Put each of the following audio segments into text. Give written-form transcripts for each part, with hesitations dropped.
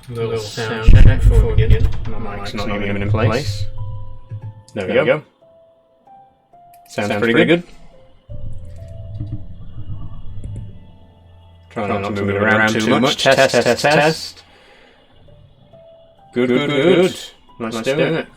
Little sound check before we begin. My mic's not even in place. There we go. Sounds pretty good. Try not to move it around too much. Test. Good. Let's do it.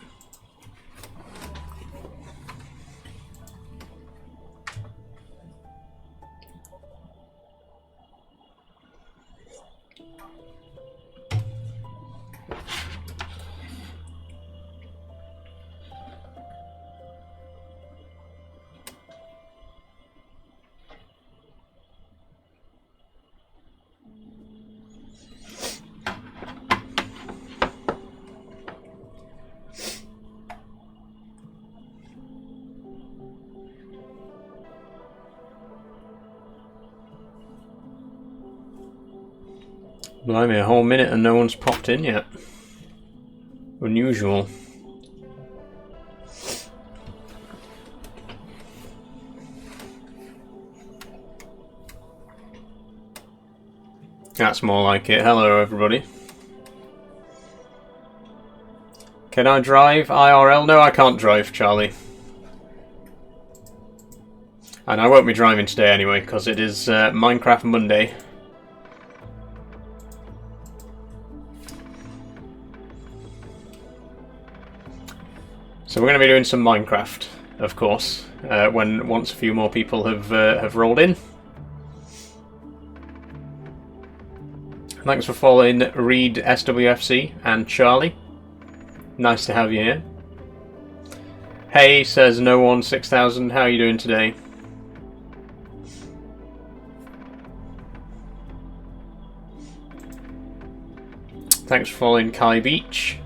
Blimey, a whole minute and no one's popped in yet. Unusual. That's more like it. Hello, everybody. Can I drive IRL? No, I can't drive, Charlie. And I won't be driving today anyway, because it is Minecraft Monday. So we're going to be doing some Minecraft, of course, once a few more people have rolled in. Thanks for following Reed SWFC and Charlie. Nice to have you here. Hey, says no one 6000. How are you doing today? Thanks for following Kai Beach.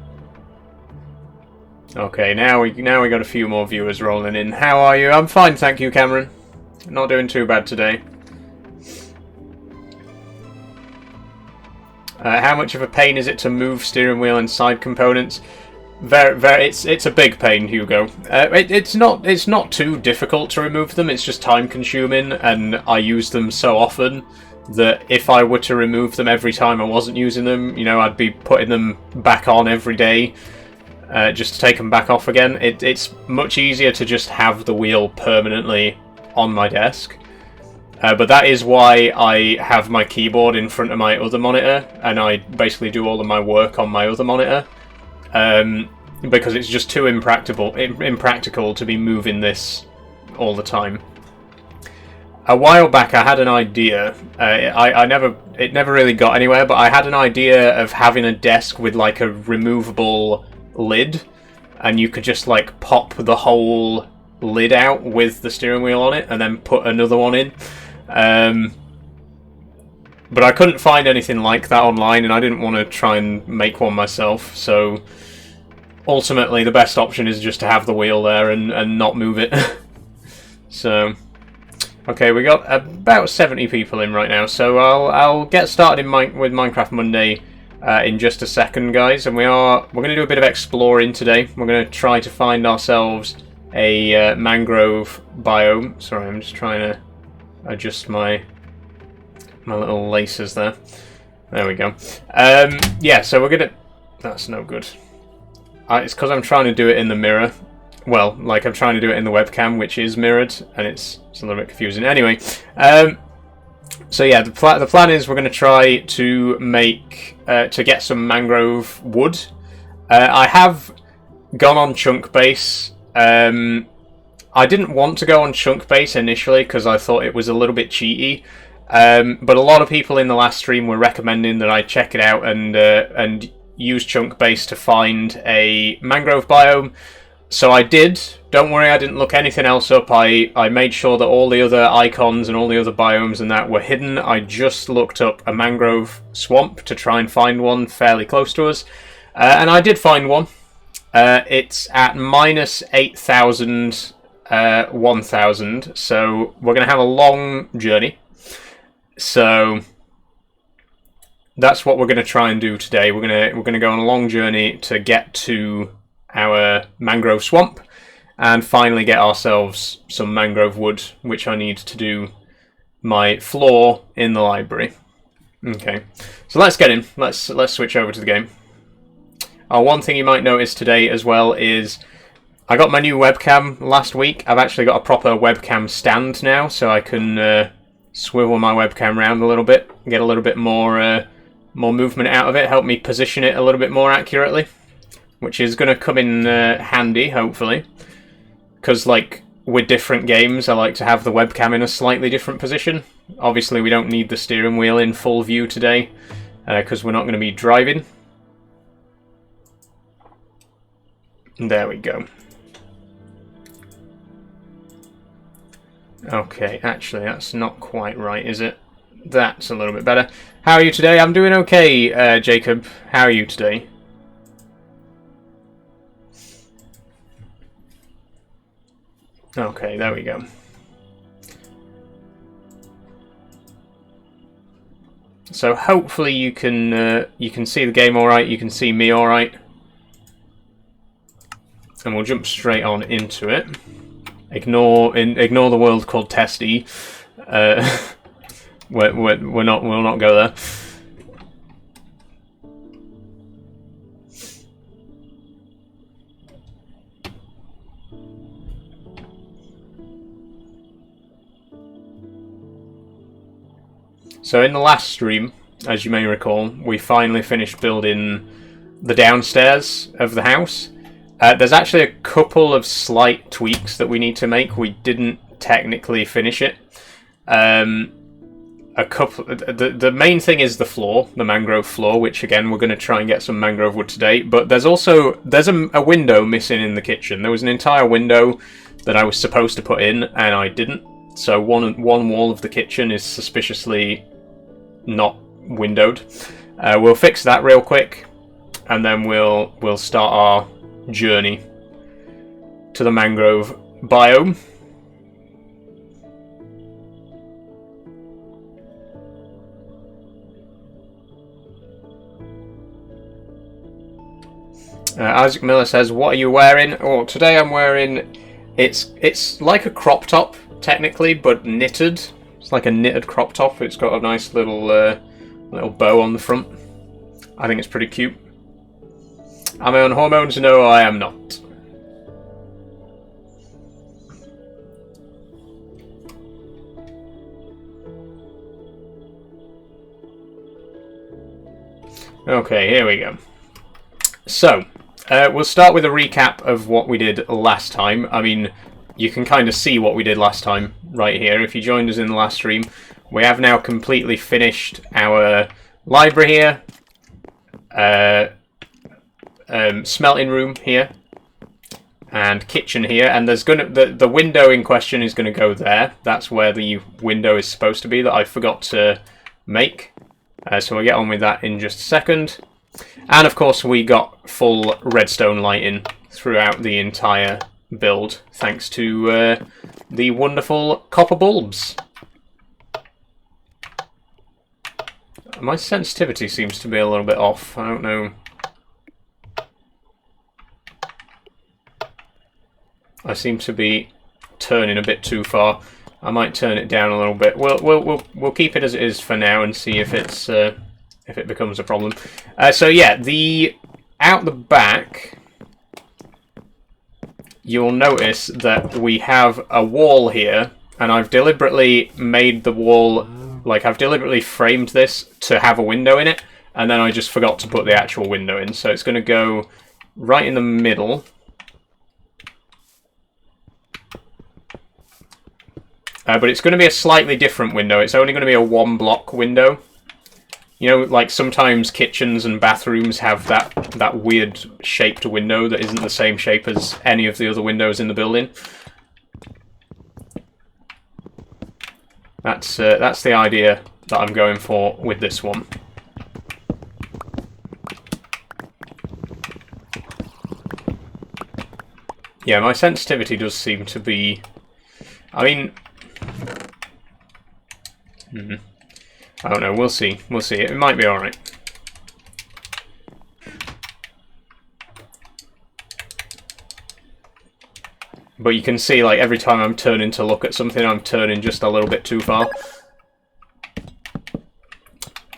Okay, now we got a few more viewers rolling in. How are you? I'm fine, thank you, Cameron. Not doing too bad today. How much of a pain is it to move steering wheel and side components? It's a big pain, Hugo. It's not too difficult to remove them. It's just time consuming, and I use them so often that if I were to remove them every time I wasn't using them, you know, I'd be putting them back on every day. Just to take them back off again. It's much easier to just have the wheel permanently on my desk. But that is why I have my keyboard in front of my other monitor, and I basically do all of my work on my other monitor. Because it's just too impractical to be moving this all the time. A while back I had an idea. It never really got anywhere, but I had an idea of having a desk with like a removable lid, and you could just like pop the whole lid out with the steering wheel on it and then put another one in, but I couldn't find anything like that online, and I didn't want to try and make one myself, so ultimately the best option is just to have the wheel there and not move it. So okay, we got about 70 people in right now, so I'll get started with Minecraft Monday in just a second, guys, and we're going to do a bit of exploring today. We're going to try to find ourselves a mangrove biome. Sorry, I'm just trying to adjust my little laces there. There we go. Yeah, so we're gonna. That's no good. It's because I'm trying to do it in the mirror. Well, like I'm trying to do it in the webcam, which is mirrored, and it's a little bit confusing. Anyway, so yeah, the plan is we're going to try to get some mangrove wood. I have gone on chunk base. I didn't want to go on chunk base initially because I thought it was a little bit cheaty. But a lot of people in the last stream were recommending that I check it out and use chunk base to find a mangrove biome. So I did. Don't worry, I didn't look anything else up. I made sure that all the other icons and all the other biomes and that were hidden. I just looked up a mangrove swamp to try and find one fairly close to us. And I did find one. It's at minus 8,000, 1,000. So we're going to have a long journey. So that's what we're going to try and do today. We're going to go on a long journey to get to our mangrove swamp and finally get ourselves some mangrove wood, which I need to do my floor in the library. Okay, so let's get in. Let's switch over to the game. One thing you might notice today as well is I got my new webcam last week. I've actually got a proper webcam stand now, so I can swivel my webcam around a little bit, get a little bit more movement out of it, help me position it a little bit more accurately, which is going to come in handy, hopefully. Because, like, with different games, I like to have the webcam in a slightly different position. Obviously, we don't need the steering wheel in full view today, because we're not going to be driving. There we go. Okay, actually, that's not quite right, is it? That's a little bit better. How are you today? I'm doing okay, Jacob. How are you today? Okay, there we go. So hopefully you can see the game all right. You can see me all right, and we'll jump straight on into it. Ignore the world called Testy. We'll not go there. So in the last stream, as you may recall, we finally finished building the downstairs of the house. There's actually a couple of slight tweaks that we need to make. We didn't technically finish it. The main thing is the floor, the mangrove floor, which again we're going to try and get some mangrove wood today. But there's a window missing in the kitchen. There was an entire window that I was supposed to put in and I didn't. So one wall of the kitchen is suspiciously not windowed. We'll fix that real quick, and then we'll start our journey to the mangrove biome. Isaac Miller says, "What are you wearing?" Oh, today I'm wearing. It's like a crop top technically, but knitted. It's like a knitted crop top. It's got a nice little bow on the front. I think it's pretty cute. Am I on hormones? No, I am not. Okay, here we go. So, we'll start with a recap of what we did last time. I mean, you can kind of see what we did last time right here. If you joined us in the last stream, we have now completely finished our library here. Smelting room here, and kitchen here, and there's the window in question is gonna go there. That's where the window is supposed to be that I forgot to make. So we'll get on with that in just a second. And of course we got full redstone lighting throughout the entire build, thanks to the wonderful copper bulbs. My sensitivity seems to be a little bit off. I don't know. I seem to be turning a bit too far. I might turn it down a little bit. We'll keep it as it is for now and see if it's if it becomes a problem. So yeah, out the back, you'll notice that we have a wall here, and I've deliberately made the wall, like I've deliberately framed this to have a window in it, and then I just forgot to put the actual window in. So it's going to go right in the middle. But it's going to be a slightly different window. It's only going to be a one-block window. You know, like sometimes kitchens and bathrooms have that weird shaped window that isn't the same shape as any of the other windows in the building. That's the idea that I'm going for with this one. Yeah, my sensitivity does seem to be... I mean... I don't know, we'll see. We'll see. It might be alright. But you can see, like, every time I'm turning to look at something, I'm turning just a little bit too far.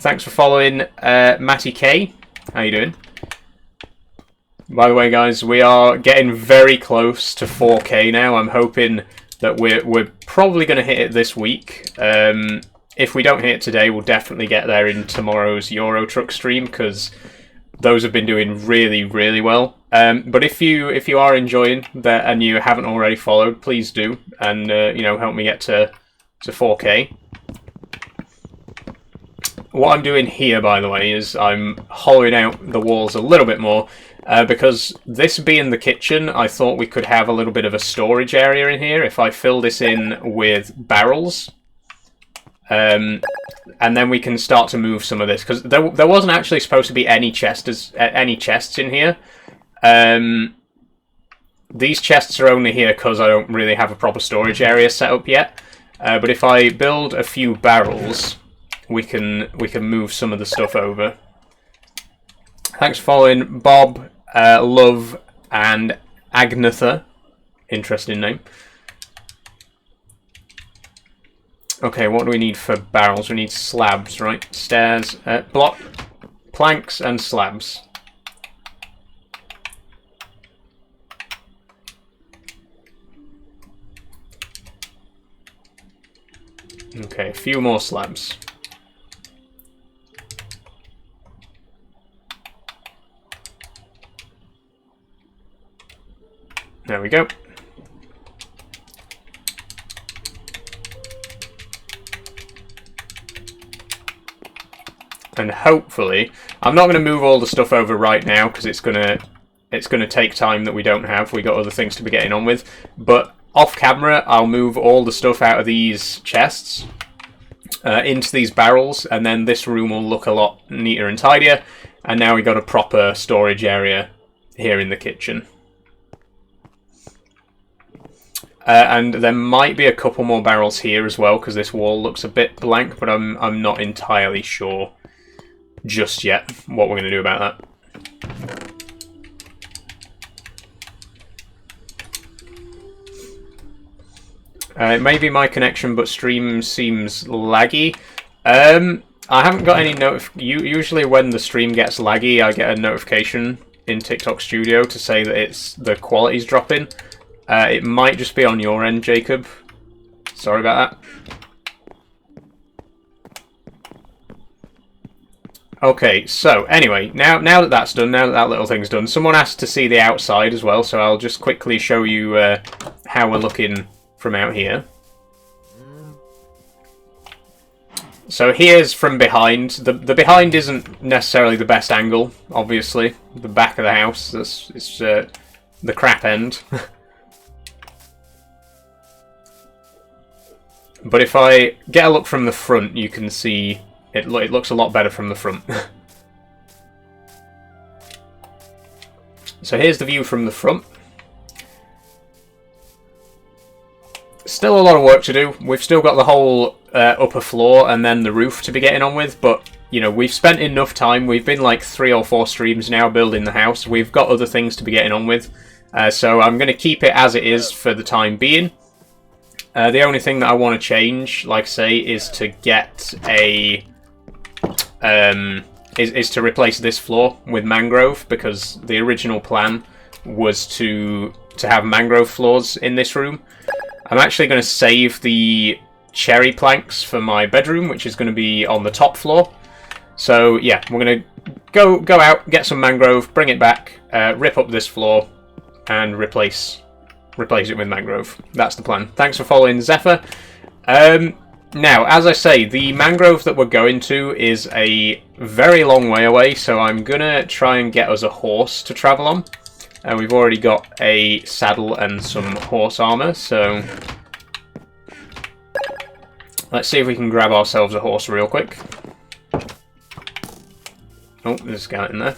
Thanks for following Matty K. How you doing? By the way, guys, we are getting very close to 4K now. I'm hoping that we're probably going to hit it this week. If we don't hit it today, we'll definitely get there in tomorrow's Euro Truck stream, because those have been doing really, really well. But if you are enjoying that and you haven't already followed, please do, and you know, help me get to 4K. What I'm doing here, by the way, is I'm hollowing out the walls a little bit more, because this being the kitchen, I thought we could have a little bit of a storage area in here if I fill this in with barrels. And then we can start to move some of this, because there wasn't actually supposed to be any chests in here. These chests are only here because I don't really have a proper storage area set up yet. But if I build a few barrels, we can move some of the stuff over. Thanks for following Bob, Love, and Agnetha. Interesting name. Okay, what do we need for barrels? We need slabs, right? Stairs, block, planks, and slabs. Okay, a few more slabs. There we go. And hopefully, I'm not going to move all the stuff over right now because it's gonna take time that we don't have. We got other things to be getting on with. But off camera, I'll move all the stuff out of these chests into these barrels, and then this room will look a lot neater and tidier. And now we got a proper storage area here in the kitchen. And there might be a couple more barrels here as well, because this wall looks a bit blank, but I'm not entirely sure just yet what we're going to do about that. It may be my connection, but stream seems laggy. I haven't got any usually when the stream gets laggy, I get a notification in TikTok Studio to say that the quality's dropping. It might just be on your end, Jacob. Sorry about that. Okay, so anyway, now that that's done, now that that little thing's done, someone asked to see the outside as well, so I'll just quickly show you how we're looking from out here. So here's from behind. The behind isn't necessarily the best angle, obviously. The back of the house, it's the crap end. But if I get a look from the front, you can see it looks a lot better from the front. So here's the view from the front. Still a lot of work to do. We've still got the whole upper floor and then the roof to be getting on with, but you know, we've spent enough time. We've been like 3 or 4 streams now building the house. We've got other things to be getting on with. So I'm going to keep it as it is for the time being. The only thing that I want to change, like I say, is to get a is to replace this floor with mangrove, because the original plan was to have mangrove floors in this room. I'm actually going to save the cherry planks for my bedroom, which is going to be on the top floor. So yeah, we're going to go out, get some mangrove, bring it back, rip up this floor, and replace it with mangrove. That's the plan. Thanks for following, Zephyr. Now, as I say, the mangrove that we're going to is a very long way away, so I'm going to try and get us a horse to travel on. We've already got a saddle and some horse armor, so let's see if we can grab ourselves a horse real quick. Oh, there's a guy in there.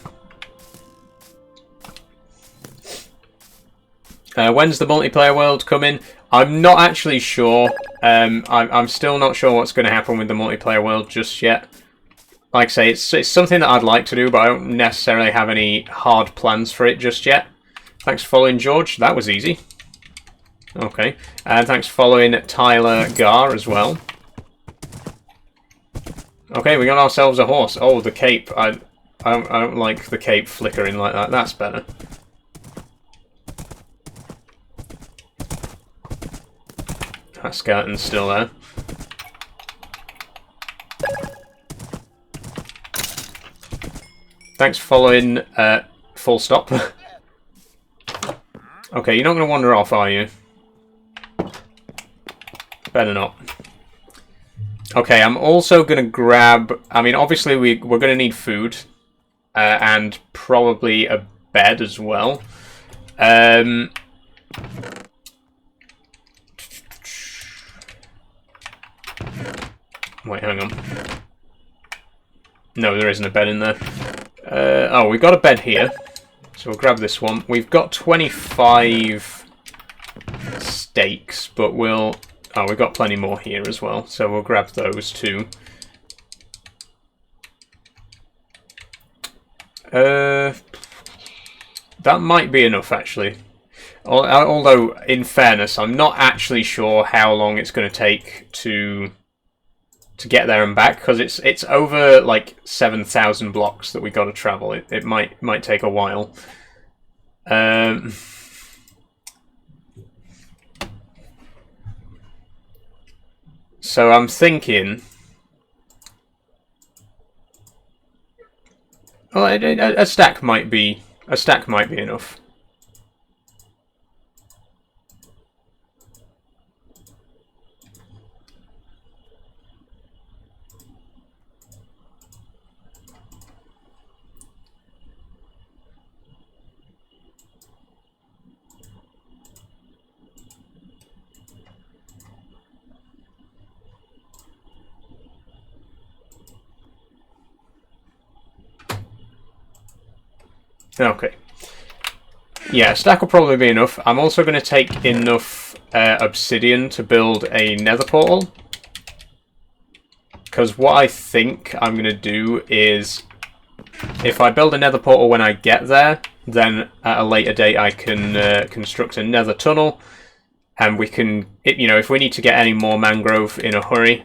When's the multiplayer world coming? I'm not actually sure. I'm still not sure what's going to happen with the multiplayer world just yet. Like I say, it's something that I'd like to do, but I don't necessarily have any hard plans for it just yet. Thanks for following, George. That was easy. Okay. And thanks for following Tyler Gar as well. Okay, we got ourselves a horse. Oh, the cape. I don't like the cape flickering like that. That's better. That skeleton's still there. Thanks for following, full stop. Okay, you're not going to wander off, are you? Better not. Okay, I'm also going to grab... I mean, obviously we're going to need food. And probably a bed as well. Wait, hang on. No, there isn't a bed in there. Oh, we've got a bed here. So we'll grab this one. We've got 25 steaks, but we'll... Oh, we've got plenty more here as well. So we'll grab those too. That might be enough, actually. Although, in fairness, I'm not actually sure how long it's going to take to get there and back, because it's over like 7,000 blocks that we got to travel. It might take a while. So I'm thinking. Well, a stack might be enough. Okay. Yeah, a stack will probably be enough. I'm also going to take enough obsidian to build a nether portal. Because what I think I'm going to do is, if I build a nether portal when I get there, then at a later date I can construct a nether tunnel. And we can, if we need to get any more mangrove in a hurry,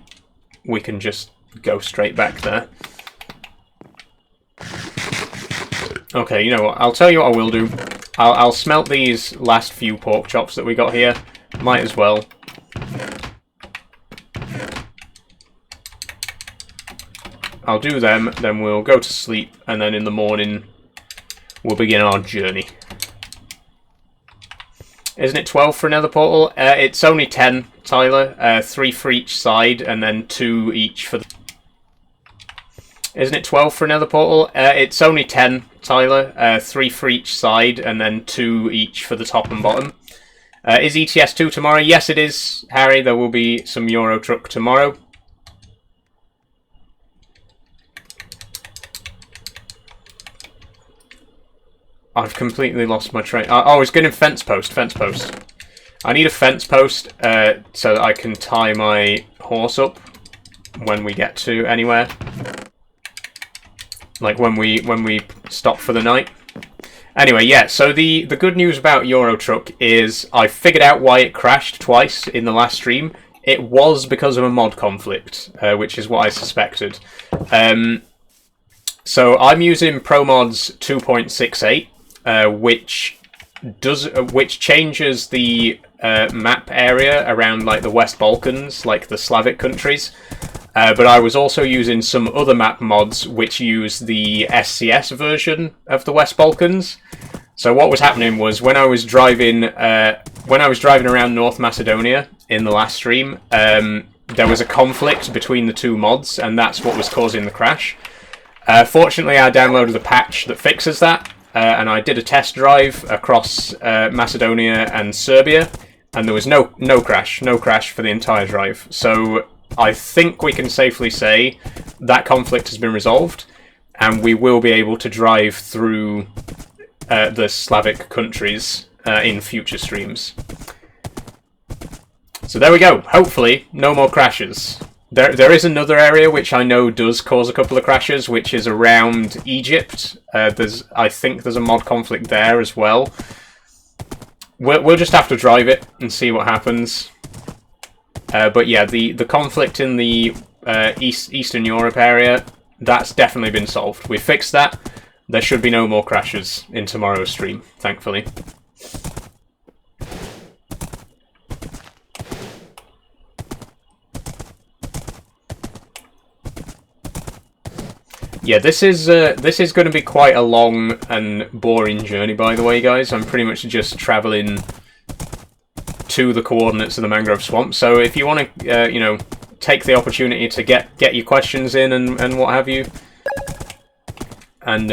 we can just go straight back there. Okay, you know what? I'll tell you what I will do. I'll smelt these last few pork chops that we got here. Might as well. I'll do them, then we'll go to sleep, and then in the morning we'll begin our journey. Isn't it 12 for another portal? It's only 10, Tyler. 3 for each side, and then 2 each for the... Isn't it 12 for another portal? It's only 10, Tyler. 3 for each side, and then 2 each for the top and bottom. Is ETS 2 tomorrow? Yes, it is, Harry. There will be some Euro Truck tomorrow. I've completely lost my train. Oh, it's getting fence post. I need a fence post so that I can tie my horse up when we get to anywhere. Like when we stop for the night. Anyway, yeah, so the good news about Euro Truck is I figured out why it crashed twice in the last stream. It was because of a mod conflict, which is what I suspected. So I'm using ProMods 2.68, which changes the map area around like the West Balkans, like the Slavic countries. But I was also using some other map mods which use the SCS version of the West Balkans. So what was happening was when I was driving around North Macedonia in the last stream, there was a conflict between the two mods, and that's what was causing the crash. Fortunately, I downloaded a patch that fixes that, and I did a test drive across Macedonia and Serbia, and there was no crash for the entire drive. So I think we can safely say that conflict has been resolved, and we will be able to drive through the Slavic countries in future streams. So there we go. Hopefully, no more crashes. There is another area which I know does cause a couple of crashes, which is around Egypt. I think there's a mod conflict there as well. We'll just have to drive it and see what happens. But yeah, the conflict in the Eastern Europe area, that's definitely been solved. We fixed that. There should be no more crashes in tomorrow's stream, thankfully. Yeah, this is going to be quite a long and boring journey, by the way, guys. I'm pretty much just traveling to the coordinates of the mangrove swamp. So if you want to, you know, take the opportunity to get your questions in and what have you, and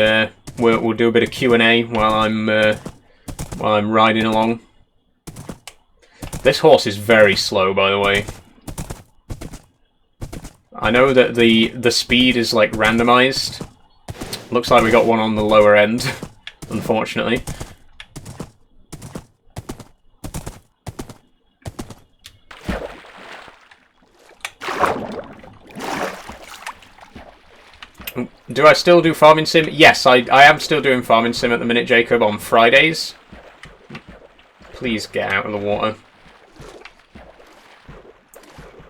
we'll do a bit of Q&A while I'm riding along. This horse is very slow, by the way. I know that the speed is like randomized. Looks like we got one on the lower end, unfortunately. Do I still do Farming Sim? Yes, I am still doing Farming Sim at the minute, Jacob, on Fridays. Please get out of the water.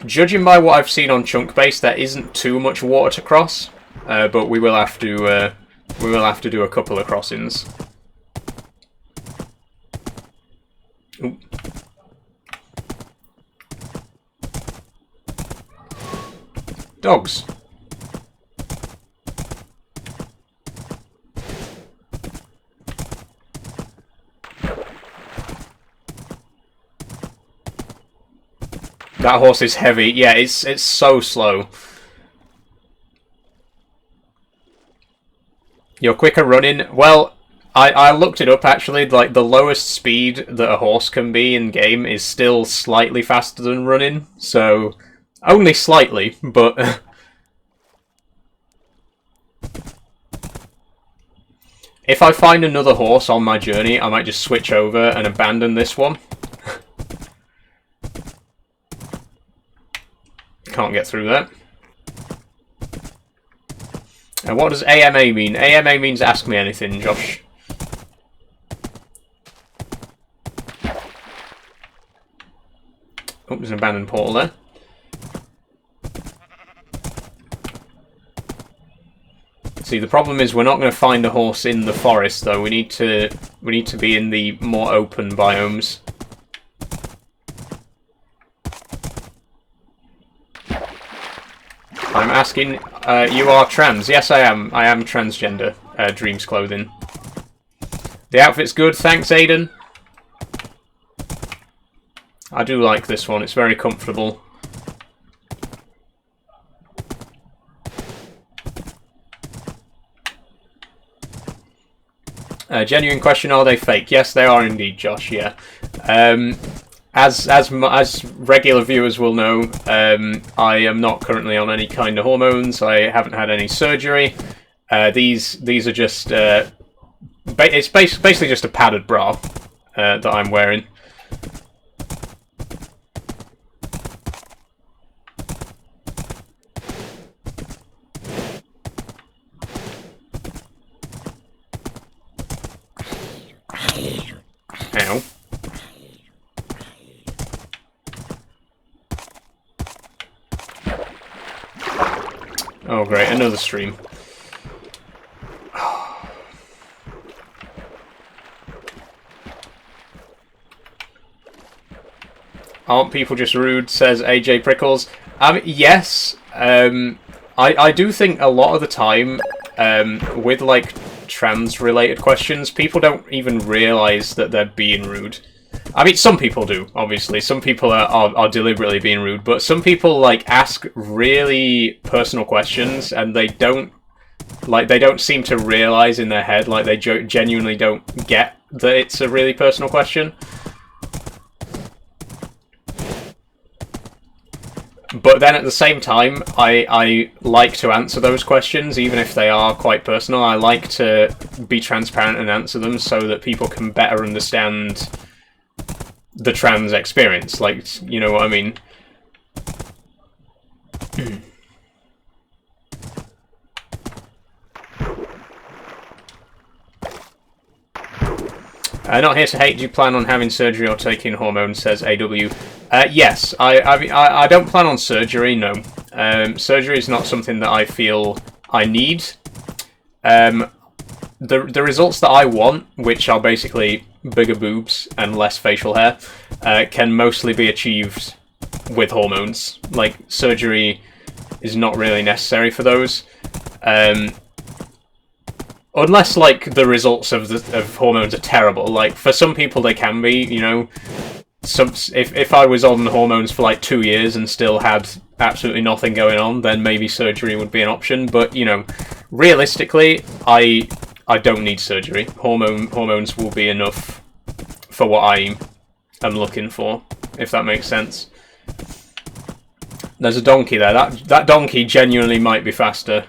Judging by what I've seen on Chunk Base, there isn't too much water to cross, but we will have to do a couple of crossings. Ooh. Dogs. That horse is heavy. Yeah, it's so slow. You're quicker running. Well, I looked it up actually. Like the lowest speed that a horse can be in game is still slightly faster than running. So only slightly, but if I find another horse on my journey, I might just switch over and abandon this one. Can't get through that. And what does AMA mean? AMA means ask me anything, Josh. Oh, there's an abandoned portal there. See, the problem is we're not going to find a horse in the forest, though. We need to be in the more open biomes. I'm asking, you are trans? Yes, I am. I am transgender. Dreams Clothing. The outfit's good, thanks, Aiden. I do like this one. It's very comfortable. Genuine question: are they fake? Yes, they are indeed, Josh. Yeah. As regular viewers will know, I am not currently on any kind of hormones. I haven't had any surgery. These are just it's basically just a padded bra that I'm wearing. Ow. Oh great, another stream. Aren't people just rude, says AJ Prickles. Yes, I do think a lot of the time, with like trans-related questions, people don't even realise that they're being rude. I mean, some people do, obviously. Some people are deliberately being rude, but some people like ask really personal questions, and they don't seem to realise in their head, like they genuinely don't get that it's a really personal question. But then at the same time, I like to answer those questions, even if they are quite personal. I like to be transparent and answer them so that people can better understand the trans experience. Like, you know what I mean? Not here to hate. Do you plan on having surgery or taking hormones? Says AW. Yes, I don't plan on surgery. No, Surgery is not something that I feel I need. The results that I want, which are basically bigger boobs and less facial hair, can mostly be achieved with hormones. Like, surgery is not really necessary for those. Unless, like, the results of hormones are terrible. Like, for some people they can be, you know. If I was on hormones for like 2 years and still had absolutely nothing going on, then maybe surgery would be an option. But, you know, realistically, I don't need surgery. Hormones will be enough for what I am looking for, if that makes sense. There's a donkey there. That donkey genuinely might be faster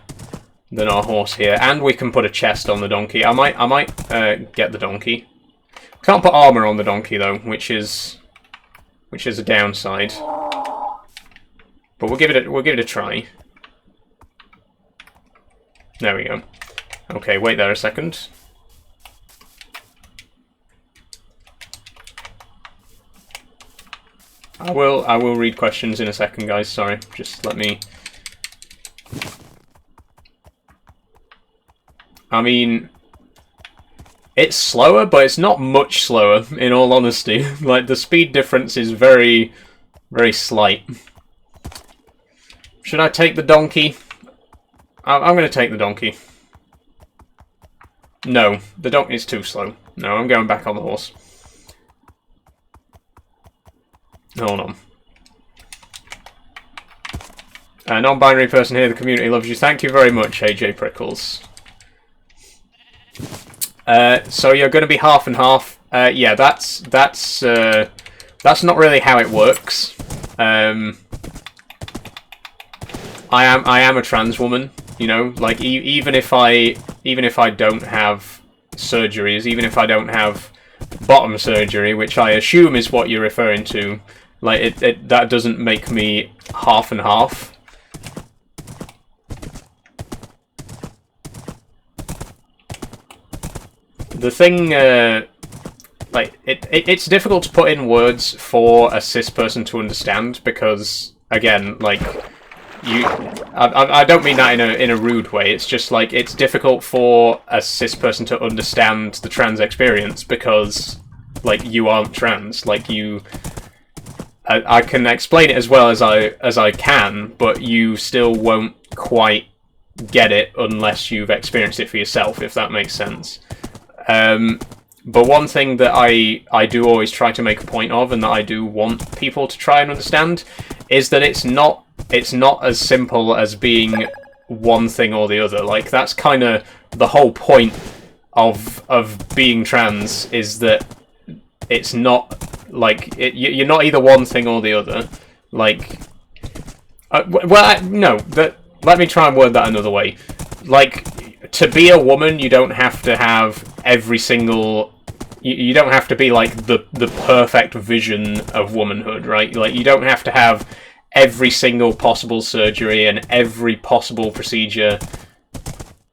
than our horse here, and we can put a chest on the donkey. I might get the donkey. Can't put armor on the donkey though, which is a downside. But we'll give it a try. There we go. Okay, wait there a second. I will read questions in a second, guys. Sorry, just let me. I mean, it's slower, but it's not much slower, in all honesty. Like, the speed difference is very, very slight. Should I take the donkey? I'm going to take the donkey. No, the donkey is too slow. No, I'm going back on the horse. Hold on. A non-binary person here, the community loves you. Thank you very much, AJ Prickles. So you're going to be half and half. Yeah, that's not really how it works. I am a trans woman, you know. Like, even if I don't have surgeries, even if I don't have bottom surgery, which I assume is what you're referring to, like, that doesn't make me half and half. The thing, like, it's difficult to put in words for a cis person to understand, because, again, like, I don't mean that in a rude way. It's just, like, it's difficult for a cis person to understand the trans experience because, like, you aren't trans. Like, I can explain it as well as I can, but you still won't quite get it unless you've experienced it for yourself, if that makes sense. But one thing that I do always try to make a point of, and that I do want people to try and understand, is that it's not as simple as being one thing or the other. Like, that's kind of the whole point of being trans, is that it's not, like, you're not either one thing or the other. Like, no, let me try and word that another way. Like, to be a woman, you don't have to have every single... You don't have to be, like, the perfect vision of womanhood, right? Like, you don't have to have every single possible surgery and every possible procedure.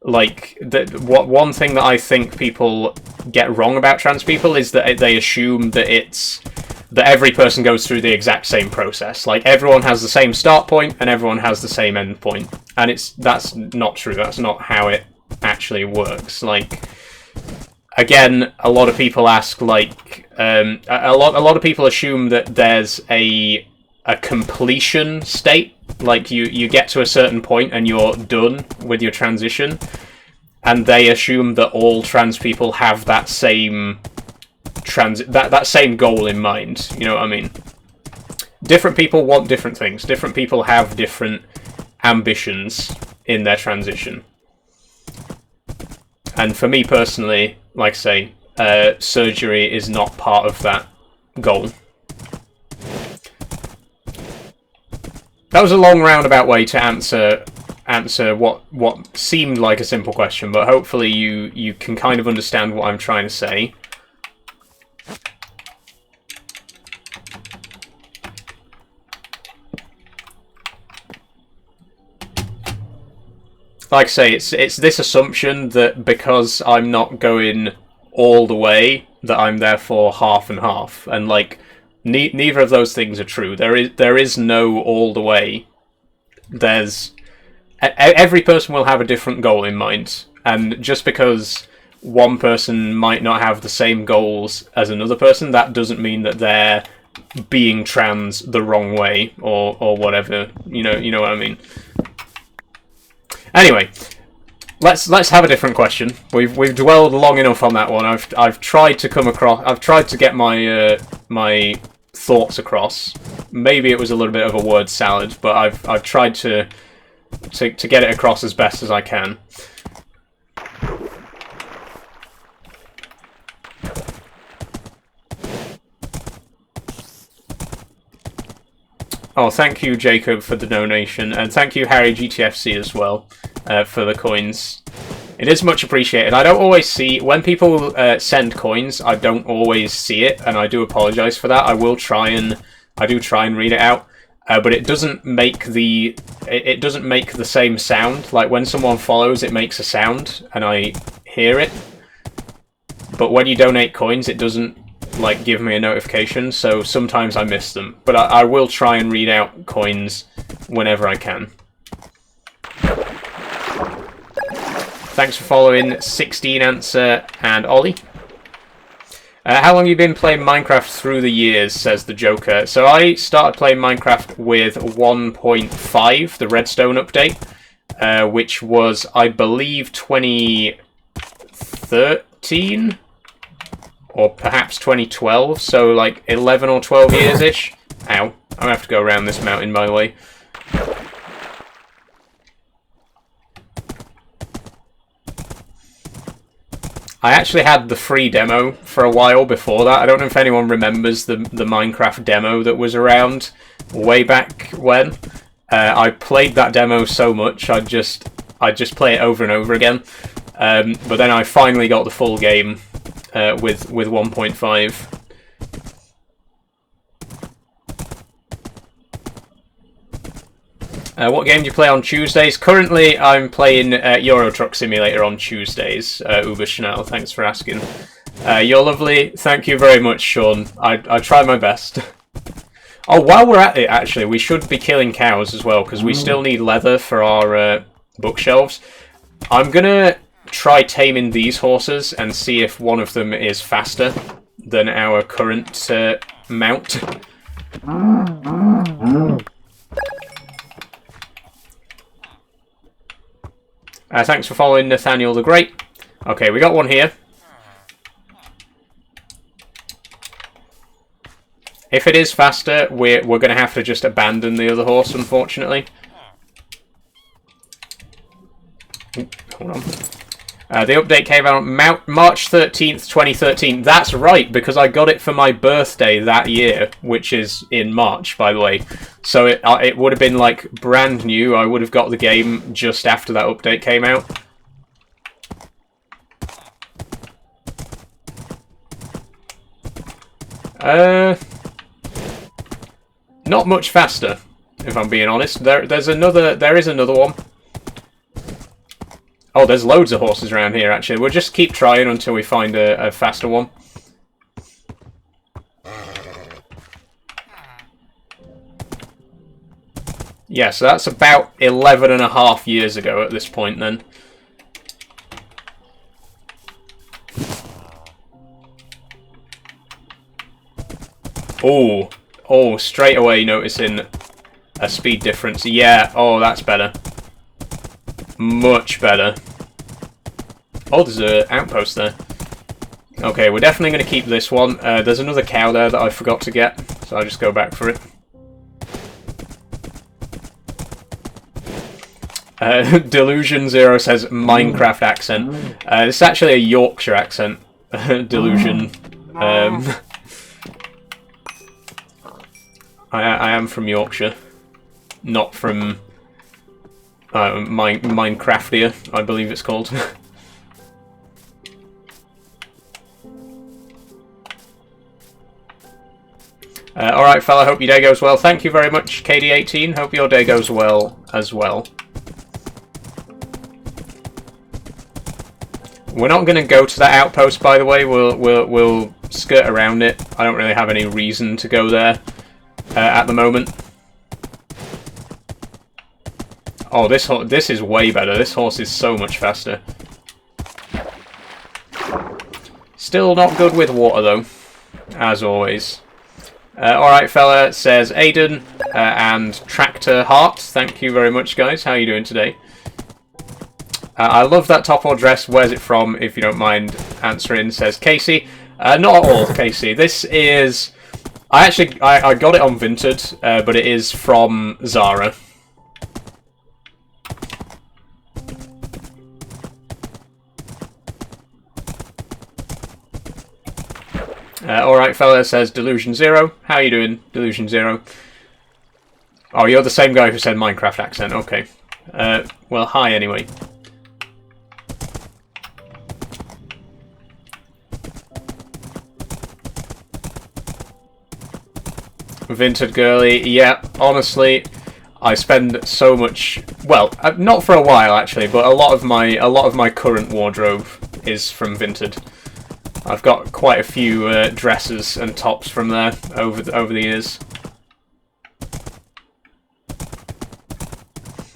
Like, one thing that I think people get wrong about trans people is that they assume that every person goes through the exact same process. Like, everyone has the same start point and everyone has the same end point. And that's not true. That's not how it actually works. Like, again, a lot of people ask, like, a lot of people assume that there's a completion state. Like, you get to a certain point and you're done with your transition, and they assume that all trans people have that same that same goal in mind. You know what I mean? Different people want different things. Different people have different ambitions in their transition. And for me personally, like I say, surgery is not part of that goal. That was a long roundabout way to answer what seemed like a simple question, but hopefully you can kind of understand what I'm trying to say. Like I say, it's this assumption that because I'm not going all the way, that I'm therefore half and half, and, like, neither of those things are true. There is no all the way. every person will have a different goal in mind, and just because one person might not have the same goals as another person, that doesn't mean that they're being trans the wrong way or whatever. You know what I mean. Anyway, let's have a different question. We've dwelled long enough on that one. I've tried to get my thoughts across. Maybe it was a little bit of a word salad, but I've tried to get it across as best as I can. Oh, thank you, Jacob, for the donation, and thank you, Harry GTFC, as well, for the coins. It is much appreciated. I don't always see... When people send coins, I don't always see it, and I do apologise for that. I do try and read it out, but it doesn't make the... It doesn't make the same sound. Like, when someone follows, it makes a sound, and I hear it. But when you donate coins, it doesn't, like, give me a notification, so sometimes I miss them. But I will try and read out coins whenever I can. Thanks for following 16 Answer and Ollie. How long have you been playing Minecraft through the years, says the Joker. So I started playing Minecraft with 1.5, the Redstone update, which was, I believe, 2013? Or perhaps 2012, so like 11 or 12 years-ish. Ow. I'm gonna have to go around this mountain, by the way. I actually had the free demo for a while before that. I don't know if anyone remembers the Minecraft demo that was around way back when. I played that demo so much, I'd just play it over and over again. But then I finally got the full game with 1.5. What game do you play on Tuesdays? Currently, I'm playing Euro Truck Simulator on Tuesdays. Uber Chanel, thanks for asking. You're lovely. Thank you very much, Sean. I try my best. Oh, while we're at it, actually, we should be killing cows as well, because we still need leather for our bookshelves. I'm gonna try taming these horses and see if one of them is faster than our current mount. Thanks for following Nathaniel the Great. Okay, we got one here. If it is faster, we're going to have to just abandon the other horse, unfortunately. Ooh, hold on. The update came out March 13th, 2013. That's right, because I got it for my birthday that year, which is in March, by the way. So it would have been, like, brand new. I would have got the game just after that update came out. Not much faster, if I'm being honest. There is another one. Oh, there's loads of horses around here, actually. We'll just keep trying until we find a faster one. Yeah, so that's about 11.5 years ago at this point, then. Oh, straight away noticing a speed difference. Yeah, oh, that's better. Much better. Oh, there's an outpost there. Okay, we're definitely going to keep this one. There's another cow there that I forgot to get, so I'll just go back for it. Delusion Zero says Minecraft accent. This is actually a Yorkshire accent. Delusion. I am from Yorkshire, not from Minecraftia, I believe it's called. Alright, fella, hope your day goes well. Thank you very much, KD18. Hope your day goes well as well. We're not going to go to that outpost, by the way. We'll skirt around it. I don't really have any reason to go there at the moment. Oh, this is way better. This horse is so much faster. Still not good with water, though, as always. Alright, fella, says Aiden and Tractor Heart. Thank you very much, guys. How are you doing today? I love that top or dress. Where's it from, if you don't mind answering, says Casey. Not at all, Casey. This is... I got it on Vinted, but it is from Zara. Alright, fella, says Delusion Zero. How you doing, Delusion Zero? Oh, you're the same guy who said Minecraft accent. Okay. Well, hi, anyway. Vinted girly. Yeah, honestly, I spend so much... Well, not for a while, actually, but a lot of my current wardrobe is from Vinted. I've got quite a few dresses and tops from there over the years.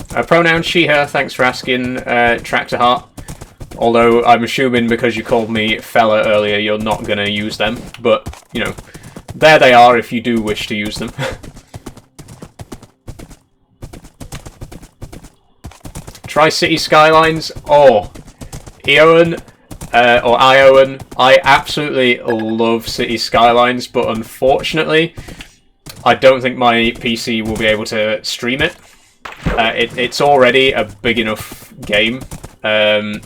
Pronoun she, her, thanks for asking, Tractor Heart. Although I'm assuming because you called me fella earlier, you're not going to use them. But, you know, there they are if you do wish to use them. Try City Skylines. Oh, Eoan. Or Iowan. I absolutely love City Skylines, but unfortunately, I don't think my PC will be able to stream it. It's already a big enough game, and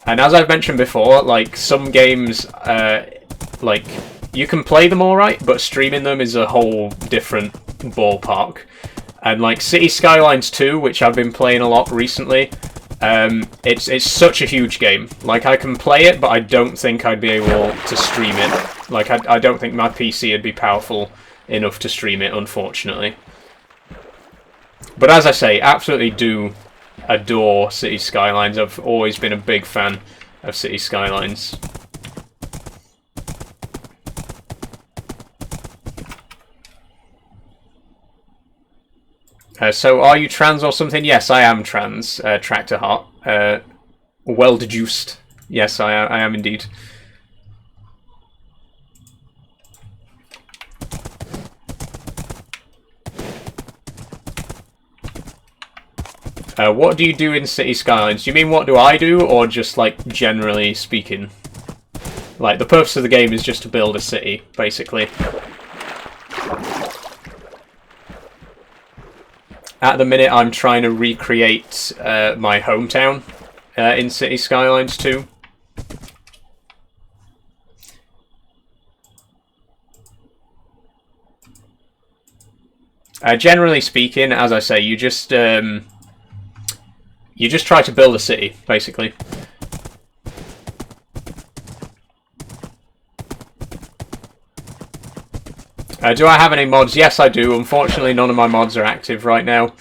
as I've mentioned before, like some games, like you can play them alright, but streaming them is a whole different ballpark. And like City Skylines 2, which I've been playing a lot recently. It's such a huge game. Like, I can play it, but I don't think I'd be able to stream it. Like, I don't think my PC would be powerful enough to stream it, unfortunately. But as I say, absolutely do adore City Skylines. I've always been a big fan of City Skylines. So, are you trans or something? Yes, I am trans, Tractor Heart. Well deduced. Yes, I am indeed. What do you do in City Skylines? Do you mean what do I do, or just, like, generally speaking? Like, the purpose of the game is just to build a city, basically. At the minute, I'm trying to recreate my hometown in City Skylines 2. Generally speaking, as I say, you just try to build a city, basically. Do I have any mods? Yes, I do. Unfortunately, none of my mods are active right now.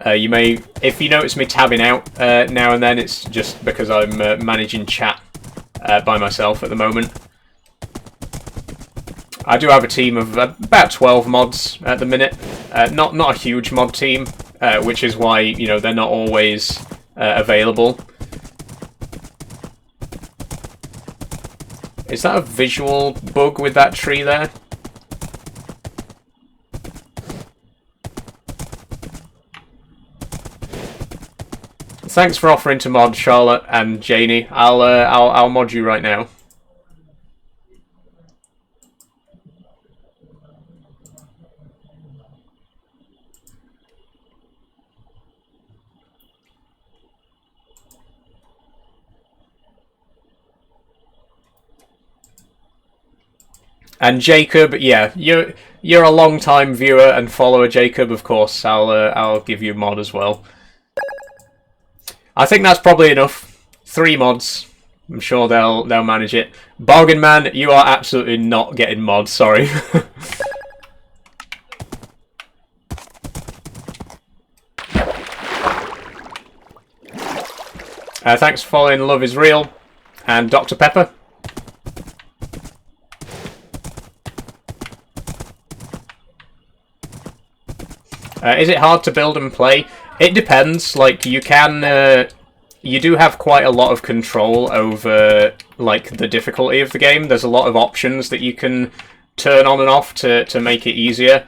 You may, if you notice me tabbing out now and then, it's just because I'm managing chat by myself at the moment. I do have a team of about 12 mods at the minute. Not a huge mod team, which is why, you know, they're not always available. Is that a visual bug with that tree there? Thanks for offering to mod, Charlotte and Janie. I'll mod you right now. And Jacob, yeah, you're a long-time viewer and follower, Jacob. Of course, I'll give you mod as well. I think that's probably enough. 3 mods. I'm sure they'll manage it. Bargain Man, you are absolutely not getting mods. Sorry. Thanks for following Love Is Real and Dr. Pepper. Is it hard to build and play? It depends. Like, you can, you do have quite a lot of control over, like, the difficulty of the game. There's a lot of options that you can turn on and off to make it easier.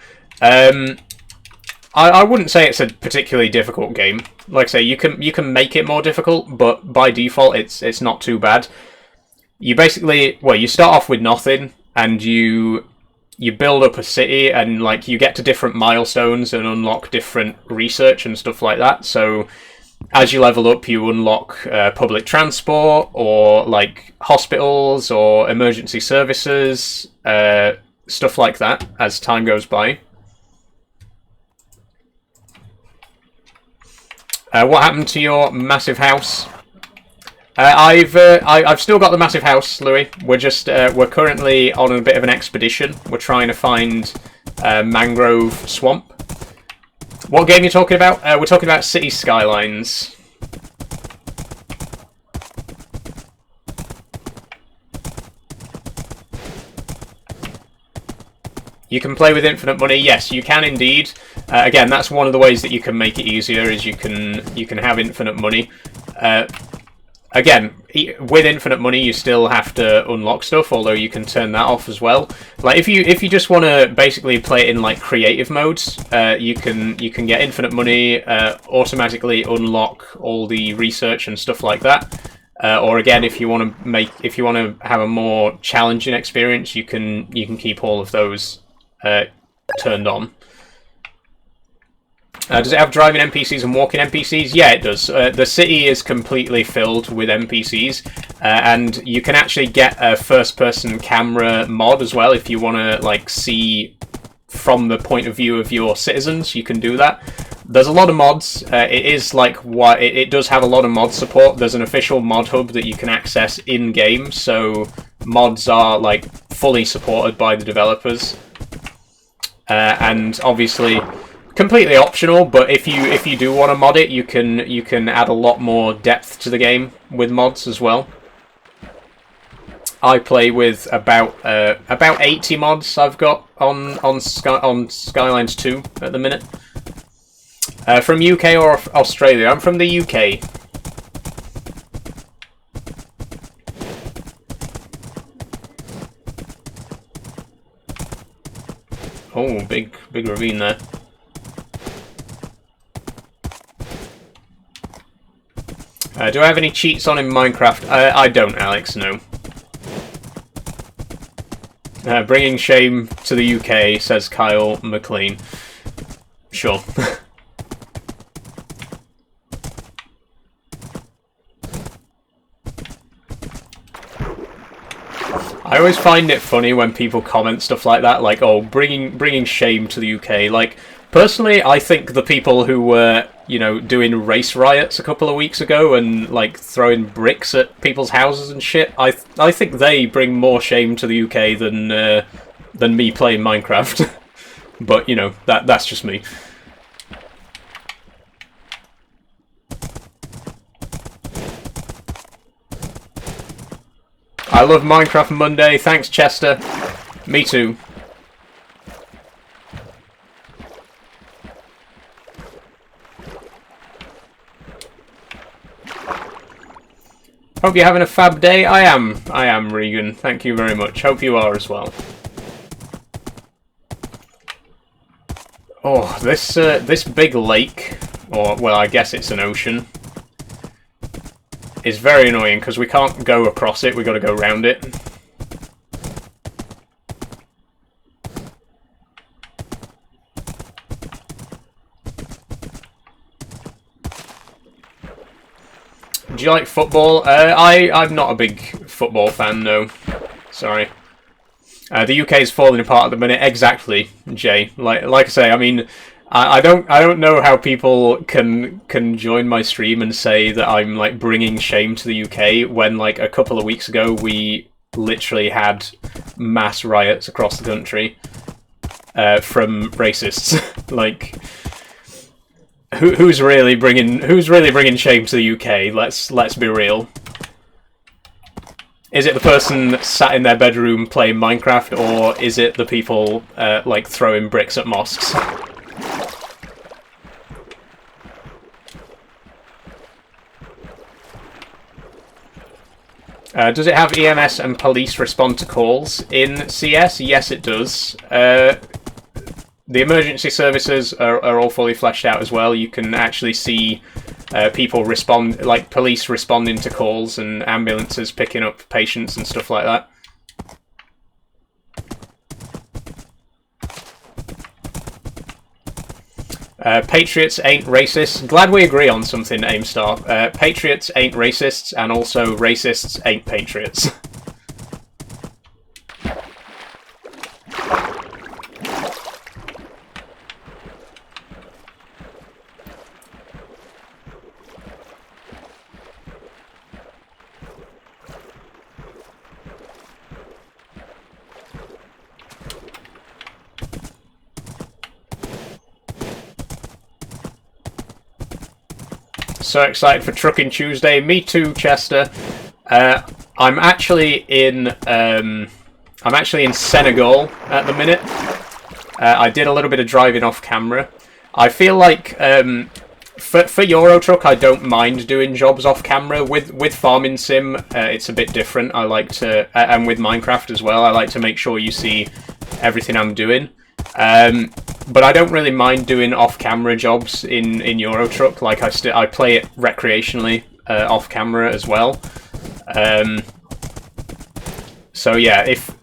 I wouldn't say it's a particularly difficult game. Like I say, you can make it more difficult, but by default, it's not too bad. You basically, well, you start off with nothing, and you build up a city, and like you get to different milestones and unlock different research and stuff like that. So as you level up, you unlock public transport, or like hospitals, or emergency services, stuff like that as time goes by. What happened to your massive house? I've still got the massive house, Louis. We're currently on a bit of an expedition. We're trying to find Mangrove Swamp. What game are you talking about? We're talking about City Skylines. You can play with infinite money. Yes, you can indeed. Again, that's one of the ways that you can make it easier. Is you can have infinite money. Again, with infinite money, you still have to unlock stuff. Although you can turn that off as well. Like if you just want to basically play it in like creative modes, you can get infinite money, automatically unlock all the research and stuff like that. Or again, if you want to have a more challenging experience, you can keep all of those turned on. Does it have driving NPCs and walking NPCs? Yeah, it does. The city is completely filled with NPCs, and you can actually get a first-person camera mod as well if you want to like see from the point of view of your citizens. You can do that. There's a lot of mods. It does have a lot of mod support. There's an official mod hub that you can access in game, so mods are like fully supported by the developers, and obviously completely optional. But if you do want to mod it, you can add a lot more depth to the game with mods as well. I play with about 80 mods I've got on Skylines 2 at the minute. From UK or Australia? I'm from the UK. Oh, big ravine there. Do I have any cheats on in Minecraft? I don't, Alex, no. Bringing shame to the UK, says Kyle McLean. Sure. I always find it funny when people comment stuff like that, like, oh, bringing shame to the UK. Like, personally, I think the people who were, you know, doing race riots a couple of weeks ago and, like, throwing bricks at people's houses and shit, I think they bring more shame to the UK than me playing Minecraft. But, you know, that's just me. I love Minecraft Monday. Thanks, Chester. Me too. Hope you're having a fab day. I am, Regan. Thank you very much. Hope you are as well. Oh, this big lake, or, well, I guess it's an ocean, is very annoying because we can't go across it, we got to go around it. Do you like football? I'm not a big football fan, no. Sorry. The UK is falling apart at the minute. Exactly, Jay. Like I say, I mean, I don't know how people can join my stream and say that I'm like bringing shame to the UK when like a couple of weeks ago we literally had mass riots across the country from racists. Like, who's really bringing shame to the UK? Let's be real. Is it the person sat in their bedroom playing Minecraft, or is it the people like throwing bricks at mosques? Does it have EMS and police respond to calls in CS? Yes, it does. The emergency services are all fully fleshed out as well. You can actually see people respond, like police responding to calls and ambulances picking up patients and stuff like that. Patriots ain't racist. Glad we agree on something, Aimstar. Patriots ain't racists, and also racists ain't patriots. So excited for Trucking Tuesday. Me too, Chester. I'm actually in Senegal at the minute. I did a little bit of driving off camera. I feel like for Euro Truck, I don't mind doing jobs off camera. With Farming Sim, it's a bit different. I like to, and with Minecraft as well, I like to make sure you see everything I'm doing. But I don't really mind doing off-camera jobs in Euro Truck. Like I play it recreationally off-camera as well. So yeah, if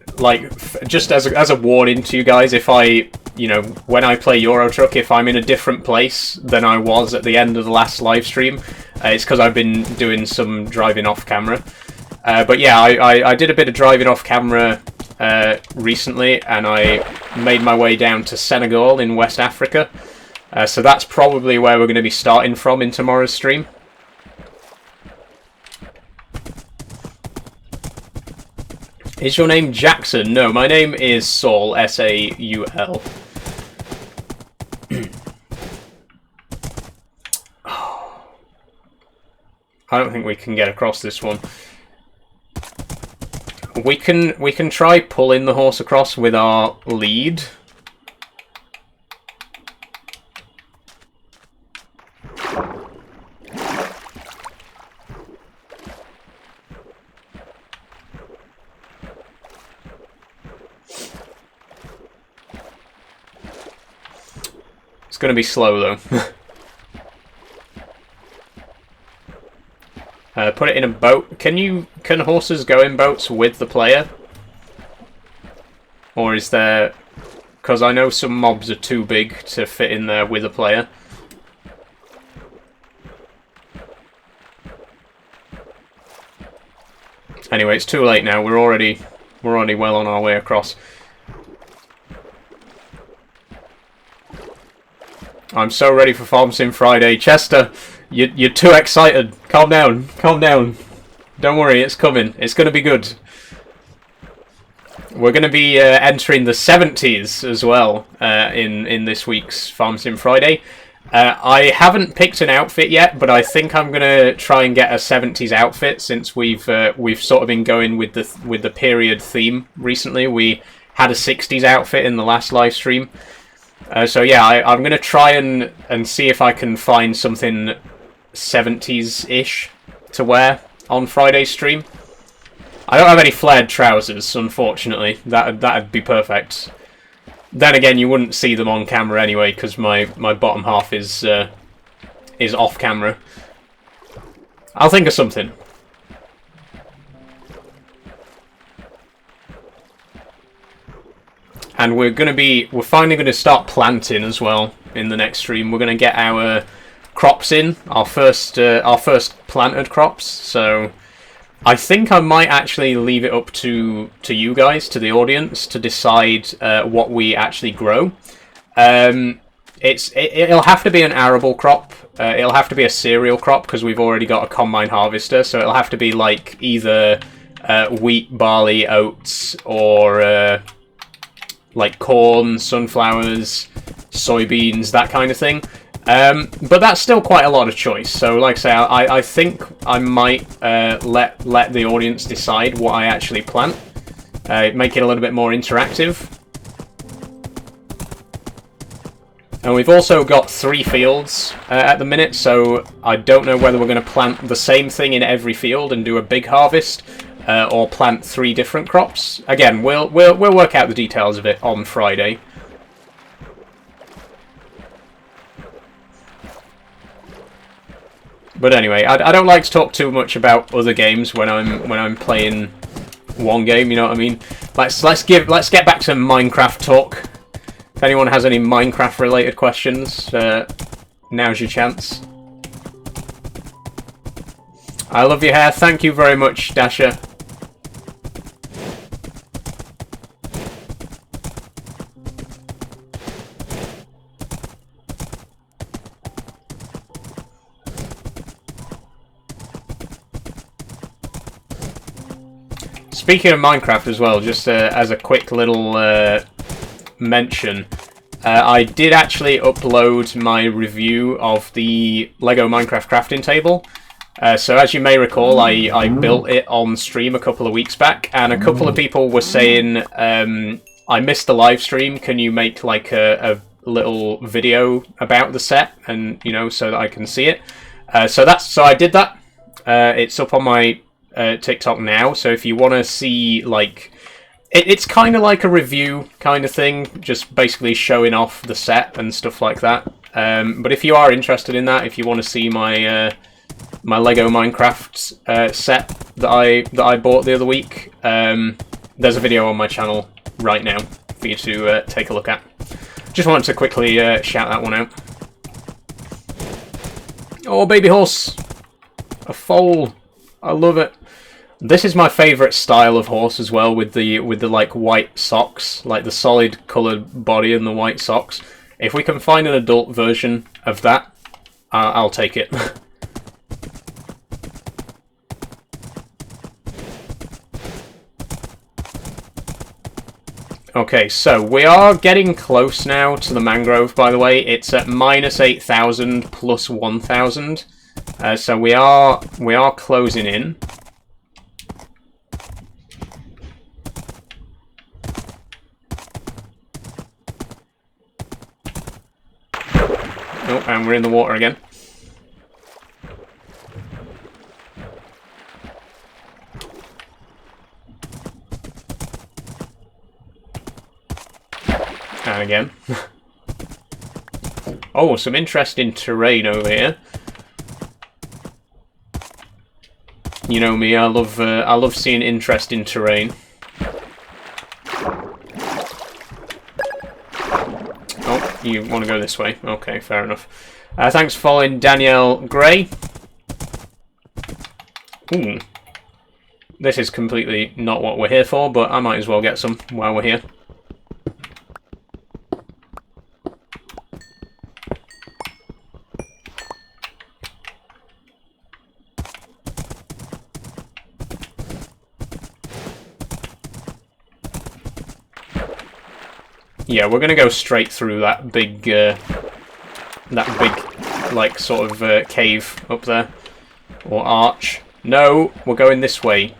just as a warning to you guys, if when I play Euro Truck, if I'm in a different place than I was at the end of the last live stream, it's because I've been doing some driving off-camera. But yeah, I did a bit of driving off-camera recently, and I made my way down to Senegal in West Africa. So that's probably where we're going to be starting from in tomorrow's stream. Is your name Jackson? No, my name is Saul, S-A-U-L. I don't think we can get across this one. We can try pulling the horse across with our lead. It's going to be slow though. Put it in a boat. Can horses go in boats with the player? Or is there... Because I know some mobs are too big to fit in there with a player. Anyway, it's too late now. We're already well on our way across. I'm so ready for Farm Sim Friday. Chester, you're too excited. Calm down. Calm down. Don't worry, it's coming. It's going to be good. We're going to be entering the 70s as well in this week's Farm Sim Friday. I haven't picked an outfit yet, but I think I'm going to try and get a 70s outfit since we've sort of been going with the period theme recently. We had a 60s outfit in the last live stream. So yeah, I'm going to try and see if I can find something 70s-ish to wear on Friday's stream. I don't have any flared trousers, unfortunately. That'd be perfect. Then again, you wouldn't see them on camera anyway, because my bottom half is off camera. I'll think of something. And we're finally going to start planting as well in the next stream. We're going to get our crops in, our first planted crops. So I think I might actually leave it up to you guys, to the audience, to decide what we actually grow. It'll have to be an arable crop. It'll have to be a cereal crop because we've already got a combine harvester. So it'll have to be like either wheat, barley, oats, or like corn, sunflowers, soybeans, that kind of thing. But that's still quite a lot of choice. So like I say, I think I might let the audience decide what I actually plant. Make it a little bit more interactive. And we've also got 3 fields at the minute, so I don't know whether we're going to plant the same thing in every field and do a big harvest, or plant 3 different crops. Again, we'll work out the details of it on Friday. But anyway, I don't like to talk too much about other games when I'm playing one game. You know what I mean? Let's get back to Minecraft talk. If anyone has any Minecraft related questions, now's your chance. I love your hair. Thank you very much, Dasha. Speaking of Minecraft as well, just as a quick little mention, I did actually upload my review of the Lego Minecraft crafting table. So as you may recall, I built it on stream a couple of weeks back, and a couple of people were saying, I missed the live stream, can you make like a little video about the set, and you know, so that I can see it. So I did that. It's up on my TikTok now, so if you want to see, like, it's kind of like a review kind of thing, just basically showing off the set and stuff like that. But if you are interested in that, if you want to see my my Lego Minecraft set that I bought the other week, there's a video on my channel right now for you to take a look at. Just wanted to quickly shout that one out. Oh, baby horse, a foal, I love it. This is my favourite style of horse as well, with the like white socks, like the solid coloured body and the white socks. If we can find an adult version of that, I'll take it. Okay, so we are getting close now to the mangrove, by the way. It's at -8,000 plus 1,000. So we are closing in. Oh, and we're in the water again. And again. Oh, some interesting terrain over here. You know me, I love seeing interesting terrain. Oh, you want to go this way? Okay, fair enough. Thanks for following Danielle Gray. Ooh. This is completely not what we're here for, but I might as well get some while we're here. Yeah, we're gonna go straight through that big, like, sort of cave up there, or arch. No, we're going this way.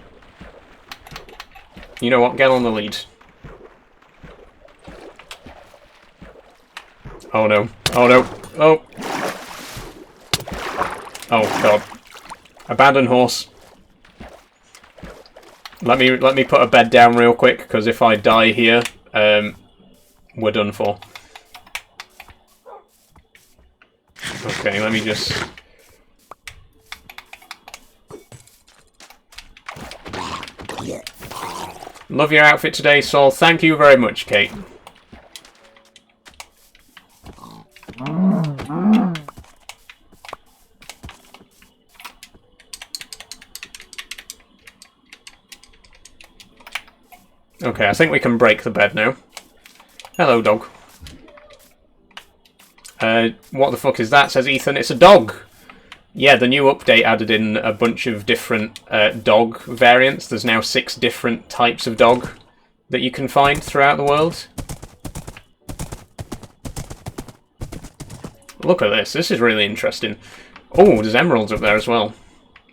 You know what? Get on the lead. Oh no! Oh no! Oh! Oh god! Abandon horse. Let me put a bed down real quick, because if I die here, we're done for. Okay, let me just... Love your outfit today, Saul. Thank you very much, Kate. Okay, I think we can break the bed now. Hello, dog. What the fuck is that? Says Ethan. It's a dog! Yeah, the new update added in a bunch of different dog variants. There's now 6 different types of dog that you can find throughout the world. Look at this. This is really interesting. Oh, there's emeralds up there as well.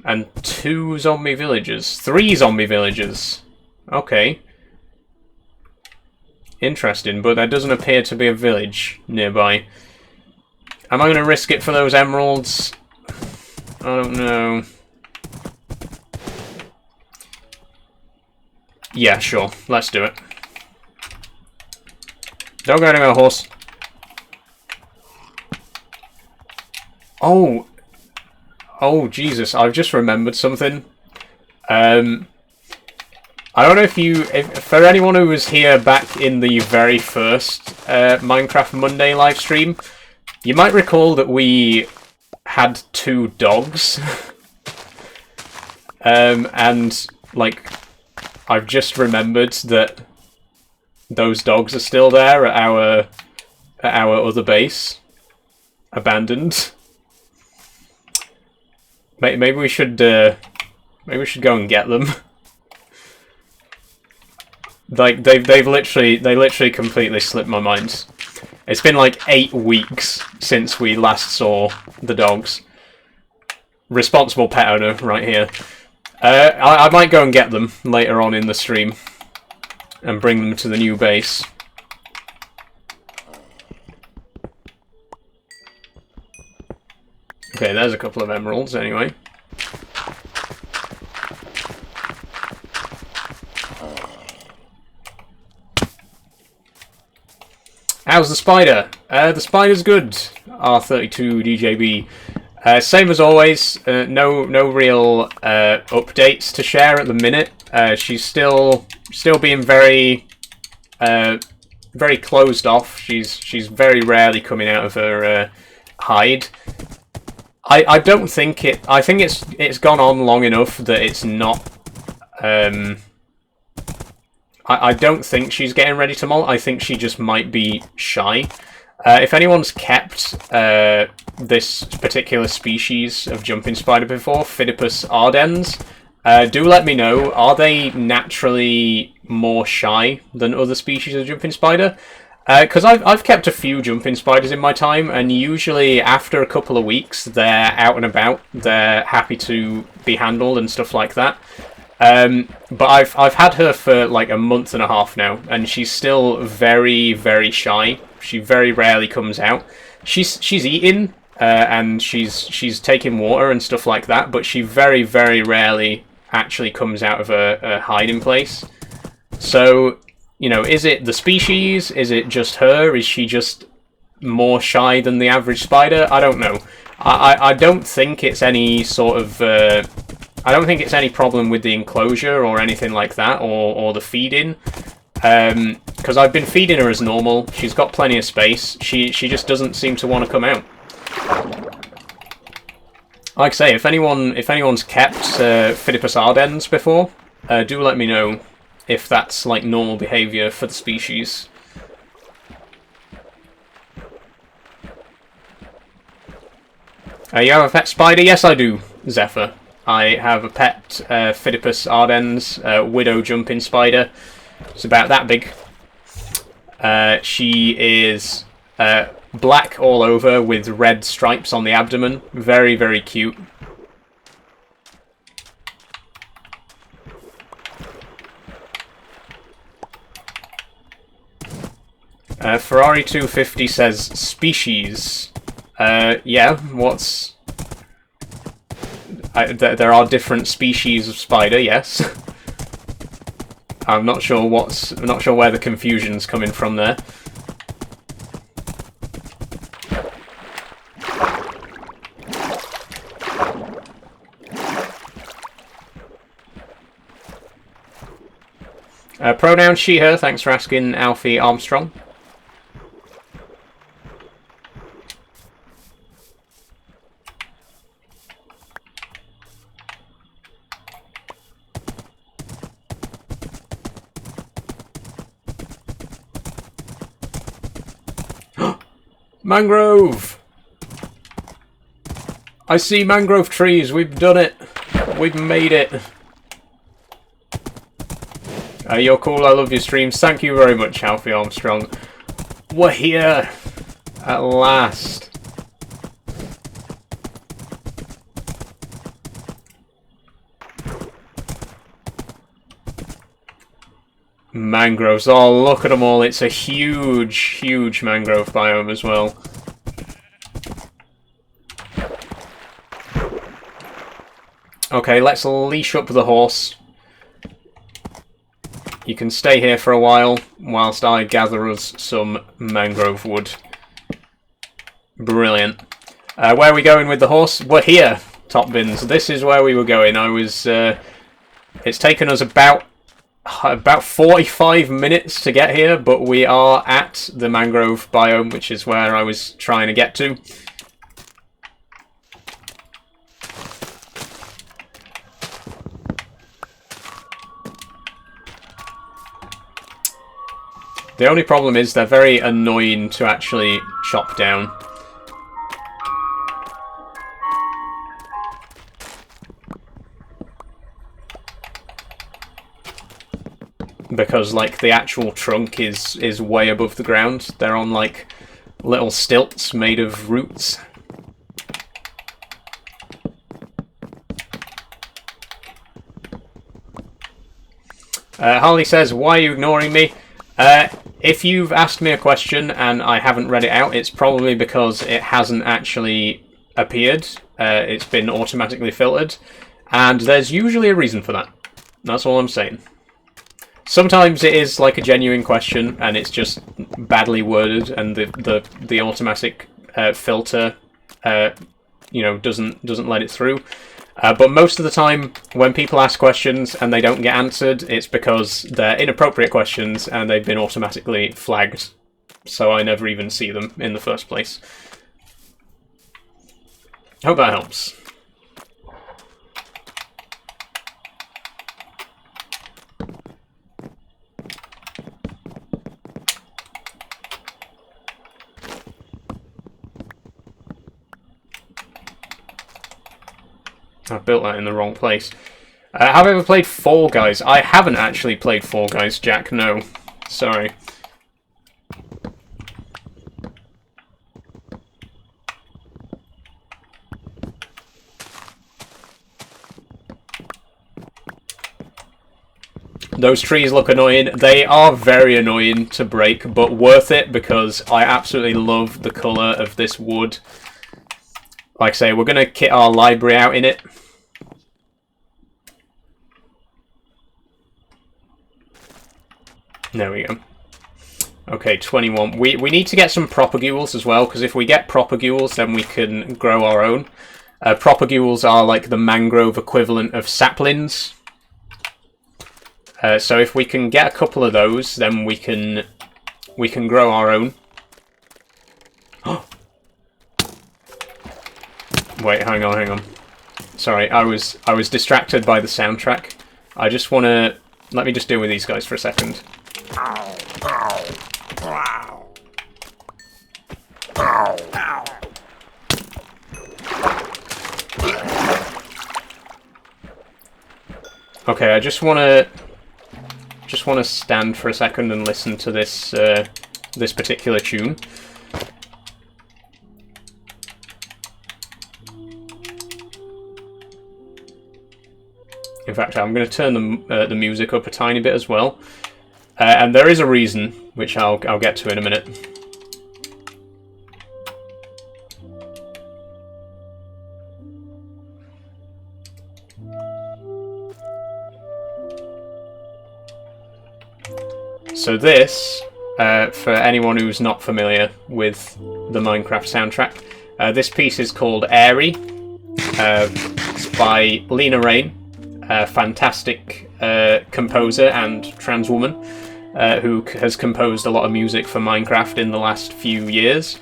And 2 zombie villagers. 3 zombie villagers. Okay. Interesting, but there doesn't appear to be a village nearby. Am I going to risk it for those emeralds? I don't know. Yeah, sure. Let's do it. Don't go anywhere, horse. Oh. Oh, Jesus. I've just remembered something. I don't know if for anyone who was here back in the very first Minecraft Monday live stream, you might recall that we had 2 dogs. And, like, I've just remembered that those dogs are still there at our other base. Abandoned. Maybe we should go and get them. Like they literally completely slipped my mind. It's been like 8 weeks since we last saw the dogs. Responsible pet owner right here. I might go and get them later on in the stream and bring them to the new base. Okay, there's a couple of emeralds anyway. How's the spider? The spider's good. R32 DJB. Same as always. No real updates to share at the minute. She's still being very very closed off. She's very rarely coming out of her hide. I don't think it. I think it's gone on long enough that it's not. I don't think she's getting ready to molt. I think she just might be shy. If anyone's kept this particular species of jumping spider before, Phidippus ardens, do let me know. Are they naturally more shy than other species of jumping spider? Because I've kept a few jumping spiders in my time, and usually after a couple of weeks they're out and about, they're happy to be handled and stuff like that. But I've had her for like a month and a half now, and she's still very, very shy. She very rarely comes out. She's eating and she's taking water and stuff like that, but she very, very rarely actually comes out of a hiding place. So, you know, is it the species? Is it just her? Is she just more shy than the average spider? I don't know. I don't think it's any sort of... I don't think it's any problem with the enclosure or anything like that, or the feeding. Because I've been feeding her as normal. She's got plenty of space. She just doesn't seem to want to come out. Like I say, if anyone's kept Phidippus ardens before, do let me know if that's like normal behaviour for the species. You have a pet spider? Yes, I do, Zephyr. I have a pet Phidippus ardens, widow jumping spider. It's about that big. She is black all over with red stripes on the abdomen. Very, very cute. Ferrari 250 says species. Yeah, what's... there are different species of spider, yes. I'm not sure where the confusion's coming from there. Pronoun she, her, thanks for asking, Alfie Armstrong. Mangrove! I see mangrove trees, we've done it. We've made it. You're cool, I love your streams. Thank you very much, Alfie Armstrong. We're here! At last. Mangroves. Oh, look at them all. It's a huge, huge mangrove biome as well. Okay, let's leash up the horse. You can stay here for a while whilst I gather us some mangrove wood. Brilliant. Where are we going with the horse? We're here, Top Bins. This is where we were going. It's taken us about 45 minutes to get here, but we are at the mangrove biome, which is where I was trying to get to. The only problem is they're very annoying to actually chop down. Because, like, the actual trunk is way above the ground. They're on, like, little stilts made of roots. Harley says, why are you ignoring me? If you've asked me a question and I haven't read it out, it's probably because it hasn't actually appeared. It's been automatically filtered. And there's usually a reason for that. That's all I'm saying. Sometimes it is like a genuine question, and it's just badly worded, and the automatic filter, you know, doesn't let it through. But most of the time, when people ask questions and they don't get answered, it's because they're inappropriate questions and they've been automatically flagged. So I never even see them in the first place. Hope that helps. I built that in the wrong place. Have I ever played Fall Guys? I haven't actually played Fall Guys, Jack. No. Sorry. Those trees look annoying. They are very annoying to break, but worth it because I absolutely love the colour of this wood. Like I say, we're going to kit our library out in it. There we go. Okay, 21. We need to get some propagules as well, because if we get propagules, then we can grow our own. Propagules are like the mangrove equivalent of saplings. So if we can get a couple of those, then we can grow our own. Wait, hang on. Sorry, I was distracted by the soundtrack. I just want to... Let me just deal with these guys for a second. Okay, I just want to stand for a second and listen to this this particular tune. In fact, I'm going to turn the music up a tiny bit as well. And there is a reason, which I'll get to in a minute. So this, for anyone who's not familiar with the Minecraft soundtrack, this piece is called Airy. It's by Lena Raine, a fantastic composer and trans woman. Who has composed a lot of music for Minecraft in the last few years.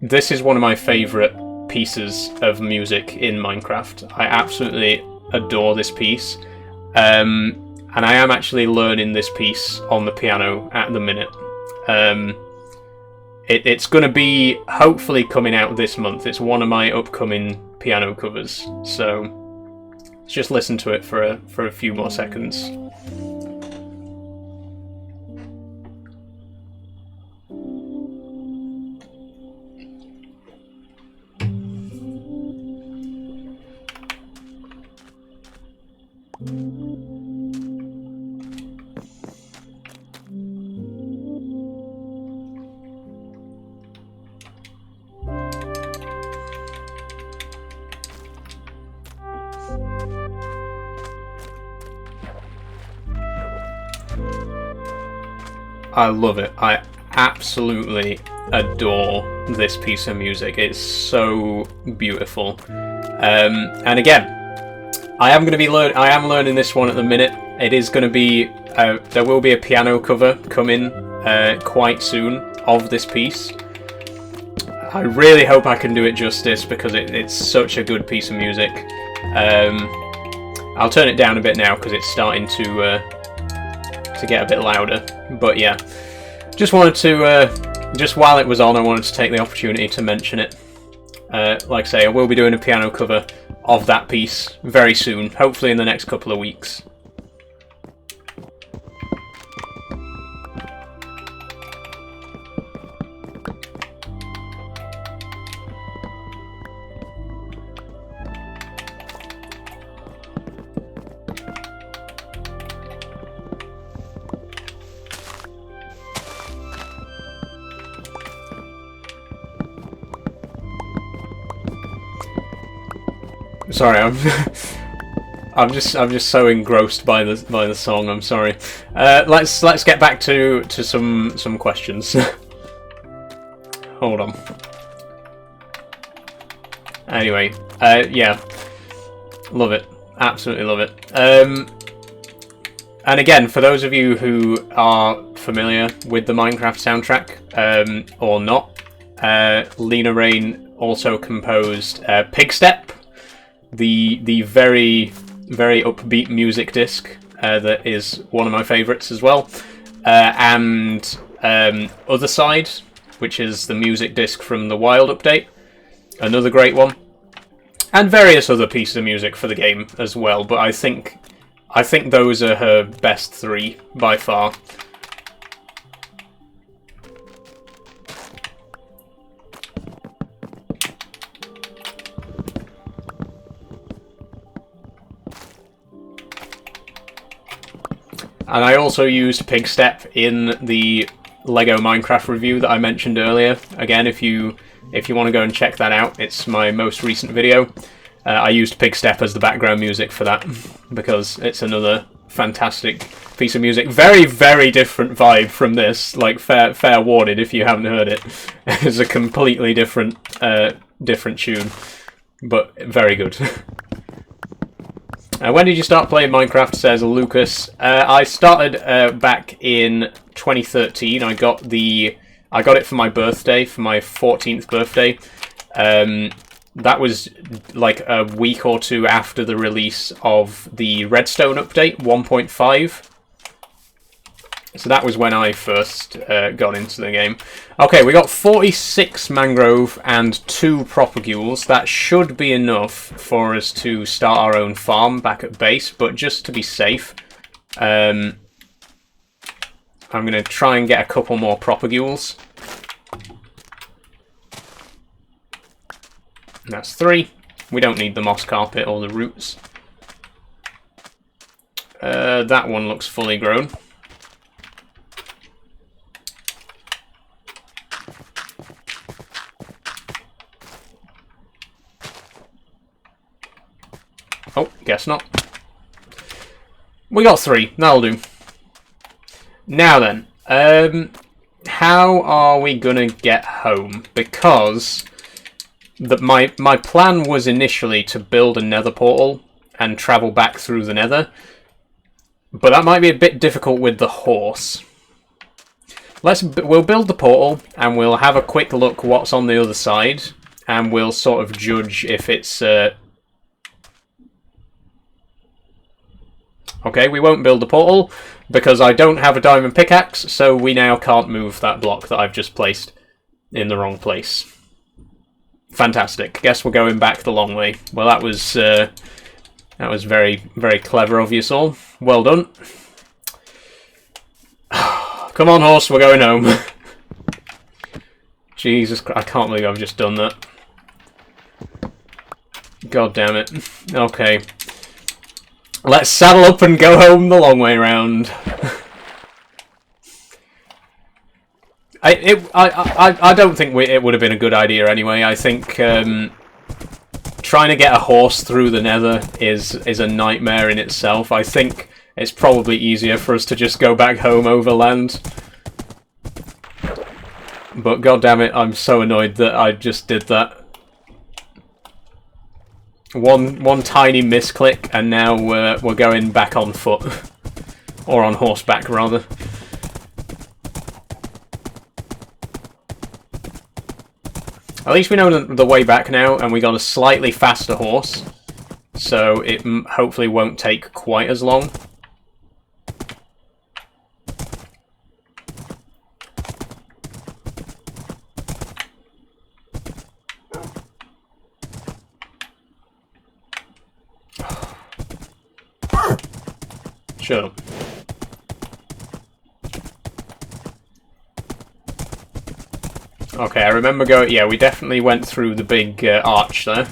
This is one of my favourite pieces of music in Minecraft. I absolutely adore this piece. And I am actually learning this piece on the piano at the minute. It's going to be hopefully coming out this month. It's one of my upcoming piano covers. So let's just listen to it for a few more seconds. I love it. I absolutely adore this piece of music. It's so beautiful. And again, I am learning this one at the minute. It is going to be there will be a piano cover coming quite soon of this piece. I really hope I can do it justice because it's such a good piece of music. I'll turn it down a bit now because it's starting to get a bit louder. But yeah, just wanted to just while it was on, I wanted to take the opportunity to mention it. Like I say, I will be doing a piano cover of that piece very soon, hopefully in the next couple of weeks. Sorry, I'm just so engrossed by the song. I'm sorry. Let's get back to some questions. Hold on. Anyway, yeah, love it. Absolutely love it. And again, for those of you who are familiar with the Minecraft soundtrack or not, Lena Raine also composed Pig Step, the very upbeat music disc that is one of my favourites as well, and Other Side, which is the music disc from the Wild update, another great one, and various other pieces of music for the game as well. But I think those are her best three by far. And I also used Pig Step in the Lego Minecraft review that I mentioned earlier. Again, if you want to go and check that out, it's my most recent video. I used Pig Step as the background music for that because it's another fantastic piece of music. Very, very different vibe from this. Like, fair warning if you haven't heard it. It's a completely different tune, but very good. When did you start playing Minecraft, says Lucas? I started back in 2013. I got it for my birthday, for my 14th birthday. That was like a week or two after the release of the Redstone update 1.5. So that was when I first got into the game. Okay, we got 46 mangrove and 2 propagules. That should be enough for us to start our own farm back at base, but just to be safe, I'm going to try and get a couple more propagules. That's 3. We don't need the moss carpet or the roots. That one looks fully grown. Oh, guess not. We got 3. That'll do. Now then, how are we gonna get home? Because my plan was initially to build a nether portal and travel back through the nether, but that might be a bit difficult with the horse. We'll build the portal and we'll have a quick look what's on the other side, and we'll sort of judge if it's okay, we won't build the portal because I don't have a diamond pickaxe, so we now can't move that block that I've just placed in the wrong place. Fantastic. Guess we're going back the long way. Well, that was very, very clever of you all. Well done. Come on, horse, we're going home. Jesus Christ, I can't believe I've just done that. God damn it. Okay. Let's saddle up and go home the long way round. I don't think it would have been a good idea anyway. I think trying to get a horse through the nether is a nightmare in itself. I think it's probably easier for us to just go back home overland. But god damn it, I'm so annoyed that I just did that. One tiny misclick, and now we're going back on foot. Or on horseback, rather. At least we know the way back now, and we got a slightly faster horse. So it hopefully won't take quite as long. Shut up. Okay, I remember going... Yeah, we definitely went through the big arch there.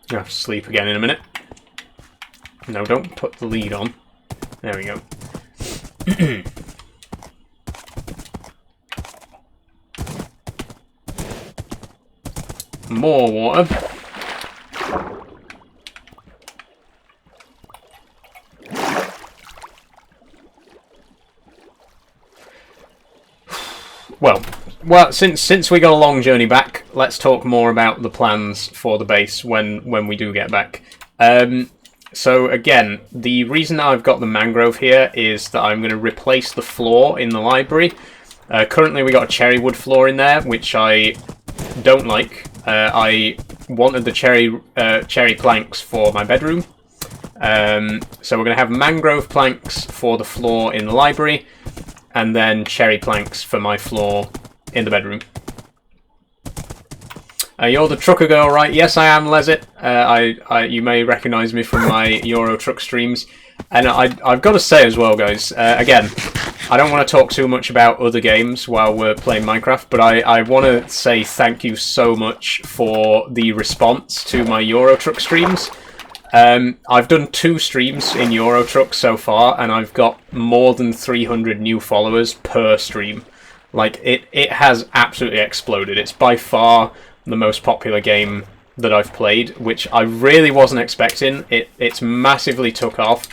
I have to sleep again in a minute. No, don't put the lead on. There we go. More water. Well, since we got a long journey back, let's talk more about the plans for the base when we do get back. So again, the reason I've got the mangrove here is that I'm going to replace the floor in the library. Currently we got a cherry wood floor in there, which I don't like. I wanted the cherry planks for my bedroom. So we're going to have mangrove planks for the floor in the library, and then cherry planks for my floor in the bedroom. You're the trucker girl, right? Yes, I am, Lesit. You may recognise me from my Euro Truck streams. And I've got to say as well, guys, again, I don't want to talk too much about other games while we're playing Minecraft, but I want to say thank you so much for the response to my Euro Truck streams. I've done 2 streams in Euro Truck so far, and I've got more than 300 new followers per stream. Like, it has absolutely exploded. It's by far the most popular game that I've played, which I really wasn't expecting. It's massively took off.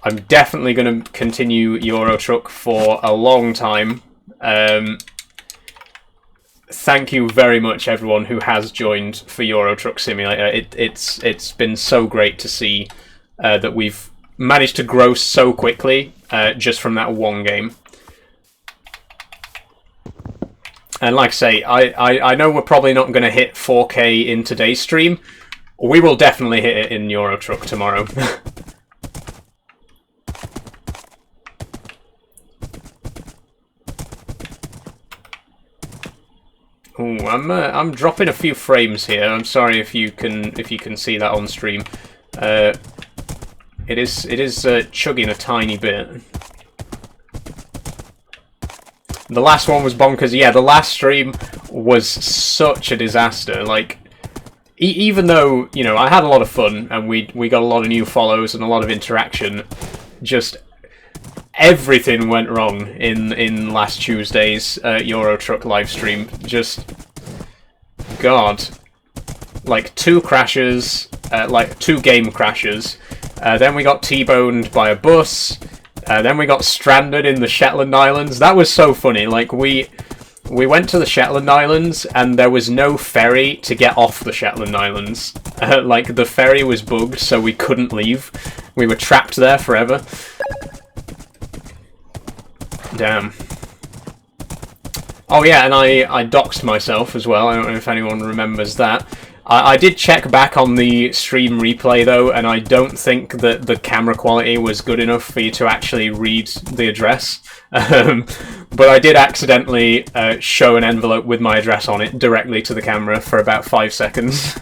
I'm definitely going to continue Euro Truck for a long time. Thank you very much, everyone who has joined for Euro Truck Simulator. It's been so great to see that we've managed to grow so quickly just from that one game. And like I say, I know we're probably not going to hit 4K in today's stream. We will definitely hit it in Euro Truck tomorrow. Ooh, I'm dropping a few frames here. I'm sorry if you can see that on stream. It is chugging a tiny bit. The last one was bonkers. Yeah, the last stream was such a disaster. Like, even though, you know, I had a lot of fun and we got a lot of new follows and a lot of interaction, just everything went wrong in last Tuesday's Euro Truck live stream. Just, God, like 2 crashes, like 2 game crashes. Then we got T-boned by a bus. Then we got stranded in the Shetland Islands. That was so funny. Like, we went to the Shetland Islands and there was no ferry to get off the Shetland Islands. Like, the ferry was bugged, so we couldn't leave. We were trapped there forever. Damn. Oh yeah, and I doxed myself as well. I don't know if anyone remembers that. I did check back on the stream replay though, and I don't think that the camera quality was good enough for you to actually read the address. But I did accidentally show an envelope with my address on it directly to the camera for about 5 seconds.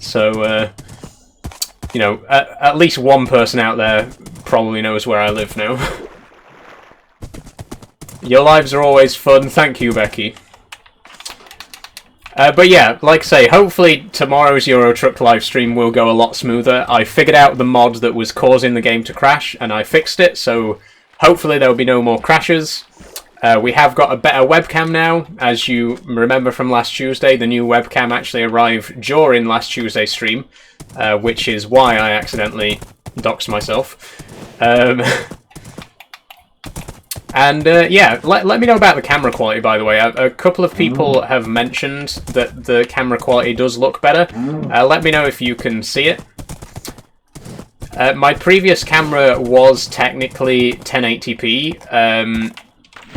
So, you know, at least one person out there probably knows where I live now. Your lives are always fun. Thank you, Becky. But yeah, like I say, hopefully tomorrow's Euro Truck live stream will go a lot smoother. I figured out the mod that was causing the game to crash, and I fixed it, so hopefully there will be no more crashes. We have got a better webcam now. As you remember from last Tuesday, the new webcam actually arrived during last Tuesday's stream, which is why I accidentally doxed myself. And yeah, let me know about the camera quality, by the way. A couple of people have mentioned that the camera quality does look better. Let me know if you can see it. My previous camera was technically 1080p,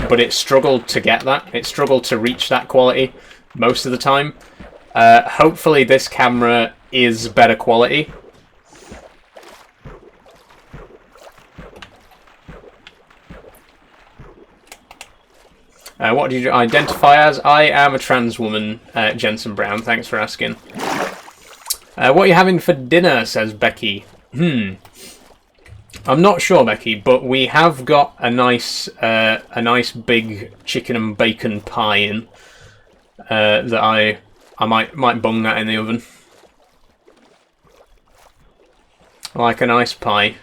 but it struggled to get that. It struggled to reach that quality most of the time. Hopefully this camera is better quality. What did you identify as? I am a trans woman, Jensen Brown. Thanks for asking. What are you having for dinner, says Becky. I'm not sure, Becky, but we have got a nice big chicken and bacon pie in that I might bung that in the oven. I like a nice pie.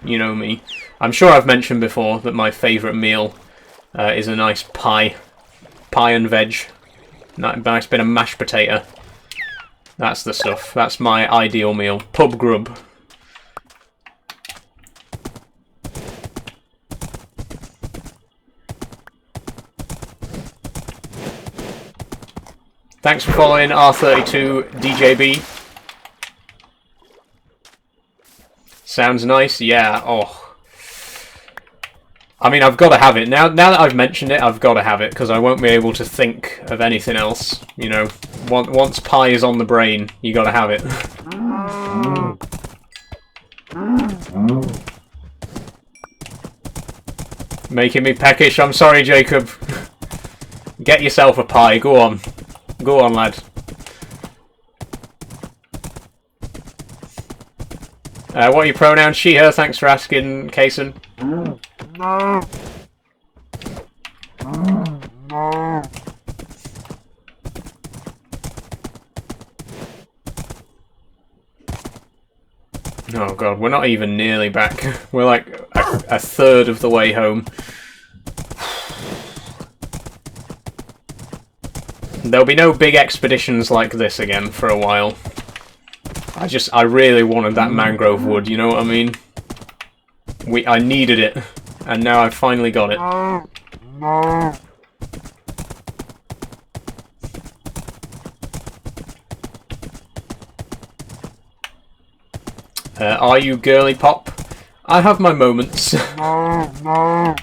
You know me. I'm sure I've mentioned before that my favourite meal is a nice pie and veg. Nice bit of mashed potato. That's the stuff. That's my ideal meal. Pub grub. Thanks for following R32 DJB. Sounds nice, yeah. Oh. I mean, I've got to have it. Now that I've mentioned it, I've got to have it, because I won't be able to think of anything else. You know, once pie is on the brain, you got to have it. Making me peckish. I'm sorry, Jacob. Get yourself a pie. Go on. Go on, lad. What are your pronouns? She, her. Thanks for asking, Kason. No. Oh god, we're not even nearly back. We're like a third of the way home. There'll be no big expeditions like this again for a while. I really wanted that mangrove wood, you know what I mean? I needed it, and now I've finally got it. No. Are you girly pop? I have my moments. No.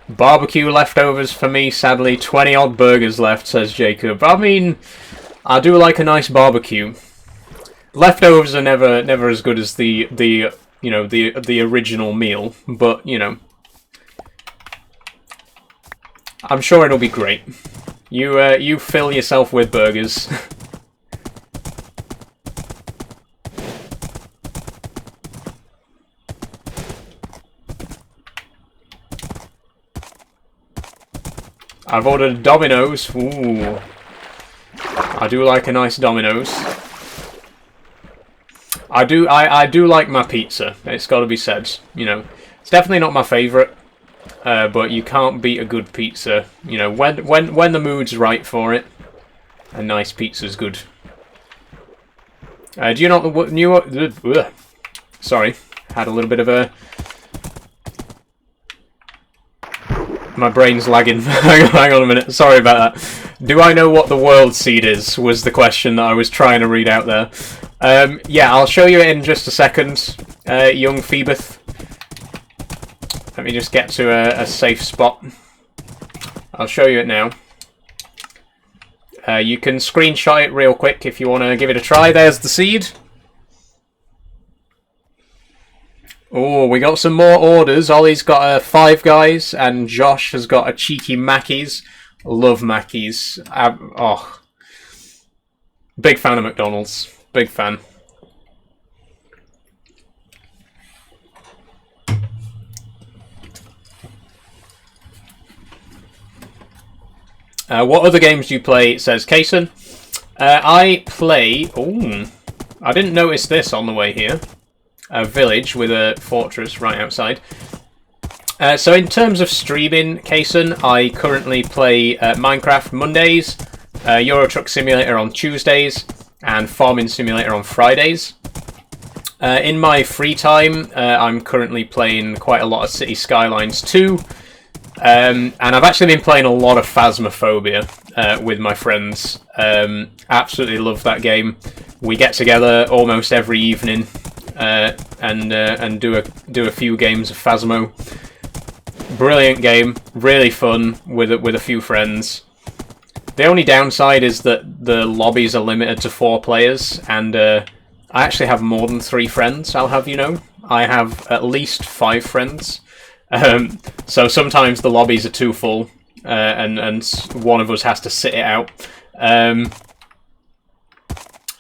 Barbecue leftovers for me, sadly. 20 odd burgers left, says Jacob. I mean, I do like a nice barbecue. Leftovers are never as good as the you know, the original meal, but you know, I'm sure it'll be great. You fill yourself with burgers. I've ordered Domino's. Ooh. I do like a nice Domino's. I do like my pizza. It's got to be said. You know, it's definitely not my favourite, but you can't beat a good pizza. You know, when the mood's right for it, a nice pizza's good. Do you know what the new? Sorry, had a little bit of a. My brain's lagging. Hang on a minute. Sorry about that. Do I know what the world seed is? Was the question that I was trying to read out there. Yeah, I'll show you it in just a second, young Phoebus. Let me just get to a safe spot. I'll show you it now. You can screenshot it real quick if you want to give it a try. There's the seed. Oh, we got some more orders. Ollie's got a Five Guys, and Josh has got a cheeky Mackey's. Love Mackey's. Oh, big fan of McDonald's. Big fan. What other games do you play? Says Kaysen. I play... Ooh, I didn't notice this on the way here. A village with a fortress right outside. So in terms of streaming, Kaysen, I currently play Minecraft Mondays, Euro Truck Simulator on Tuesdays, and Farming Simulator on Fridays. In my free time, I'm currently playing quite a lot of City Skylines 2, and I've actually been playing a lot of Phasmophobia with my friends. Absolutely love that game. We get together almost every evening and do a few games of Phasmo. Brilliant game, really fun with a few friends. The only downside is that the lobbies are limited to 4 players, and I actually have more than 3 friends, I'll have you know. I have at least 5 friends. So sometimes the lobbies are too full, and one of us has to sit it out.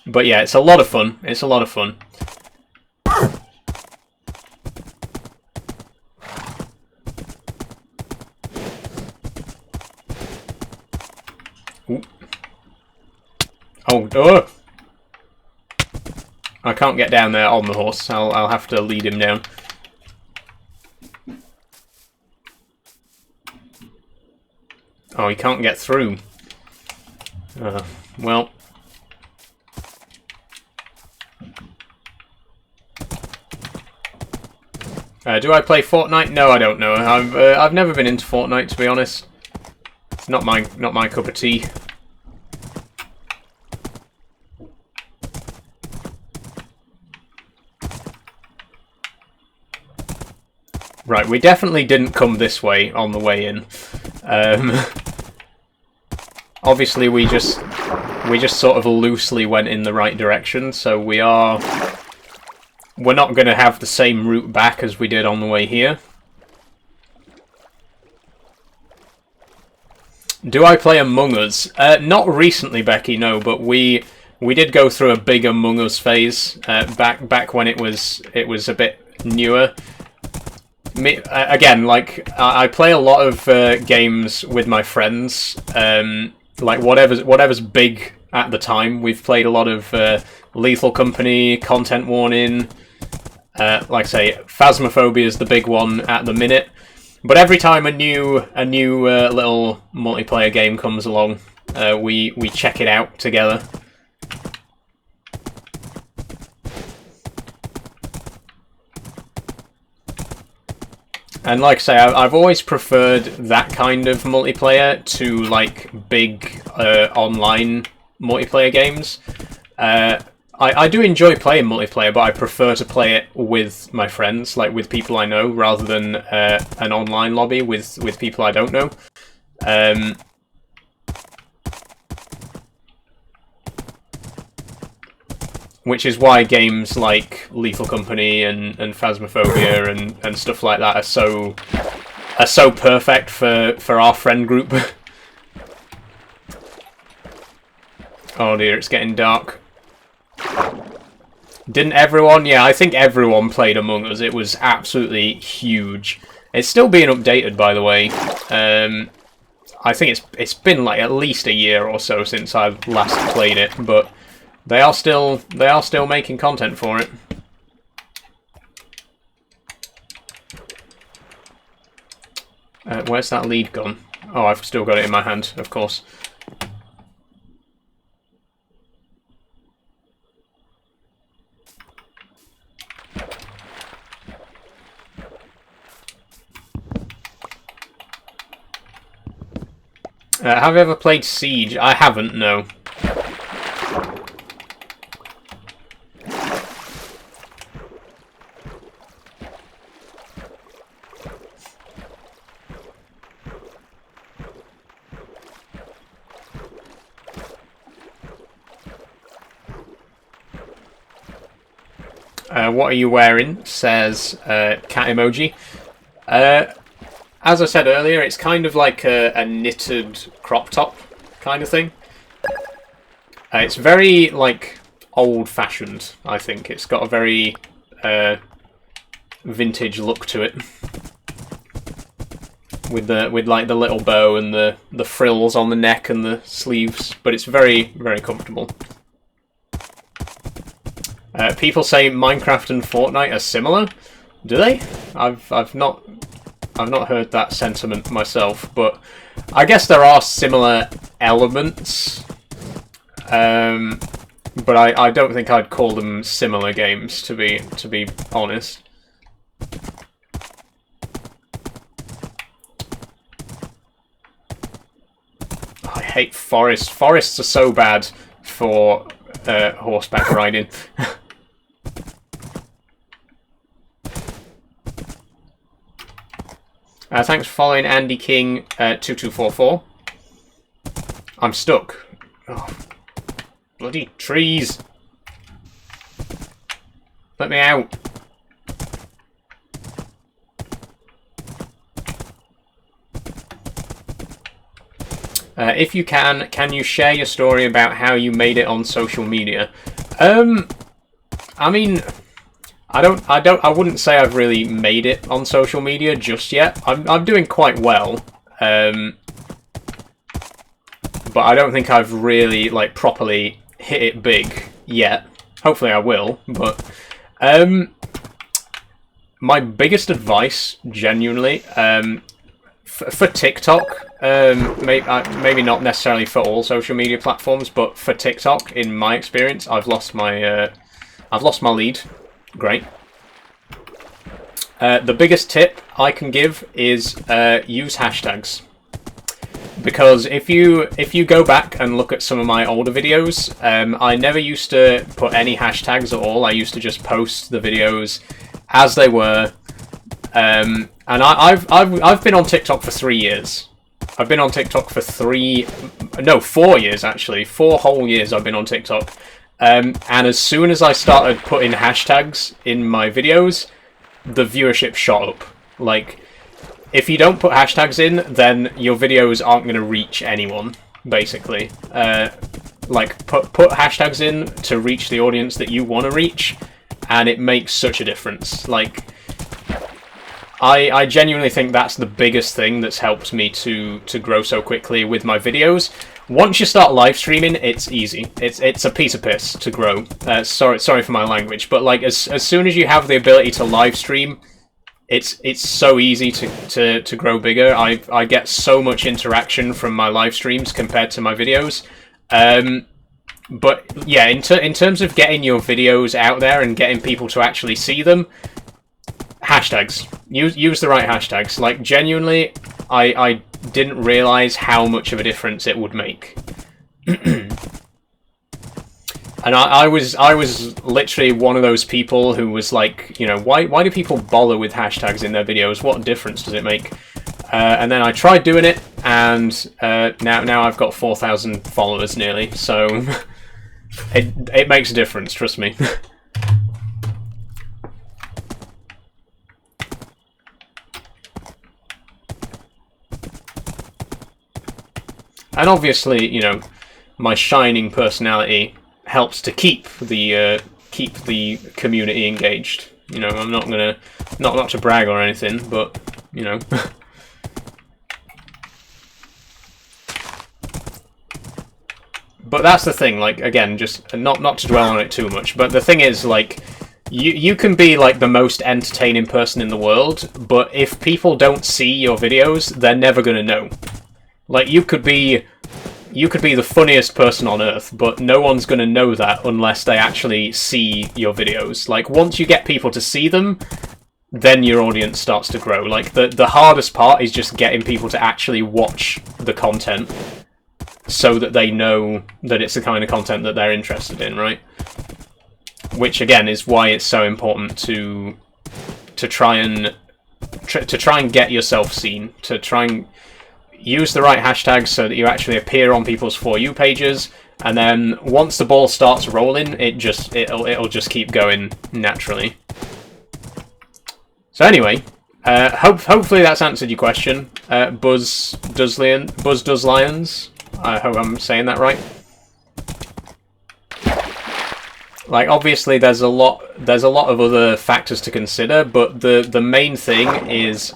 But yeah, it's a lot of fun. It's a lot of fun. Ooh. Oh, I can't get down there on the horse. I'll have to lead him down. Oh, he can't get through. Well. Do I play Fortnite? No, I don't know. I've never been into Fortnite, to be honest. It's not my cup of tea. Right, we definitely didn't come this way on the way in. Obviously, we just sort of loosely went in the right direction, so we're not going to have the same route back as we did on the way here. Do I play Among Us? Not recently, Becky, no, but we did go through a big Among Us phase back when it was a bit newer. Again, like I play a lot of games with my friends. Like whatever's big at the time. We've played a lot of Lethal Company, Content Warning. Like I say, Phasmophobia is the big one at the minute. But every time a new little multiplayer game comes along, we check it out together. And like I say, I've always preferred that kind of multiplayer to like big online multiplayer games. I do enjoy playing multiplayer, but I prefer to play it with my friends, like with people I know, rather than an online lobby with people I don't know. Which is why games like Lethal Company and Phasmophobia and stuff like that are so perfect for our friend group. Oh dear, it's getting dark. Didn't everyone? Yeah, I think everyone played Among Us. It was absolutely huge. It's still being updated, by the way. I think it's been like at least a year or so since I've last played it, but they are still making content for it. Where's that lead gone? Oh, I've still got it in my hand, of course. Have you ever played Siege? I haven't, no. What are you wearing? Says cat emoji. As I said earlier, it's kind of like a knitted crop top kind of thing. It's very like old-fashioned, I think. It's got a very vintage look to it. With like the little bow and the frills on the neck and the sleeves, but it's very, very comfortable. People say Minecraft and Fortnite are similar. Do they? I've not heard that sentiment myself, but I guess there are similar elements. But I don't think I'd call them similar games, to be honest. I hate forests. Forests are so bad for horseback riding. Thanks for following Andy King 2244. I'm stuck. Oh, bloody trees! Let me out. If you can you share your story about how you made it on social media? I mean, I wouldn't say I've really made it on social media just yet. I'm doing quite well, but I don't think I've really like properly hit it big yet. Hopefully I will, but my biggest advice, genuinely, for TikTok, maybe not necessarily for all social media platforms, but for TikTok, in my experience, I've lost my lead. Great. The biggest tip I can give is use hashtags, because if you go back and look at some of my older videos, I never used to put any hashtags at all. I used to just post the videos as they were, and I've been on TikTok for 3 years. I've been on TikTok for 4 years actually. 4 whole years I've been on TikTok. And as soon as I started putting hashtags in my videos, the viewership shot up. Like, if you don't put hashtags in, then your videos aren't going to reach anyone, basically. Like, put hashtags in to reach the audience that you want to reach, and it makes such a difference. Like, I genuinely think that's the biggest thing that's helped me to grow so quickly with my videos. Once you start live streaming, it's easy. It's a piece of piss to grow. Sorry for my language, but like as soon as you have the ability to live stream, it's so easy to grow bigger. I get so much interaction from my live streams compared to my videos. But yeah, in terms of getting your videos out there and getting people to actually see them, hashtags. Use the right hashtags. Like, genuinely, I didn't realise how much of a difference it would make. And I was literally one of those people who was like, you know, why do people bother with hashtags in their videos? What difference does it make? And then I tried doing it, and now I've got 4,000 followers nearly. So it makes a difference, trust me. And obviously, you know, my shining personality helps to keep the community engaged. You know, I'm not gonna not to brag or anything, but you know. But that's the thing. Like, again, just not to dwell on it too much. But the thing is, like, you can be like the most entertaining person in the world, but if people don't see your videos, they're never gonna know. Like, you could be the funniest person on earth, but no one's going to know that unless they actually see your videos. Like, once you get people to see them, then your audience starts to grow. Like, the hardest part is just getting people to actually watch the content so that they know that it's the kind of content that they're interested in, right? Which, again, is why it's so important to try and get yourself seen, to try and use the right hashtags so that you actually appear on people's For You pages, and then once the ball starts rolling, it'll just keep going naturally. So anyway, hopefully that's answered your question, Buzz Does Lions. I hope I'm saying that right. Like, obviously, there's a lot of other factors to consider, but the main thing is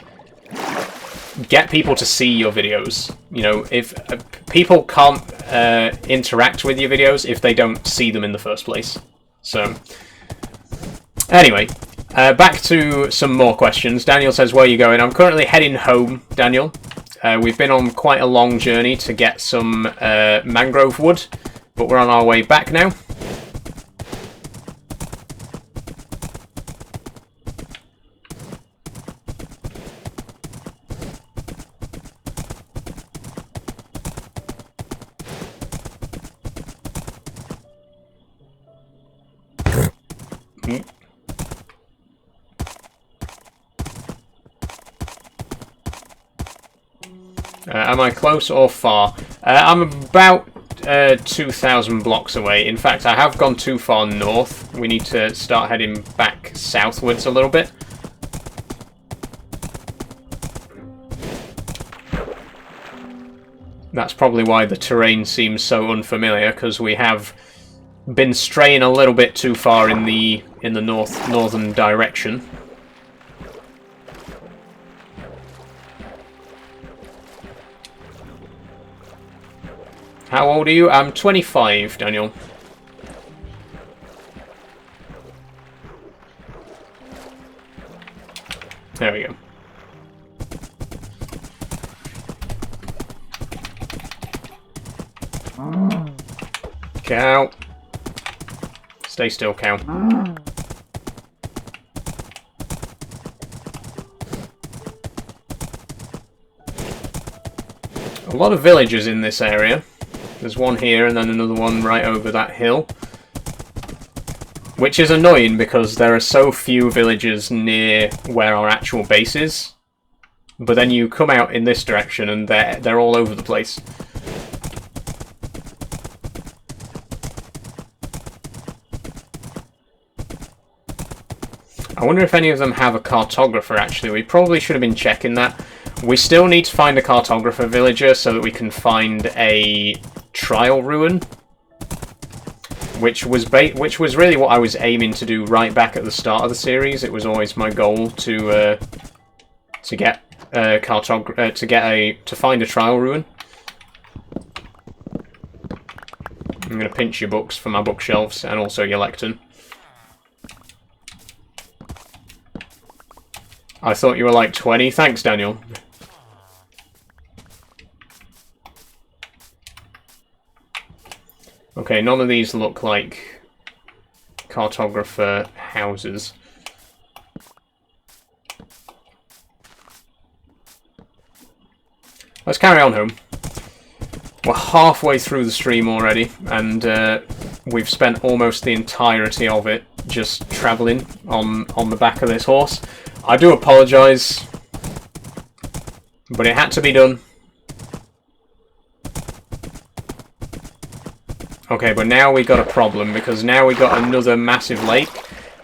get people to see your videos. You know, if people can't interact with your videos if they don't see them in the first place. So, anyway, back to some more questions. Daniel says, where are you going? I'm currently heading home, Daniel. We've been on quite a long journey to get some mangrove wood, but we're on our way back now. Am I close or far? I'm about 2,000 blocks away. In fact, I have gone too far north. We need to start heading back southwards a little bit. That's probably why the terrain seems so unfamiliar, because we have been straying a little bit too far in the northern direction. How old are you? I'm 25, Daniel. There we go. Cow. Stay still, cow. A lot of villagers in this area. There's one here and then another one right over that hill. Which is annoying because there are so few villagers near where our actual base is. But then you come out in this direction and they're all over the place. I wonder if any of them have a cartographer, actually. We probably should have been checking that. We still need to find a cartographer villager so that we can find a trial ruin. Which was really what I was aiming to do right back at the start of the series. It was always my goal to get a to find a trial ruin. I'm going to pinch your books for my bookshelves and also your lectern. I thought you were like 20. Thanks, Daniel. Okay, none of these look like cartographer houses. Let's carry on home. We're halfway through the stream already, and we've spent almost the entirety of it just travelling on the back of this horse. I do apologise, but it had to be done. Okay, but now we got a problem, because now we got another massive lake,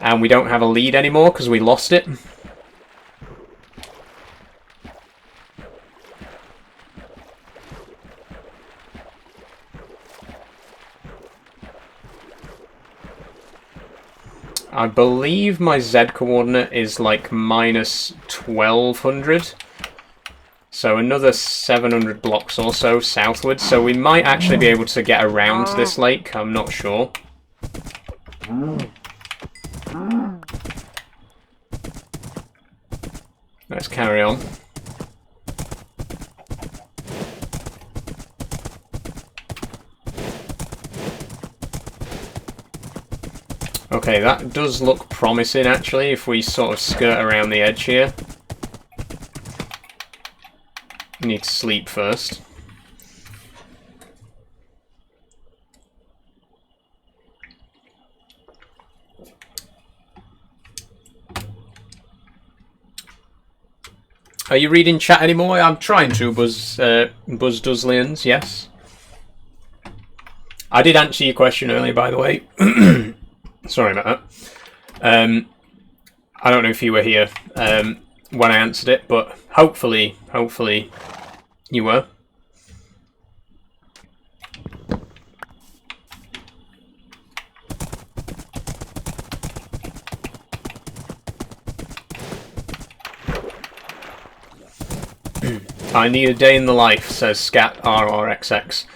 and we don't have a lead anymore because we lost it. I believe my Z coordinate is like minus 1200. So another 700 blocks or so southwards. So we might actually be able to get around this lake. I'm not sure. Let's carry on. Okay, that does look promising actually if we sort of skirt around the edge here. Need to sleep first. Are you reading chat anymore? I'm trying to, Buzz Duzlians, yes. I did answer your question earlier, by the way. Sorry about that. I don't know if you were here when I answered it, but hopefully you were. I need a day in the life, says Scat RRXX.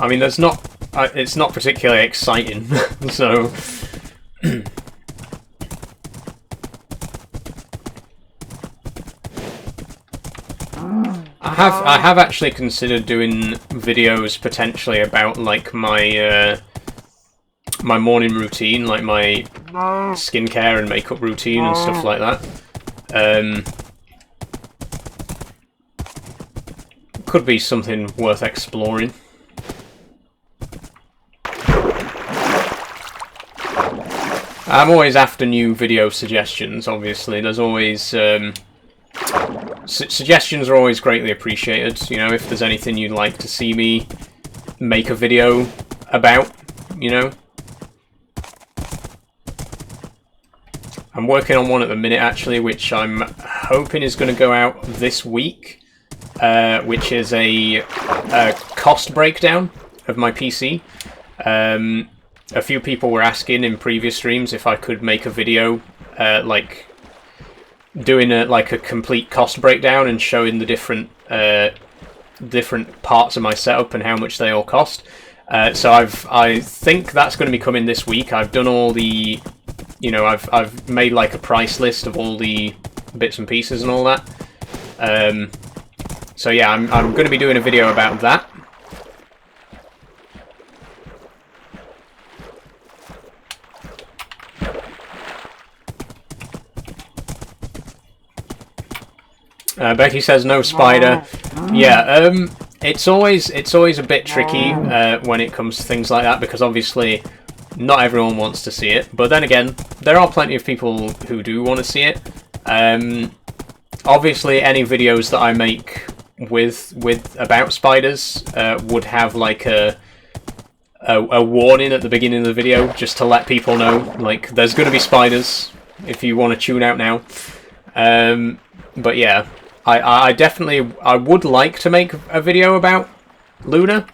I mean, there's not. It's not particularly exciting, so. I have actually considered doing videos potentially about like my my morning routine, like my skincare and makeup routine and stuff like that. Could be something worth exploring. I'm always after new video suggestions, obviously. There's always... suggestions are always greatly appreciated. You know, if there's anything you'd like to see me make a video about, you know. I'm working on one at the minute, actually, which I'm hoping is going to go out this week. Which is a cost breakdown of my PC. A few people were asking in previous streams if I could make a video, like doing a complete cost breakdown and showing the different parts of my setup and how much they all cost. So I think that's going to be coming this week. I've done all the, you know, I've made like a price list of all the bits and pieces and all that. So yeah, I'm going to be doing a video about that. Becky says no spider. Yeah, it's always a bit tricky when it comes to things like that, because obviously not everyone wants to see it. But then again, there are plenty of people who do want to see it. Obviously, any videos that I make with about spiders would have like a warning at the beginning of the video, just to let people know, like, there's going to be spiders if you want to tune out now. But yeah, I definitely would like to make a video about Luna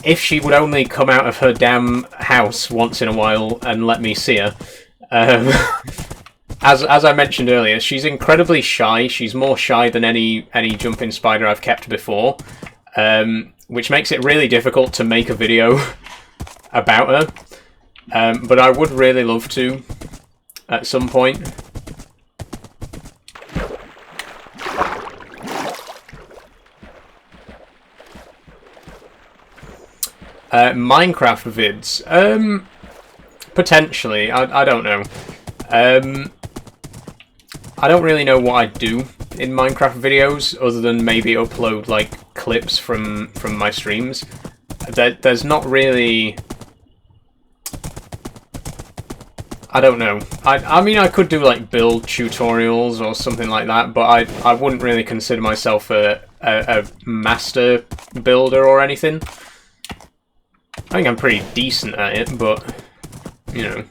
if she would only come out of her damn house once in a while and let me see her. As I mentioned earlier, she's incredibly shy. She's more shy than any jumping spider I've kept before, which makes it really difficult to make a video about her. But I would really love to at some point. Minecraft vids, potentially. I don't know. I don't really know what I do in Minecraft videos other than maybe upload like clips from my streams. There's not really... I don't know. I mean, I could do like build tutorials or something like that, but I wouldn't really consider myself a master builder or anything. I think I'm pretty decent at it, but, you know.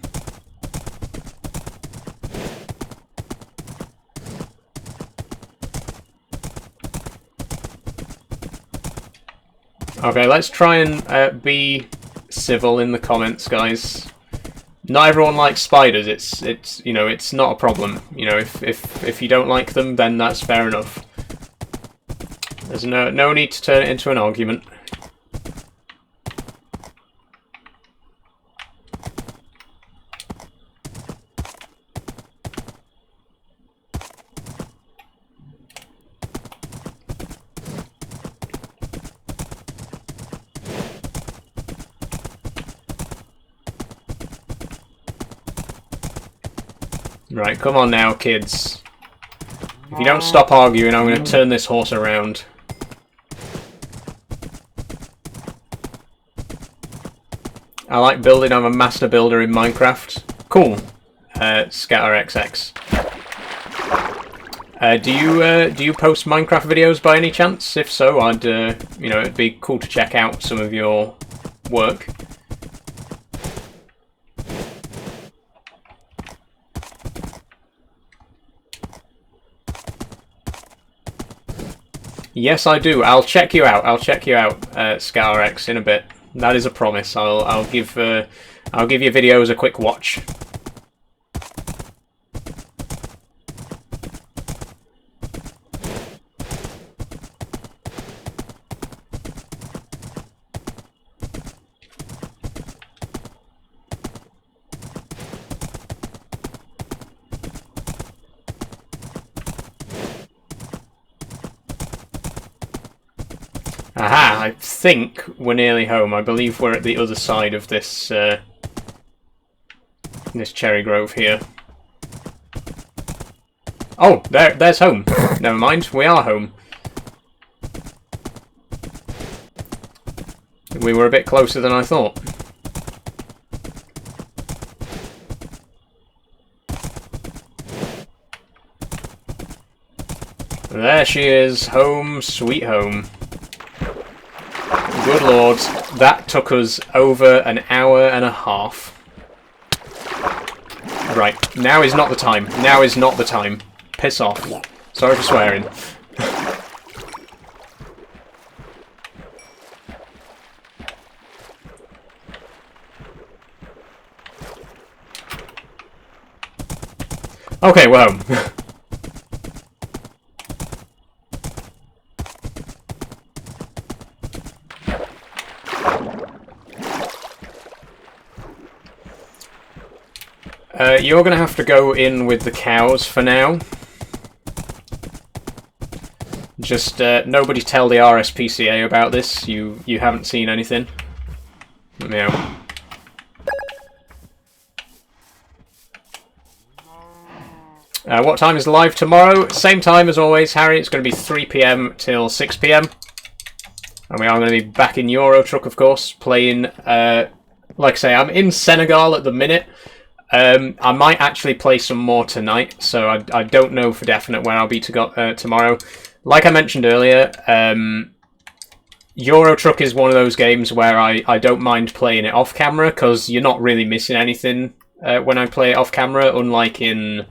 Okay, let's try and be civil in the comments, guys. Not everyone likes spiders. It's you know, it's not a problem. You know, if you don't like them, then that's fair enough. There's no need to turn it into an argument. Right, come on now, kids. If you don't stop arguing, I'm going to turn this horse around. I like building. I'm a master builder in Minecraft. Cool. ScatterXX. Do you post Minecraft videos by any chance? If so, I'd you know, it'd be cool to check out some of your work. Yes, I do. I'll check you out. I'll check you out, ScarX, in a bit. That is a promise. I'll give your videos a quick watch. Aha, I think we're nearly home. I believe we're at the other side of this this cherry grove here. Oh, there's home. Never mind, we are home. We were a bit closer than I thought. There she is, home sweet home. Good lord, that took us over an hour and a half. Right, now is not the time. Now is not the time. Piss off. Sorry for swearing. Okay, we're home. You're going to have to go in with the cows for now. Just nobody tell the RSPCA about this. You haven't seen anything. Meow. What time is live tomorrow? Same time as always, Harry. It's going to be 3 PM till 6 PM. And we are going to be back in Euro Truck, of course, playing... like I say, I'm in Senegal at the minute. I might actually play some more tonight, so I don't know for definite where I'll be tomorrow. Like I mentioned earlier, Euro Truck is one of those games where I don't mind playing it off camera, because you're not really missing anything when I play it off camera, unlike in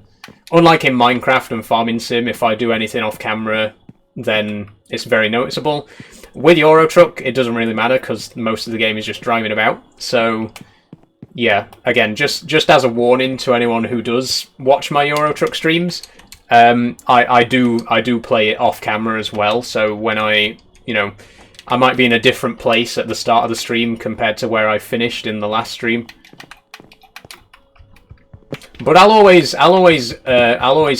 Minecraft and Farming Sim. If I do anything off camera, then it's very noticeable. With Euro Truck, it doesn't really matter, because most of the game is just driving about, so... Yeah, again, just as a warning to anyone who does watch my Euro Truck streams, I do play it off camera as well. So when I might be in a different place at the start of the stream compared to where I finished in the last stream. But I'll always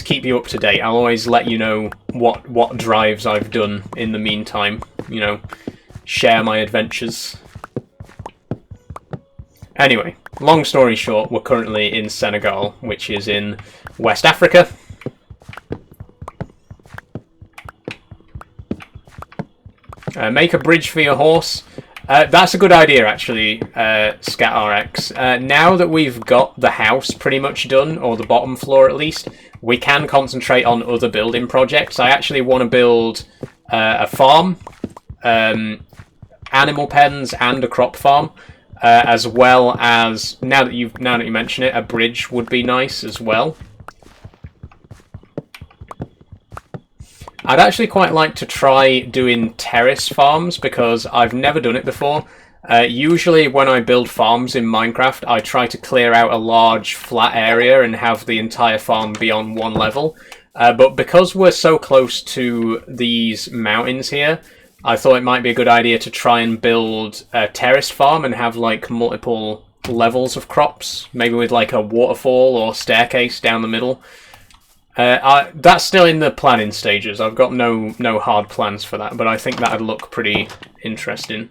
keep you up to date. I'll always let you know what drives I've done in the meantime. You know, share my adventures. Anyway, long story short, we're currently in Senegal, which is in West Africa. Make a bridge for your horse. That's a good idea, actually, ScatRx. Now that we've got the house pretty much done, or the bottom floor at least, we can concentrate on other building projects. I actually want to build a farm, animal pens, and a crop farm. As well as, now that you mention it, a bridge would be nice as well. I'd actually quite like to try doing terrace farms, because I've never done it before. Usually when I build farms in Minecraft, I try to clear out a large flat area and have the entire farm be on one level. But because we're so close to these mountains here, I thought it might be a good idea to try and build a terrace farm and have like multiple levels of crops, maybe with like a waterfall or staircase down the middle. That's still in the planning stages. I've got no hard plans for that, but I think that'd look pretty interesting.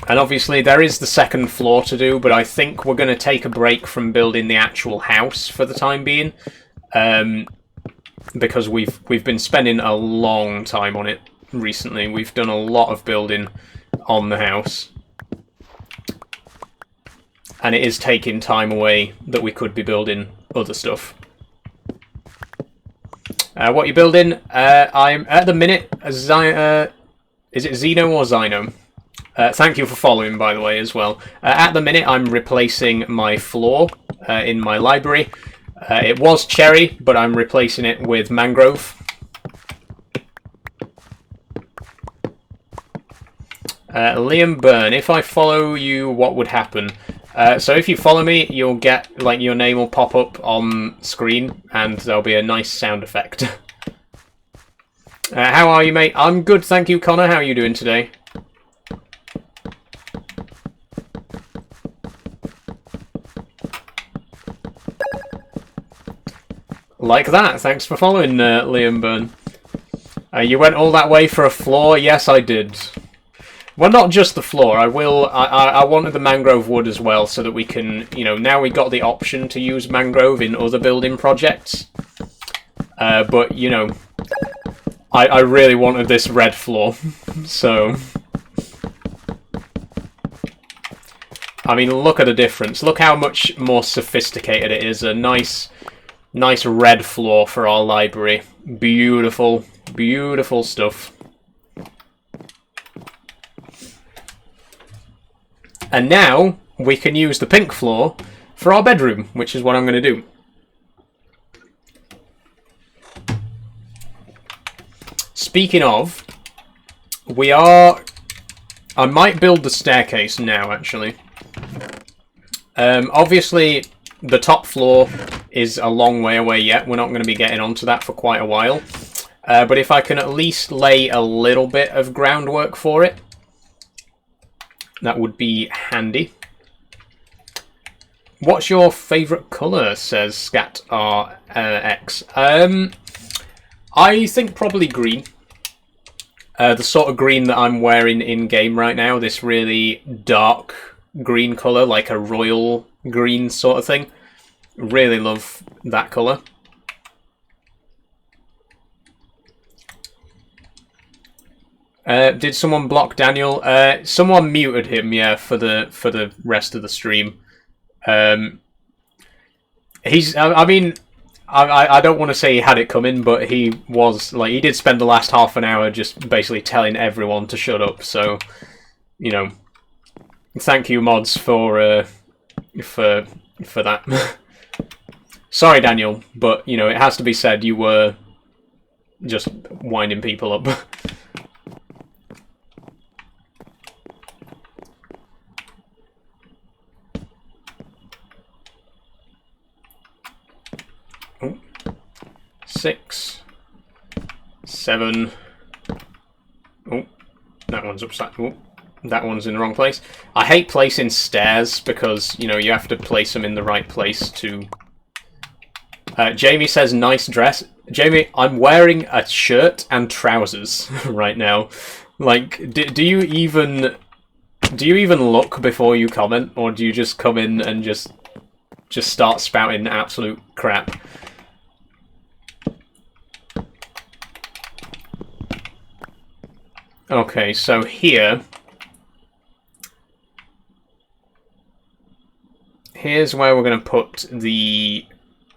And obviously there is the second floor to do, but I think we're going to take a break from building the actual house for the time being, because we've been spending a long time on it recently. We've done a lot of building on the house, and it is taking time away that we could be building other stuff. What are you building? I'm at the minute. Is it Xeno or Zyno? Thank you for following, by the way, as well. At the minute, I'm replacing my floor in my library. It was cherry, but I'm replacing it with mangrove. Liam Byrne, if I follow you, what would happen? So if you follow me, you'll get, like, your name will pop up on screen, and there'll be a nice sound effect. How are you, mate? I'm good, thank you, Connor. How are you doing today? Like that. Thanks for following, Liam Byrne. You went all that way for a floor? Yes, I did. Well, not just the floor. I wanted the mangrove wood as well, so that we can, you know, now we got the option to use mangrove in other building projects. But, you know, I really wanted this red floor, so... I mean, look at the difference. Look how much more sophisticated it is. A nice red floor for our library. Beautiful, beautiful stuff. And now we can use the pink floor for our bedroom, which is what I'm going to do. Speaking of, I might build the staircase now, actually. Obviously, the top floor is a long way away yet. We're not going to be getting onto that for quite a while. But if I can at least lay a little bit of groundwork for it, that would be handy. What's your favourite colour, says ScatRX. I think probably green. The sort of green that I'm wearing in-game right now, this really dark green colour, like a royal green sort of thing. Really love that colour. Did someone block Daniel? Someone muted him, yeah, for the rest of the stream. I mean, I don't want to say he had it coming, but he was, like, he did spend the last half an hour just basically telling everyone to shut up, so, you know, thank you, mods, for that. Sorry, Daniel, but, you know, it has to be said, you were just winding people up. Oh. 6, 7. Oh, that one's upside. Oh, that one's in the wrong place. I hate placing stairs because, you know, you have to place them in the right place to... Jamie says, nice dress. Jamie, I'm wearing a shirt and trousers right now. Like, do you even look before you comment, or do you just come in and just start spouting absolute crap? Okay, so here's where we're going to put the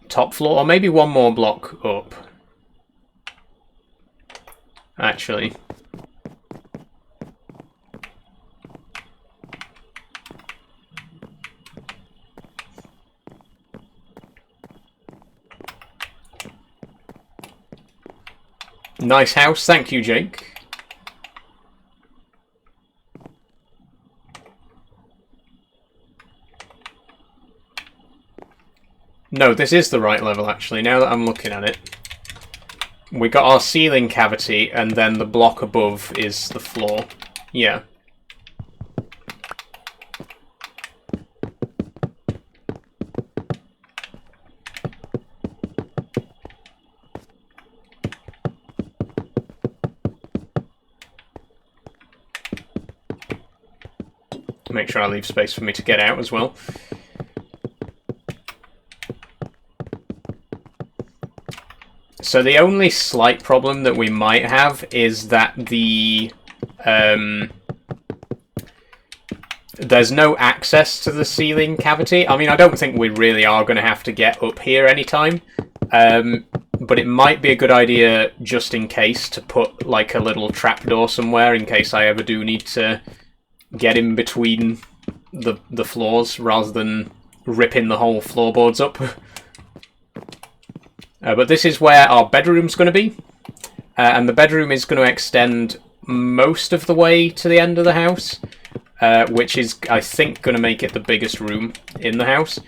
top floor, or maybe one more block up, actually. Nice house, thank you, Jake. No, this is the right level, actually, now that I'm looking at it. We got our ceiling cavity, and then the block above is the floor. Yeah. Make sure I leave space for me to get out as well. So the only slight problem that we might have is that there's no access to the ceiling cavity. I mean, I don't think we really are going to have to get up here anytime. But it might be a good idea, just in case, to put like a little trapdoor somewhere in case I ever do need to get in between the floors rather than ripping the whole floorboards up. But this is where our bedroom's going to be, and the bedroom is going to extend most of the way to the end of the house, which is, I think, going to make it the biggest room in the house.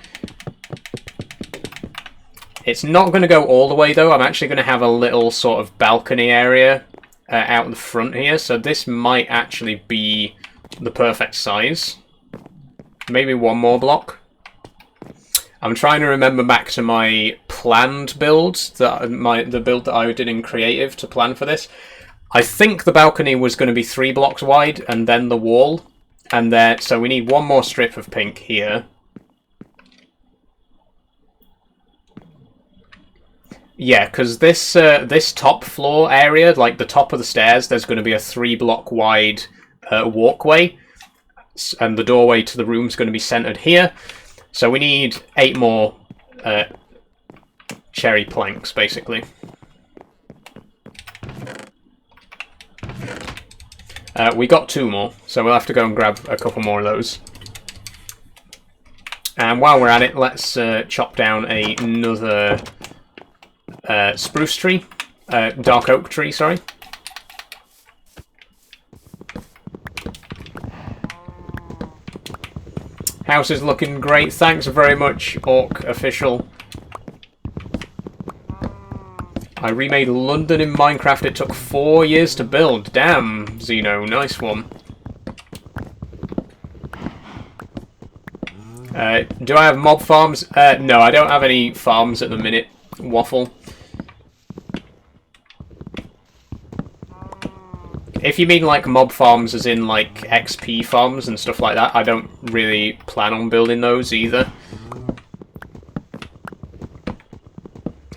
It's not going to go all the way, though. I'm actually going to have a little sort of balcony area out the front here, so this might actually be the perfect size. Maybe one more block. I'm trying to remember back to my planned build, the build that I did in creative to plan for this, I think the balcony was going to be 3 blocks wide and then the wall, and then so we need one more strip of pink here. Yeah, because this top floor area, like the top of the stairs, there's going to be a 3 block wide walkway, and the doorway to the room is going to be centered here. So we need 8 more cherry planks, basically. We got 2 more, so we'll have to go and grab a couple more of those. And while we're at it, let's chop down another spruce tree, dark oak tree, sorry. House is looking great. Thanks very much, Orc Official. I remade London in Minecraft. It took 4 years to build. Damn, Xeno, nice one. Do I have mob farms? No, I don't have any farms at the minute, Waffle. If you mean like mob farms as in like XP farms and stuff like that, I don't really plan on building those either.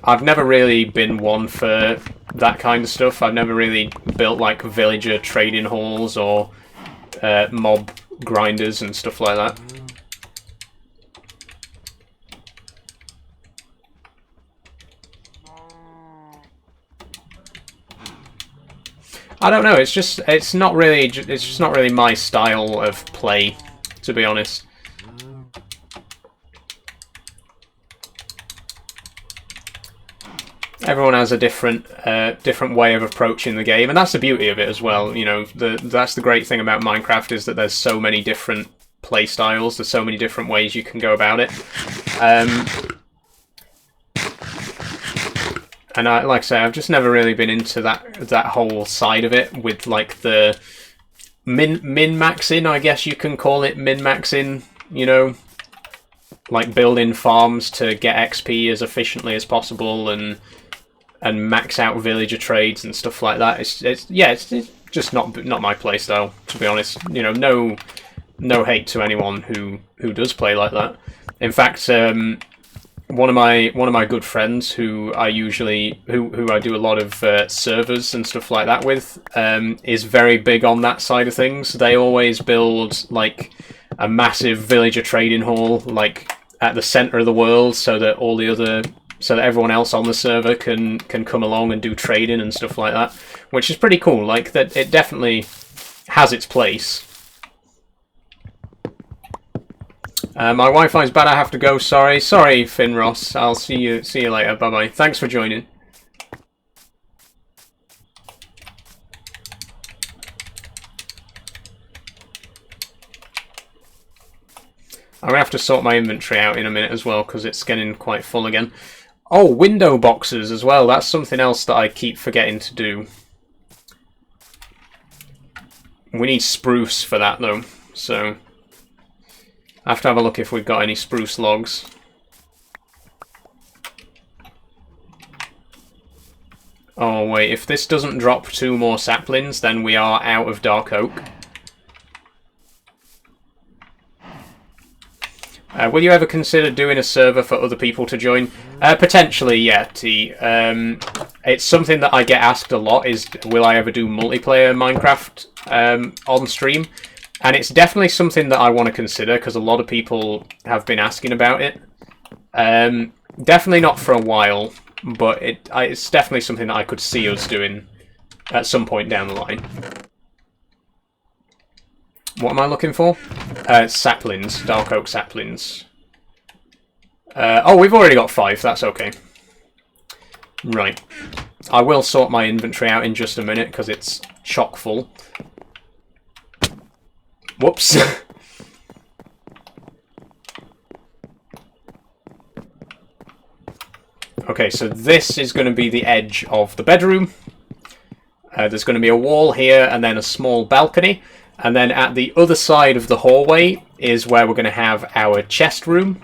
I've never really been one for that kind of stuff. I've never really built like villager trading halls or mob grinders and stuff like that. I don't know. It's just not really my style of play, to be honest. Everyone has a different way of approaching the game, and that's the beauty of it as well. You know, that's the great thing about Minecraft, is that there's so many different play styles. There's so many different ways you can go about it. And like I say, I've just never really been into that whole side of it with like the min-maxing, I guess you can call it, min-maxing, you know, like building farms to get XP as efficiently as possible and max out villager trades and stuff like that. It's just not my play style, to be honest. You know, no hate to anyone who does play like that. In fact, one of my good friends who I do a lot of servers and stuff like that with, is very big on that side of things. They always build like a massive villager trading hall like at the center of the world, so that everyone else on the server can come along and do trading and stuff like that, which is pretty cool. Like, that it definitely has its place. My Wi-Fi's bad, I have to go, sorry. Sorry, Finross. I'll see you later. Bye-bye. Thanks for joining. I'm going to have to sort my inventory out in a minute as well, because it's getting quite full again. Oh, window boxes as well. That's something else that I keep forgetting to do. We need spruce for that, though, so I have to have a look if we've got any spruce logs. Oh wait, if this doesn't drop 2 more saplings, then we are out of dark oak. Will you ever consider doing a server for other people to join? Potentially, yeah, T. It's something that I get asked a lot, is will I ever do multiplayer Minecraft on stream? And it's definitely something that I want to consider, because a lot of people have been asking about it. Definitely not for a while, but it's definitely something that I could see us doing at some point down the line. What am I looking for? Saplings, dark oak saplings. Oh, we've already got 5, that's okay. Right. I will sort my inventory out in just a minute, because it's chock full. Whoops. Okay, so this is going to be the edge of the bedroom. There's going to be a wall here and then a small balcony. And then at the other side of the hallway is where we're going to have our chest room,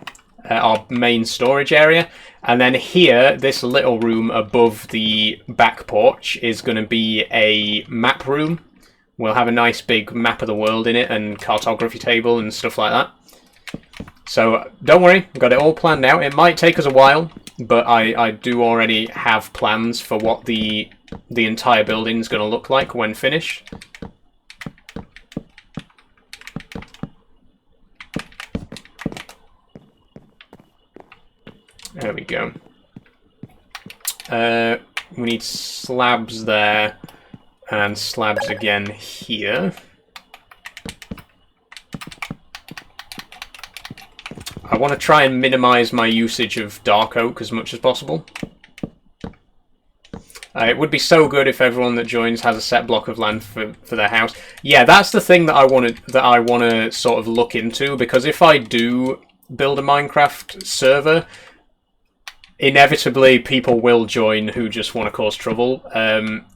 our main storage area. And then here, this little room above the back porch is going to be a map room. We'll have a nice big map of the world in it and cartography table and stuff like that. So don't worry, I've got it all planned out. It might take us a while, but I do already have plans for what the entire building is going to look like when finished. There we go. We need slabs there and slabs again here. I want to try and minimize my usage of dark oak as much as possible. It would be so good if everyone that joins has a set block of land for their house. Yeah, that's the thing that I want to sort of look into, because if I do build a Minecraft server, inevitably people will join who just want to cause trouble.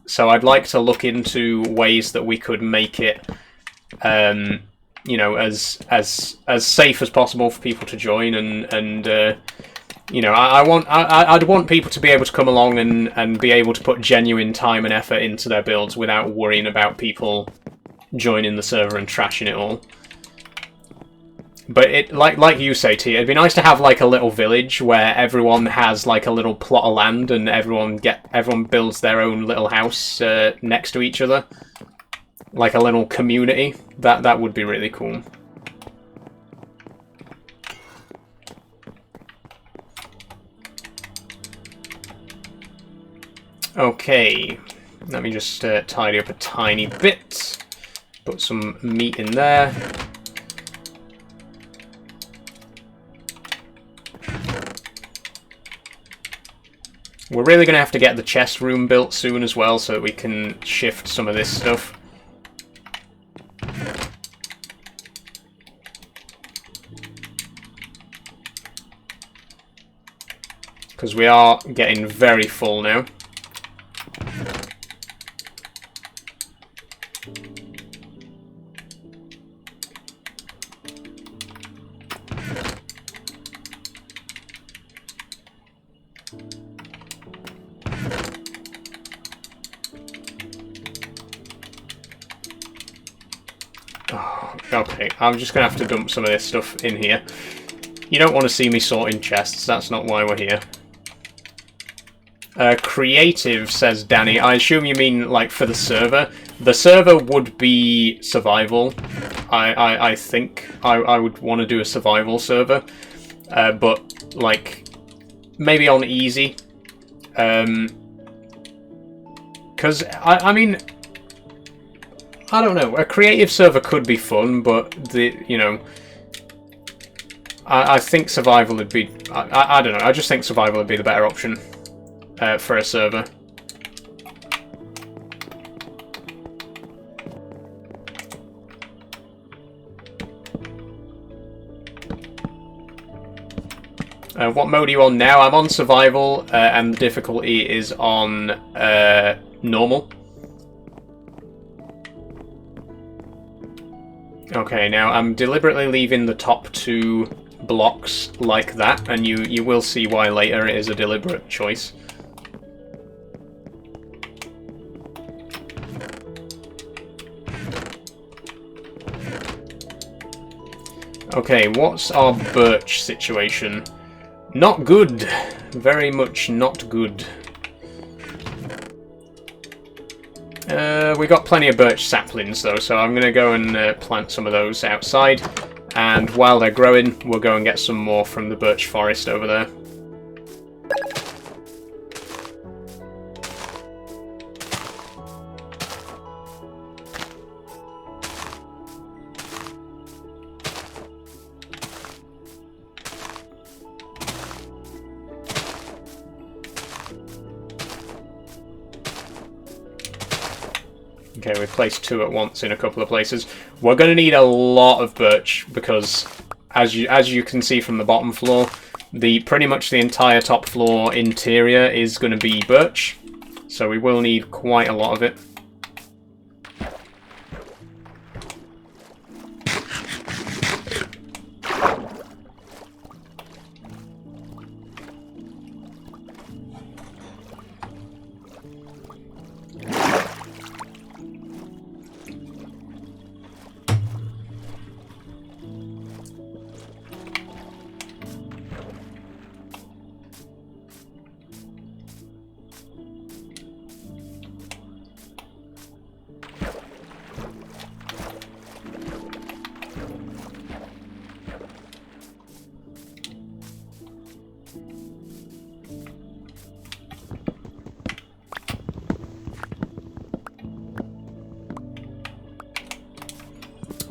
So I'd like to look into ways that we could make it, you know, as safe as possible for people to join, and you know, I'd want people to be able to come along and be able to put genuine time and effort into their builds without worrying about people joining the server and trashing it all. But it, like you say, T, it'd be nice to have like a little village where everyone has like a little plot of land and everyone builds their own little house next to each other, like a little community. That would be really cool. Okay, let me just tidy up a tiny bit. Put some meat in there. We're really going to have to get the chest room built soon as well, so that we can shift some of this stuff. Because we are getting very full now. Okay, I'm just going to have to dump some of this stuff in here. You don't want to see me sorting chests, that's not why we're here. Creative, says Danny. I assume you mean, like, for the server. The server would be survival. I think I would want to do a survival server. But, like, maybe on easy. Because, I mean... I don't know. A creative server could be fun, but you know, I think survival would be. I don't know. I just think survival would be the better option for a server. What mode are you on now? I'm on survival, and the difficulty is on normal. Okay, now I'm deliberately leaving the top two blocks like that, and you will see why later. It is a deliberate choice. Okay, what's our birch situation? Not good. Very much not good. We got plenty of birch saplings though, so I'm going to go and plant some of those outside, and while they're growing we'll go and get some more from the birch forest over there. Okay, we've placed two at once in a couple of places. We're going to need a lot of birch because, as you can see from the bottom floor, pretty much the entire top floor interior is going to be birch. So we will need quite a lot of it.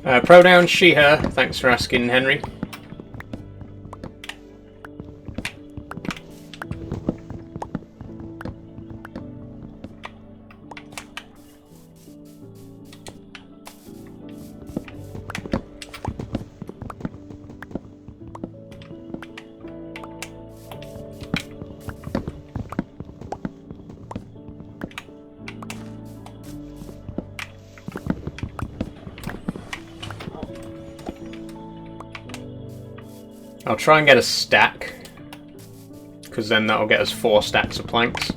Pronoun she, her. Thanks for asking, Henry. I'll try and get a stack, because then that'll get us 4 stacks of planks.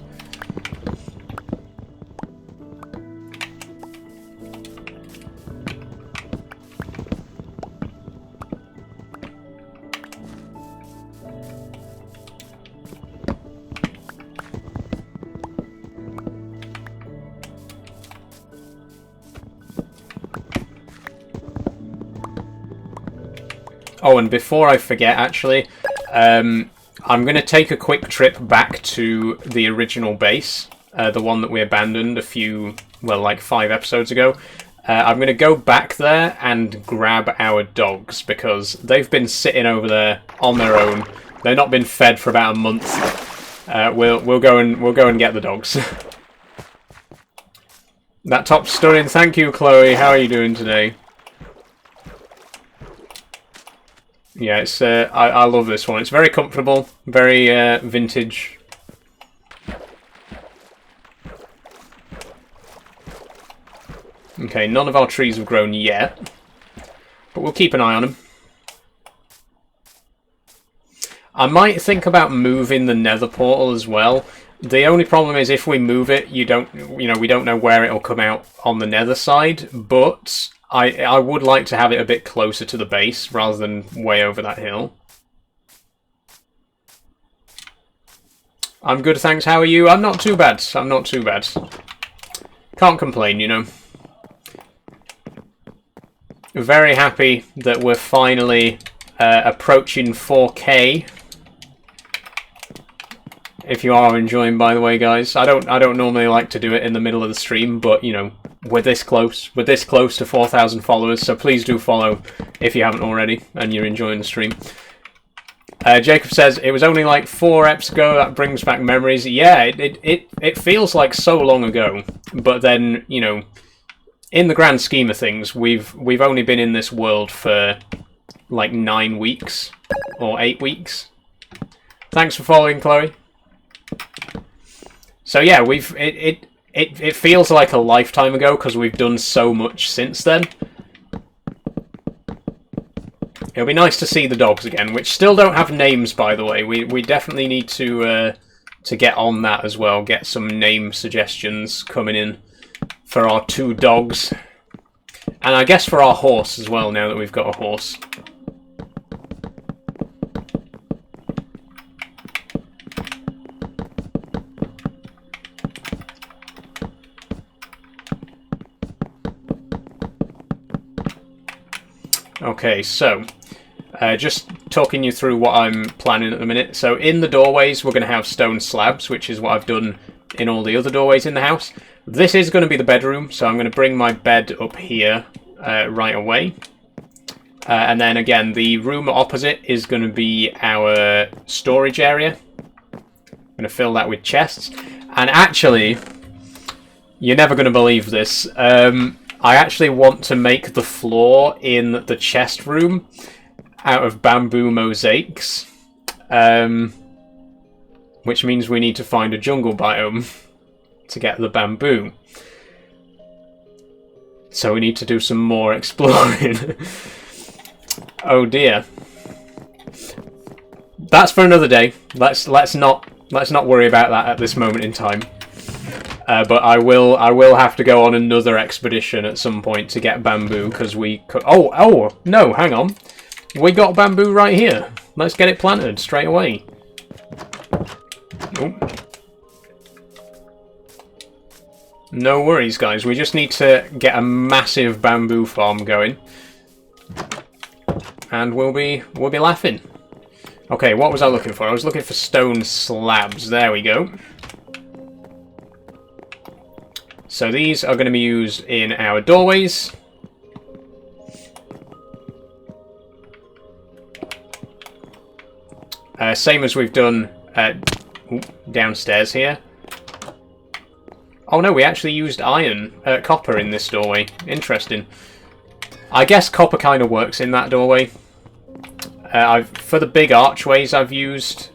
Oh, and before I forget, actually, I'm going to take a quick trip back to the original base, the one that we abandoned a few, well, like 5 episodes ago. I'm going to go back there and grab our dogs, because they've been sitting over there on their own. They've not been fed for about a month. We'll go and get the dogs. That top's stunning. Thank you, Chloe. How are you doing today? Yeah, it's I love this one. It's very comfortable, very vintage. Okay, none of our trees have grown yet, but we'll keep an eye on them. I might think about moving the nether portal as well. The only problem is if we move it, we don't know where it'll come out on the nether side, but I would like to have it a bit closer to the base rather than way over that hill. I'm good, thanks. How are you? I'm not too bad. I'm not too bad. Can't complain, you know. Very happy that we're finally approaching 4K. If you are enjoying, by the way, guys. I don't normally like to do it in the middle of the stream, but you know, we're this close. We're this close to 4,000 followers, so please do follow if you haven't already and you're enjoying the stream. Jacob says, it was only like 4 eps ago, that brings back memories. Yeah, it feels like so long ago, but then, you know, in the grand scheme of things, we've only been in this world for like 9 weeks or 8 weeks. Thanks for following, Chloe. So yeah, it feels like a lifetime ago because we've done so much since then. It'll be nice to see the dogs again, which still don't have names, by the way. We definitely need to get on that as well. Get some name suggestions coming in for our 2 dogs, and I guess for our horse as well. Now that we've got a horse. Okay, so just talking you through what I'm planning at the minute. So in the doorways, we're going to have stone slabs, which is what I've done in all the other doorways in the house. This is going to be the bedroom, so I'm going to bring my bed up here right away. And then again, the room opposite is going to be our storage area. I'm going to fill that with chests. And actually, you're never going to believe this. I actually want to make the floor in the chest room out of bamboo mosaics, which means we need to find a jungle biome to get the bamboo. So we need to do some more exploring. Oh dear. That's for another day. Let's not worry about that at this moment in time. But I will have to go on another expedition at some point to get bamboo, because we could... Oh, no, hang on. We got bamboo right here. Let's get it planted straight away. Oh. No worries, guys. We just need to get a massive bamboo farm going, and we'll be laughing. Okay, what was I looking for? I was looking for stone slabs. There we go. So these are going to be used in our doorways. Same as we've done downstairs here. Oh no, we actually used copper in this doorway. Interesting. I guess copper kind of works in that doorway. For the big archways, I've used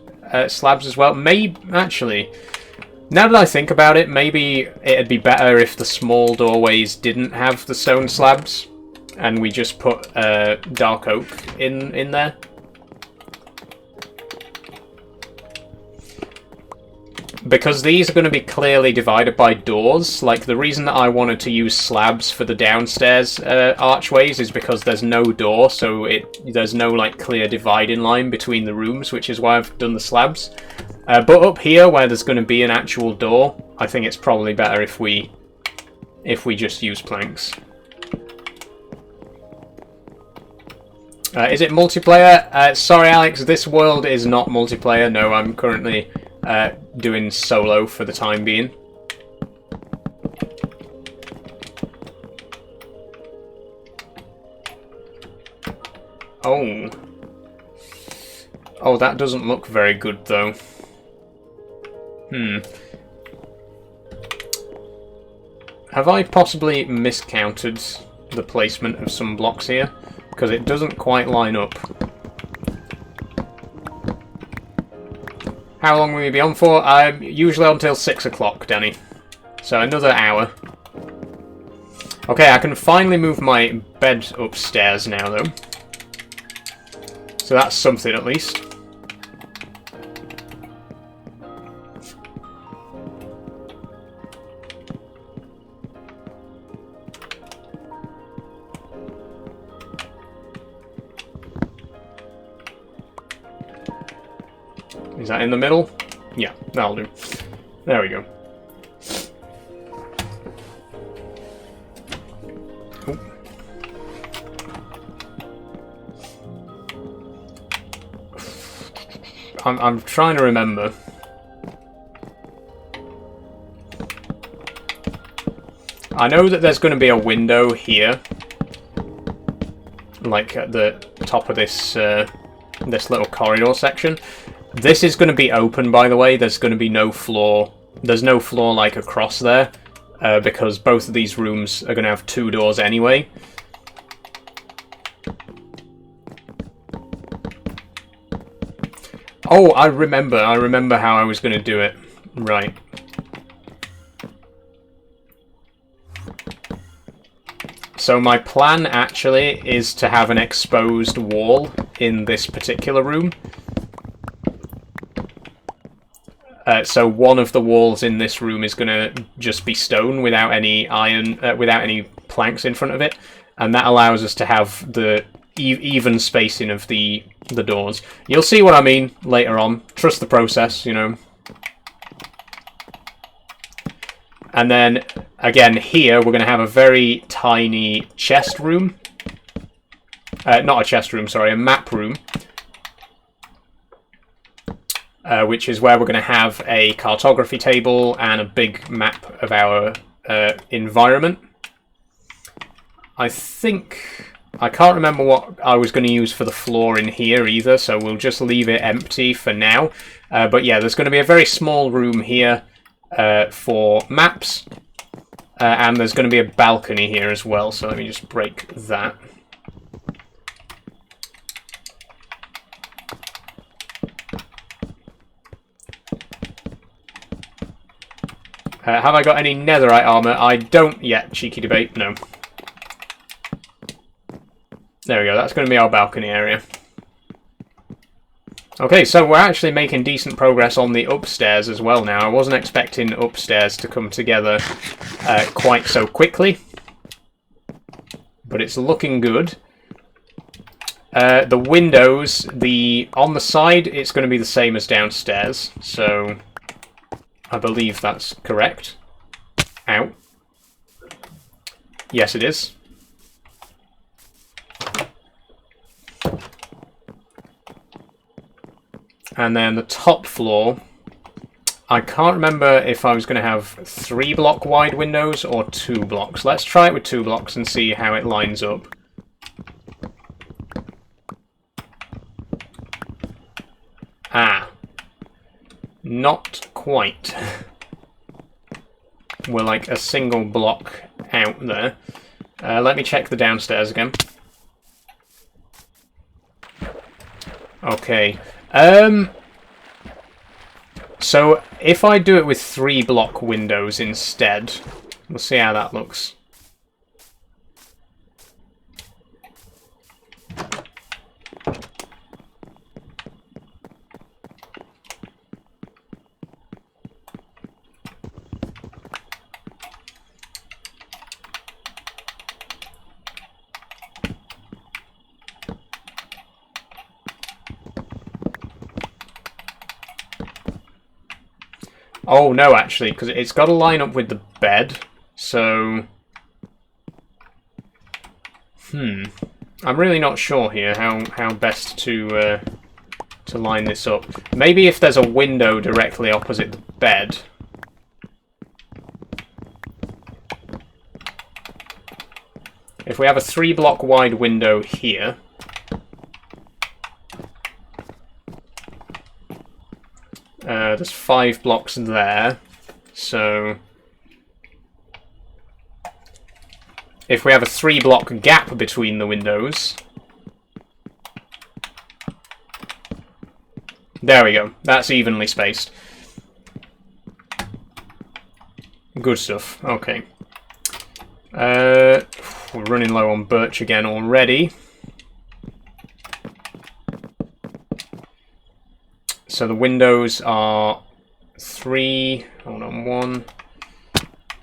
slabs as well. Maybe, actually, now that I think about it, maybe it'd be better if the small doorways didn't have the stone slabs, and we just put dark oak in there. Because these are going to be clearly divided by doors. Like, the reason that I wanted to use slabs for the downstairs archways is because there's no door, so there's no, like, clear dividing line between the rooms, which is why I've done the slabs. But up here, where there's going to be an actual door, I think it's probably better if we just use planks. Is it multiplayer? Sorry, Alex, this world is not multiplayer. No, I'm currently doing solo for the time being. Oh. Oh, that doesn't look very good, though. Have I possibly miscounted the placement of some blocks here? Because it doesn't quite line up. How long will we be on for? Usually until 6 o'clock, Danny. So another hour. Okay, I can finally move my bed upstairs now, though. So that's something, at least. Is that in the middle? Yeah, that'll do. There we go. Ooh. I'm trying to remember. I know that there's going to be a window here, like at the top of this this little corridor section. This is going to be open, by the way. There's going to be no floor. There's no floor like across there, because both of these rooms are going to have 2 doors anyway. Oh, I remember how I was going to do it. Right. So my plan actually is to have an exposed wall in this particular room. So one of the walls in this room is going to just be stone without any iron, without any planks in front of it, and that allows us to have the even spacing of the doors. You'll see what I mean later on. Trust the process, you know. And then again here we're going to have a very tiny chest room. Not a chest room, sorry, a map room. Which is where we're going to have a cartography table and a big map of our environment. I can't remember what I was going to use for the floor in here either, so we'll just leave it empty for now. But yeah, there's going to be a very small room here for maps, and there's going to be a balcony here as well, so let me just break that. Have I got any netherite armor? I don't yet, cheeky debate, no. There we go, that's going to be our balcony area. Okay, so we're actually making decent progress on the upstairs as well now. I wasn't expecting upstairs to come together quite so quickly, but it's looking good. The windows, on the side, it's going to be the same as downstairs, so I believe that's correct. Ow. Yes, it is. And then the top floor, I can't remember if I was going to have 3 block wide windows or 2 blocks. Let's try it with 2 blocks and see how it lines up. Ah. Not quite. We're like a single block out there. Let me check the downstairs again. Okay. So if I do it with 3 block windows instead, we'll see how that looks. Oh, no, actually, because it's got to line up with the bed, so... I'm really not sure here how best to line this up. Maybe if there's a window directly opposite the bed... If we have a 3 block wide window here... there's 5 blocks there, so if we have a 3 block gap between the windows, there we go, that's evenly spaced. Good stuff, okay. We're running low on birch again already. So the windows are 3, hold on, 1,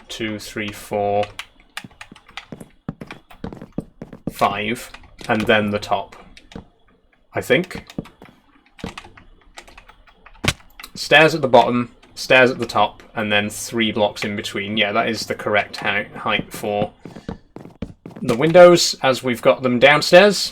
2, 3, 4, 5, and then the top, I think. Stairs at the bottom, stairs at the top, and then 3 blocks in between. Yeah, that is the correct height for the windows as we've got them downstairs.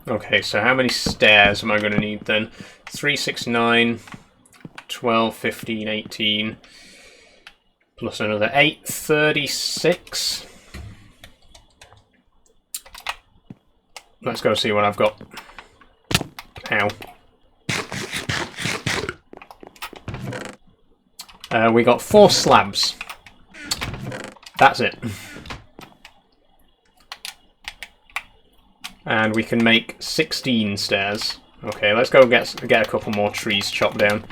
Okay, so how many stairs am I going to need then? 3, 6, 9, 12, 15, 18, plus another 8, 36. Let's go see what I've got. Ow. We got 4 slabs. That's it. And we can make 16 stairs. Okay, let's go get a couple more trees chopped down.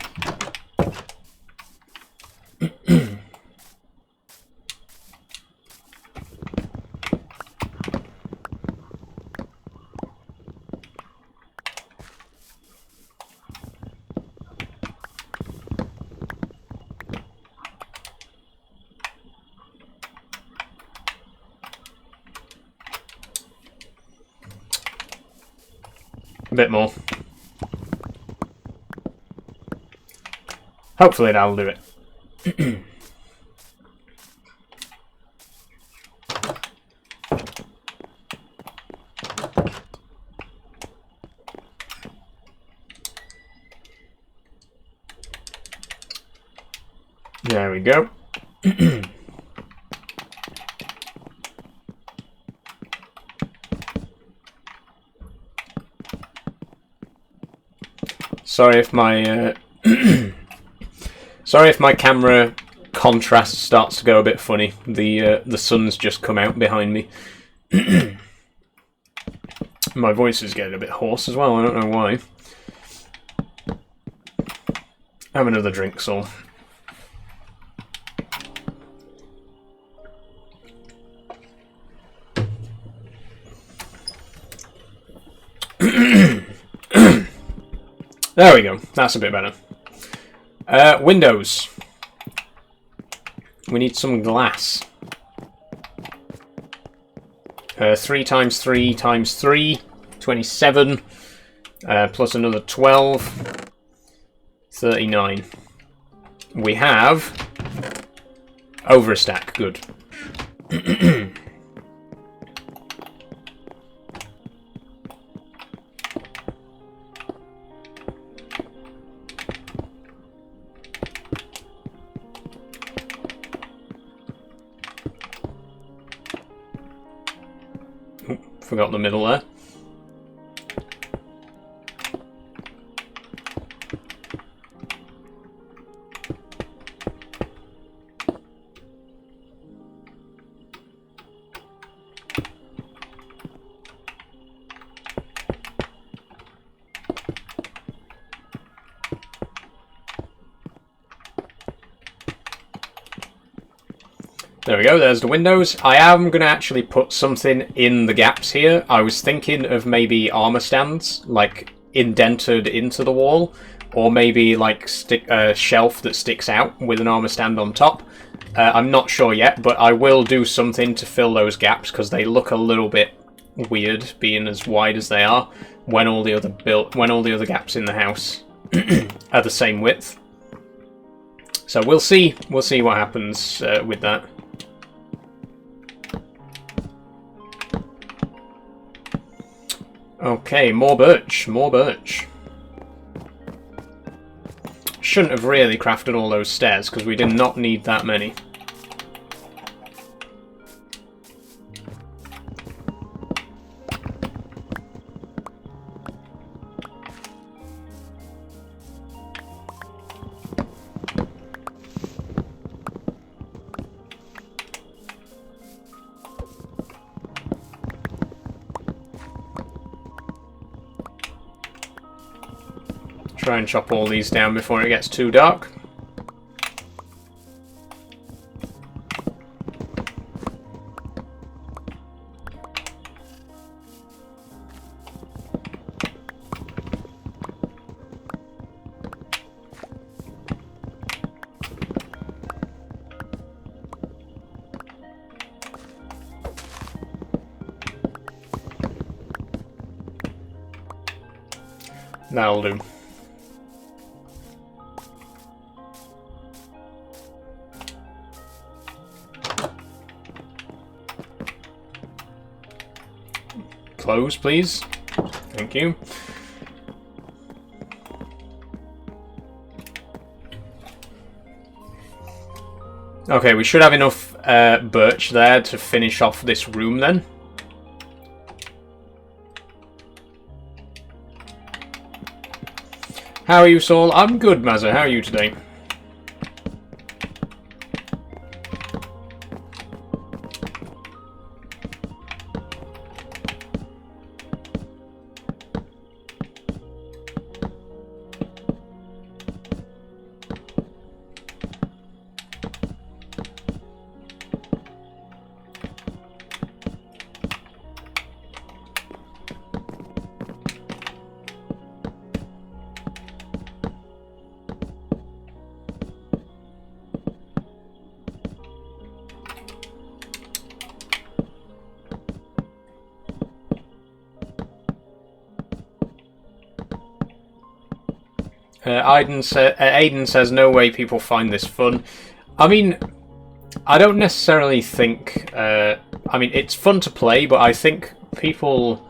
A bit more. Hopefully that'll do it. There we go. Sorry if my sorry if my camera contrast starts to go a bit funny. The sun's just come out behind me. My voice is getting a bit hoarse as well. I don't know why. Have another drink, Saul. There we go. That's a bit better. Windows. We need some glass. 3 times 3 times 3, 27. Plus another 12. 39. We have over a stack. Good. Forgot the middle there. There we go, there's the windows. I am going to actually put something in the gaps here. I was thinking of maybe armor stands, like indented into the wall, or maybe like a shelf that sticks out with an armor stand on top. I'm not sure yet, but I will do something to fill those gaps because they look a little bit weird being as wide as they are when all the other gaps in the house are the same width. So we'll see what happens with that. Okay, more birch, more birch. Shouldn't have really crafted all those stairs because we did not need that many. Try and chop all these down before it gets too dark. That'll do. Close, please. Thank you. Okay, we should have enough birch there to finish off this room then. How are you, Saul? I'm good, Mazza. How are you today? Aiden says, no way people find this fun. I mean, I don't necessarily think... I mean, it's fun to play, but I think people...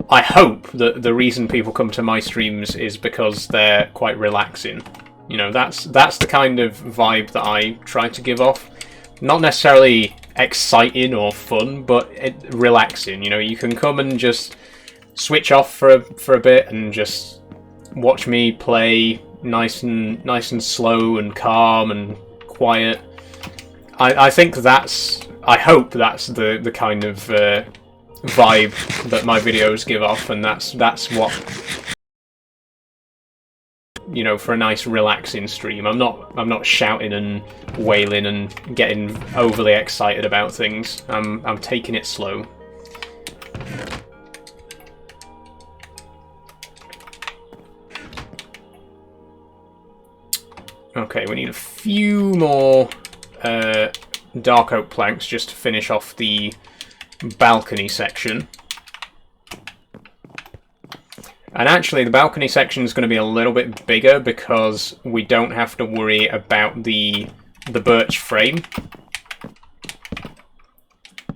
I hope that the reason people come to my streams is because they're quite relaxing. You know, that's the kind of vibe that I try to give off. Not necessarily exciting or fun, but relaxing. You know, you can come and just switch off for a bit and just watch me play nice and slow and calm and quiet. I think that's... I hope that's the kind of vibe that my videos give off, and that's what, you know, for a nice relaxing stream. I'm not shouting and wailing and getting overly excited about things. I'm taking it slow. Okay, we need a few more dark oak planks just to finish off the balcony section. And actually, the balcony section is going to be a little bit bigger because we don't have to worry about the birch frame.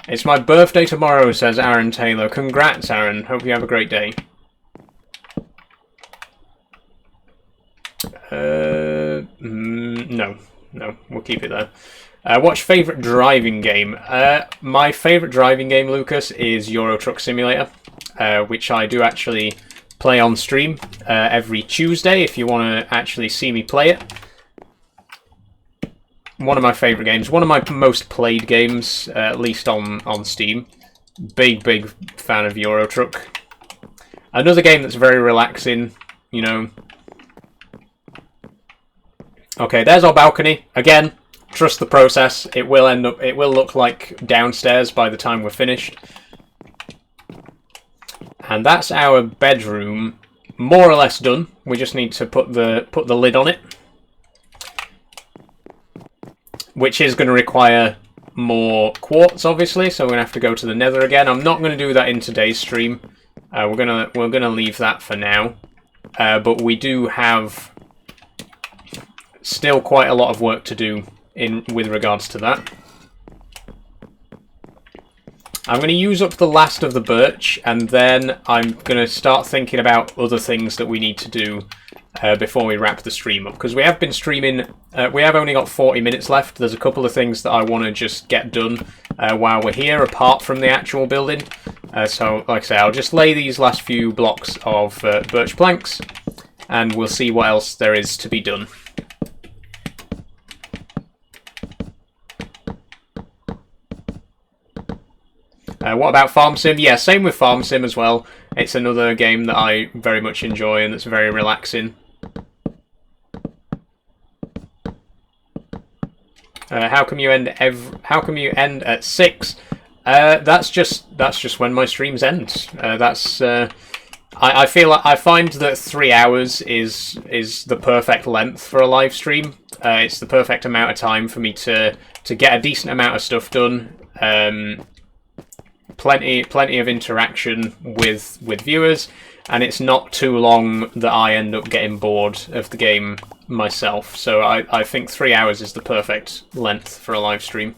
It's my birthday tomorrow, says Aaron Taylor. Congrats, Aaron. Hope you have a great day. No, we'll keep it there. What's your favourite driving game? My favourite driving game, Lucas, is Euro Truck Simulator, which I do actually play on stream every Tuesday if you want to actually see me play it. One of my favourite games, one of my most played games, at least on Steam. Big fan of Euro Truck. Another game that's very relaxing, you know. Okay, there's our balcony. Again, trust the process. It will look like downstairs by the time we're finished. And that's our bedroom, more or less done. We just need to put the lid on it, which is going to require more quartz, obviously. So we're going to have to go to the Nether again. I'm not going to do that in today's stream. We're gonna leave that for now. But we do have still quite a lot of work to do with regards to that. I'm going to use up the last of the birch, and then I'm going to start thinking about other things that we need to do before we wrap the stream up. Because we have been streaming, we have only got 40 minutes left. There's a couple of things that I want to just get done while we're here, apart from the actual building. So, like I say, I'll just lay these last few blocks of birch planks, and we'll see what else there is to be done. What about Farm Sim? Yeah, same with Farm Sim as well. It's another game that I very much enjoy and that's very relaxing. How come you end at 6? That's just when my streams end. I find that 3 hours is the perfect length for a live stream. It's the perfect amount of time for me to get a decent amount of stuff done. Plenty of interaction with viewers, and it's not too long that I end up getting bored of the game myself. So I think 3 hours is the perfect length for a live stream.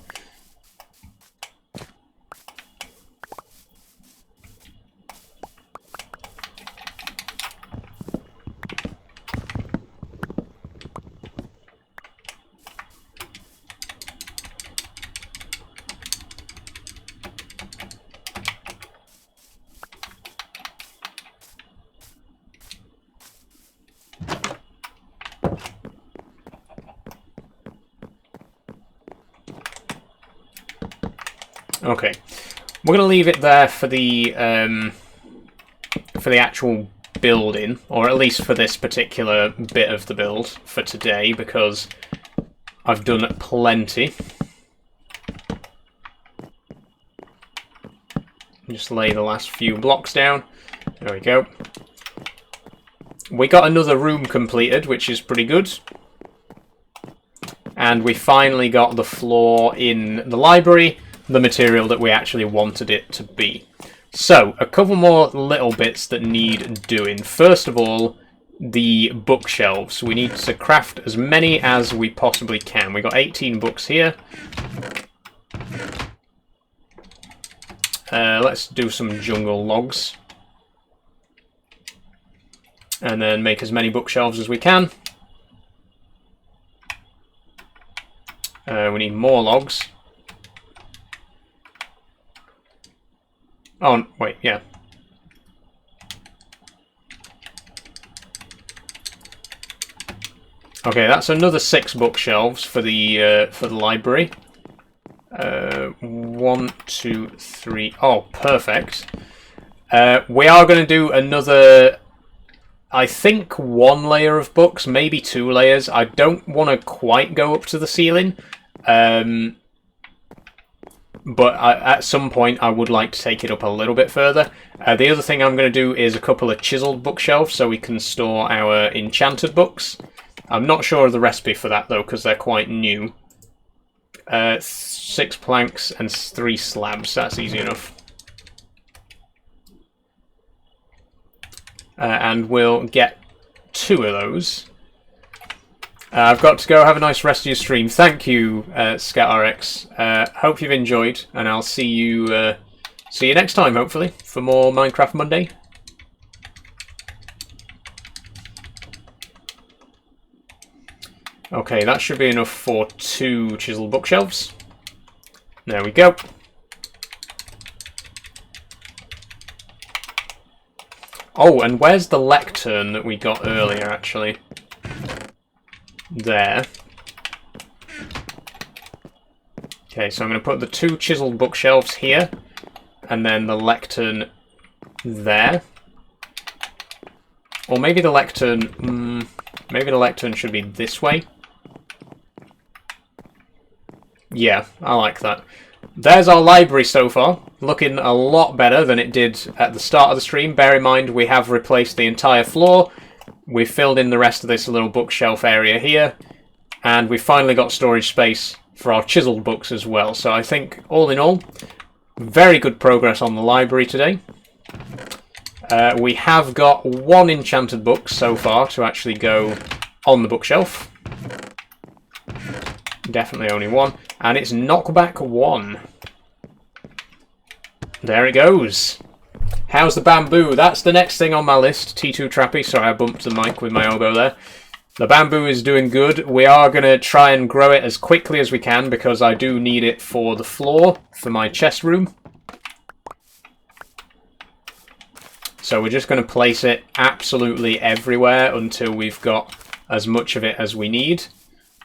Okay, we're going to leave it there for the actual building, or at least for this particular bit of the build for today, because I've done plenty. Just lay the last few blocks down. There we go. We got another room completed, which is pretty good. And we finally got the floor in the library, the material that we actually wanted it to be. So, a couple more little bits that need doing. First of all, the bookshelves. We need to craft as many as we possibly can. We got 18 books here. Let's do some jungle logs. And then make as many bookshelves as we can. We need more logs. Oh, wait, yeah. Okay, that's another 6 bookshelves for the library. 1, 2, 3. Oh, perfect. We are going to do another, I think, 1 layer of books, maybe 2 layers. I don't want to quite go up to the ceiling. But at some point I would like to take it up a little bit further. The other thing I'm going to do is a couple of chiseled bookshelves so we can store our enchanted books. I'm not sure of the recipe for that, though, because they're quite new. 6 planks and 3 slabs. That's easy enough. And we'll get 2 of those. I've got to go. Have a nice rest of your stream. Thank you, ScatRx. Hope you've enjoyed, and I'll see you next time, hopefully, for more Minecraft Monday. Okay, that should be enough for 2 chiseled bookshelves. There we go. Oh, and where's the lectern that we got earlier, actually? There. Okay, so I'm going to put the 2 chiseled bookshelves here, and then the lectern there. Or maybe the lectern... maybe the lectern should be this way. Yeah, I like that. There's our library so far. Looking a lot better than it did at the start of the stream. Bear in mind, we have replaced the entire floor. We've filled in the rest of this little bookshelf area here. And we've finally got storage space for our chiseled books as well. So I think, all in all, very good progress on the library today. We have got 1 enchanted book so far to actually go on the bookshelf. Definitely only 1. And it's knockback 1. There it goes. How's the bamboo? That's the next thing on my list. T2 Trappy. Sorry, I bumped the mic with my elbow there. The bamboo is doing good. We are going to try and grow it as quickly as we can because I do need it for the floor, for my chest room. So we're just going to place it absolutely everywhere until we've got as much of it as we need,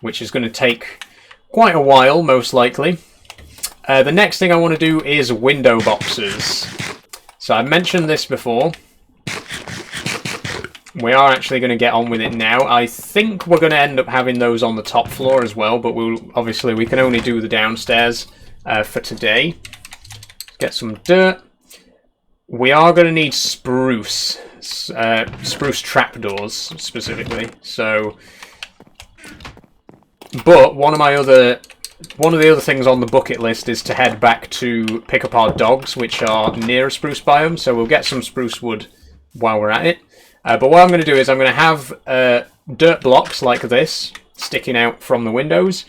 which is going to take quite a while, most likely. The next thing I want to do is window boxes. So I mentioned this before. We are actually going to get on with it now. I think we're going to end up having those on the top floor as well, but obviously we can only do the downstairs for today. Get some dirt. We are going to need spruce trapdoors specifically. So, but one of the other things on the bucket list is to head back to pick up our dogs, which are near a spruce biome. So we'll get some spruce wood while we're at it. But what I'm going to do is I'm going to have dirt blocks like this sticking out from the windows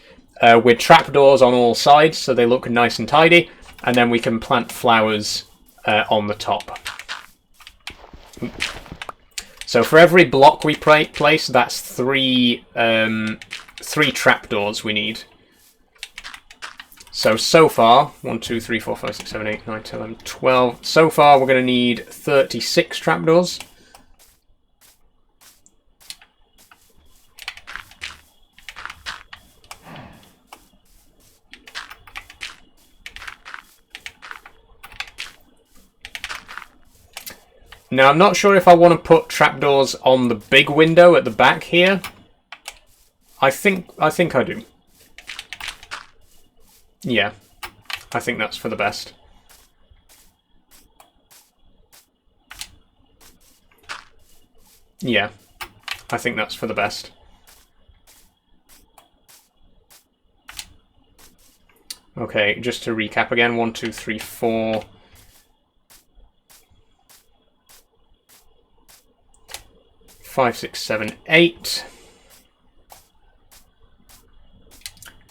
with trapdoors on all sides, so they look nice and tidy, and then we can plant flowers on the top. So for every block we place, that's 3 trapdoors we need. So far, 1, 2, 3, 4, 5, 6, 7, 8, 9, 10, 11, 12. So far, we're going to need 36 trapdoors. Now, I'm not sure if I want to put trapdoors on the big window at the back here. I think I do. Yeah, I think that's for the best. Yeah, I think that's for the best. Okay, just to recap again, 1, 2, 3, 4... 5, 6, 7, 8,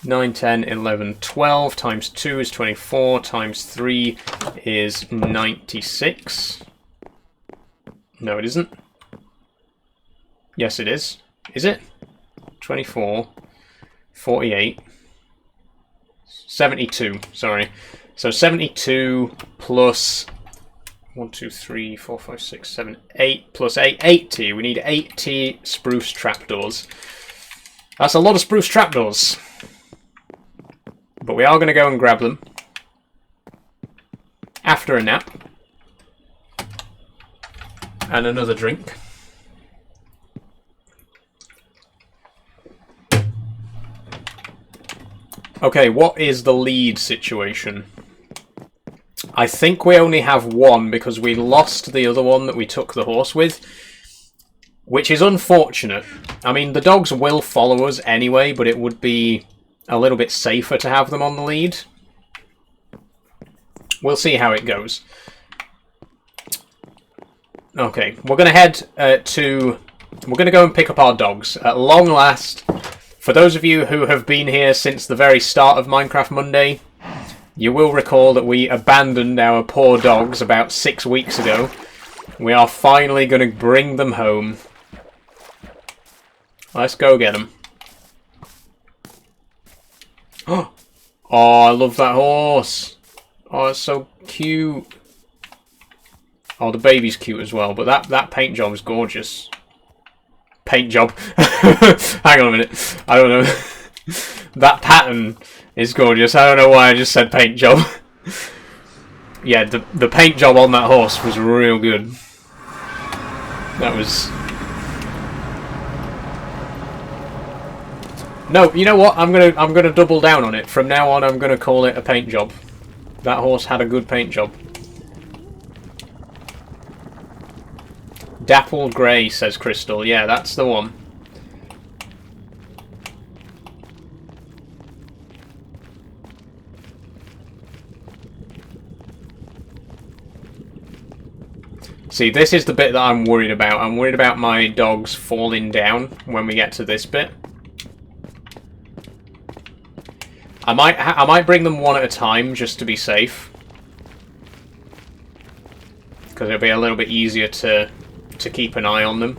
9, 10, 11, 12, times 2 is 24, times 3 is 96. No, it isn't. Yes, it is. Is it? 24, 48, 72, sorry. So 72 plus 1, 2, 3, 4, 5, 6, 7, 8 plus 8, 80. We need 80 spruce trapdoors. That's a lot of spruce trapdoors. But we are going to go and grab them after a nap and another drink. Okay, what is the lead situation? I think we only have 1 because we lost the other one that we took the horse with. which is unfortunate. I mean, the dogs will follow us anyway, but it would be a little bit safer to have them on the lead. We'll see how it goes. Okay, we're going to head to... We're going to go and pick up our dogs. At long last, for those of you who have been here since the very start of Minecraft Monday, you will recall that we abandoned our poor dogs about 6 weeks ago. We are finally going to bring them home. Let's go get them. Oh, I love that horse. Oh, it's so cute. Oh, the baby's cute as well, but that paint job is gorgeous. Paint job. Hang on a minute. I don't know. That pattern is gorgeous. I don't know why I just said paint job. Yeah, the paint job on that horse was real good. That was... No, you know what? I'm gonna double down on it. From now on, I'm gonna call it a paint job. That horse had a good paint job. Dappled grey, says Crystal. Yeah, that's the one. See, this is the bit that I'm worried about. I'm worried about my dogs falling down when we get to this bit. I might bring them one at a time just to be safe, because it'll be a little bit easier to keep an eye on them.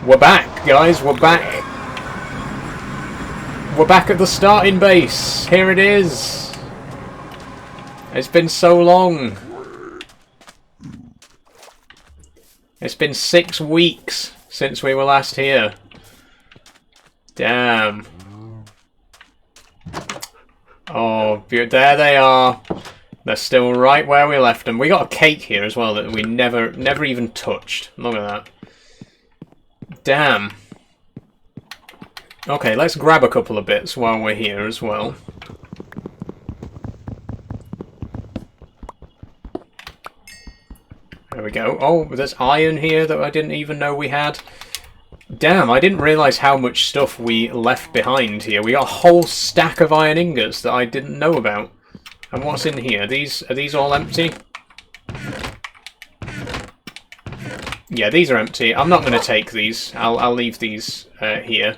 We're back, guys. We're back. We're back at the starting base. Here it is. It's been so long. It's been 6 weeks since we were last here. Damn. Oh, there they are. They're still right where we left them. We got a cake here as well that we never even touched. Look at that. Damn. Okay, let's grab a couple of bits while we're here as well. There we go. Oh, there's iron here that I didn't even know we had. Damn, I didn't realise how much stuff we left behind here. We got a whole stack of iron ingots that I didn't know about. And what's in here? Are these all empty? Yeah, these are empty. I'm not going to take these. I'll leave these here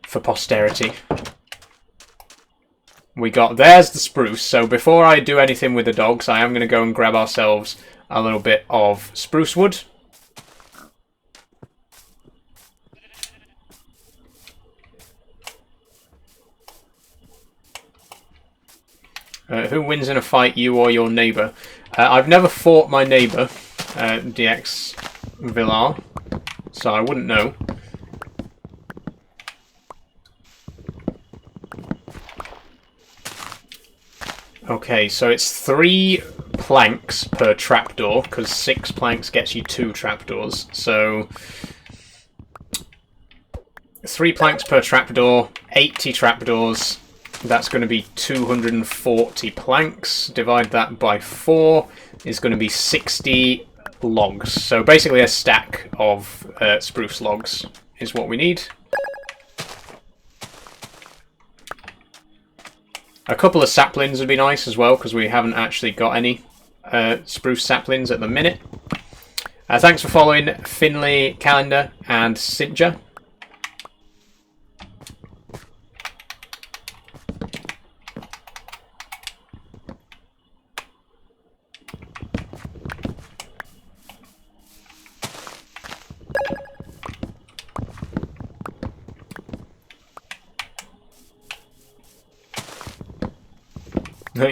for posterity. There's the spruce. So before I do anything with the dogs, I am going to go and grab ourselves a little bit of spruce wood. Who wins in a fight, you or your neighbour? I've never fought my neighbour, DX Villar, so I wouldn't know. Okay, so it's 3 planks per trapdoor, because 6 planks gets you 2 trapdoors. So 3 planks per trapdoor, 80 trapdoors. That's going to be 240 planks. Divide that by 4 is going to be 60 logs. So basically a stack of spruce logs is what we need. A couple of saplings would be nice as well, because we haven't actually got any spruce saplings at the minute. Thanks for following Finley, Calendar and Sintja.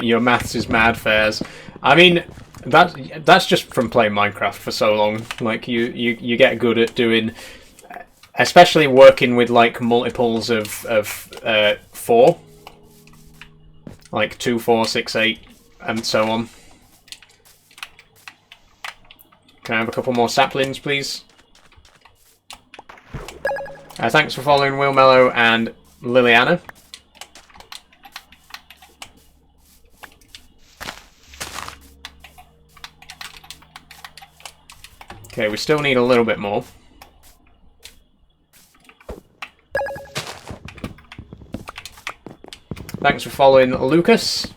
Your maths is mad, Fairs. I mean, that's just from playing Minecraft for so long. Like you get good at doing, especially working with like multiples of 4, like 2, 4, 6, 8, and so on. Can I have a couple more saplings, please? Thanks for following Will Mellow and Liliana. Okay, we still need a little bit more. Thanks for following, Lucas.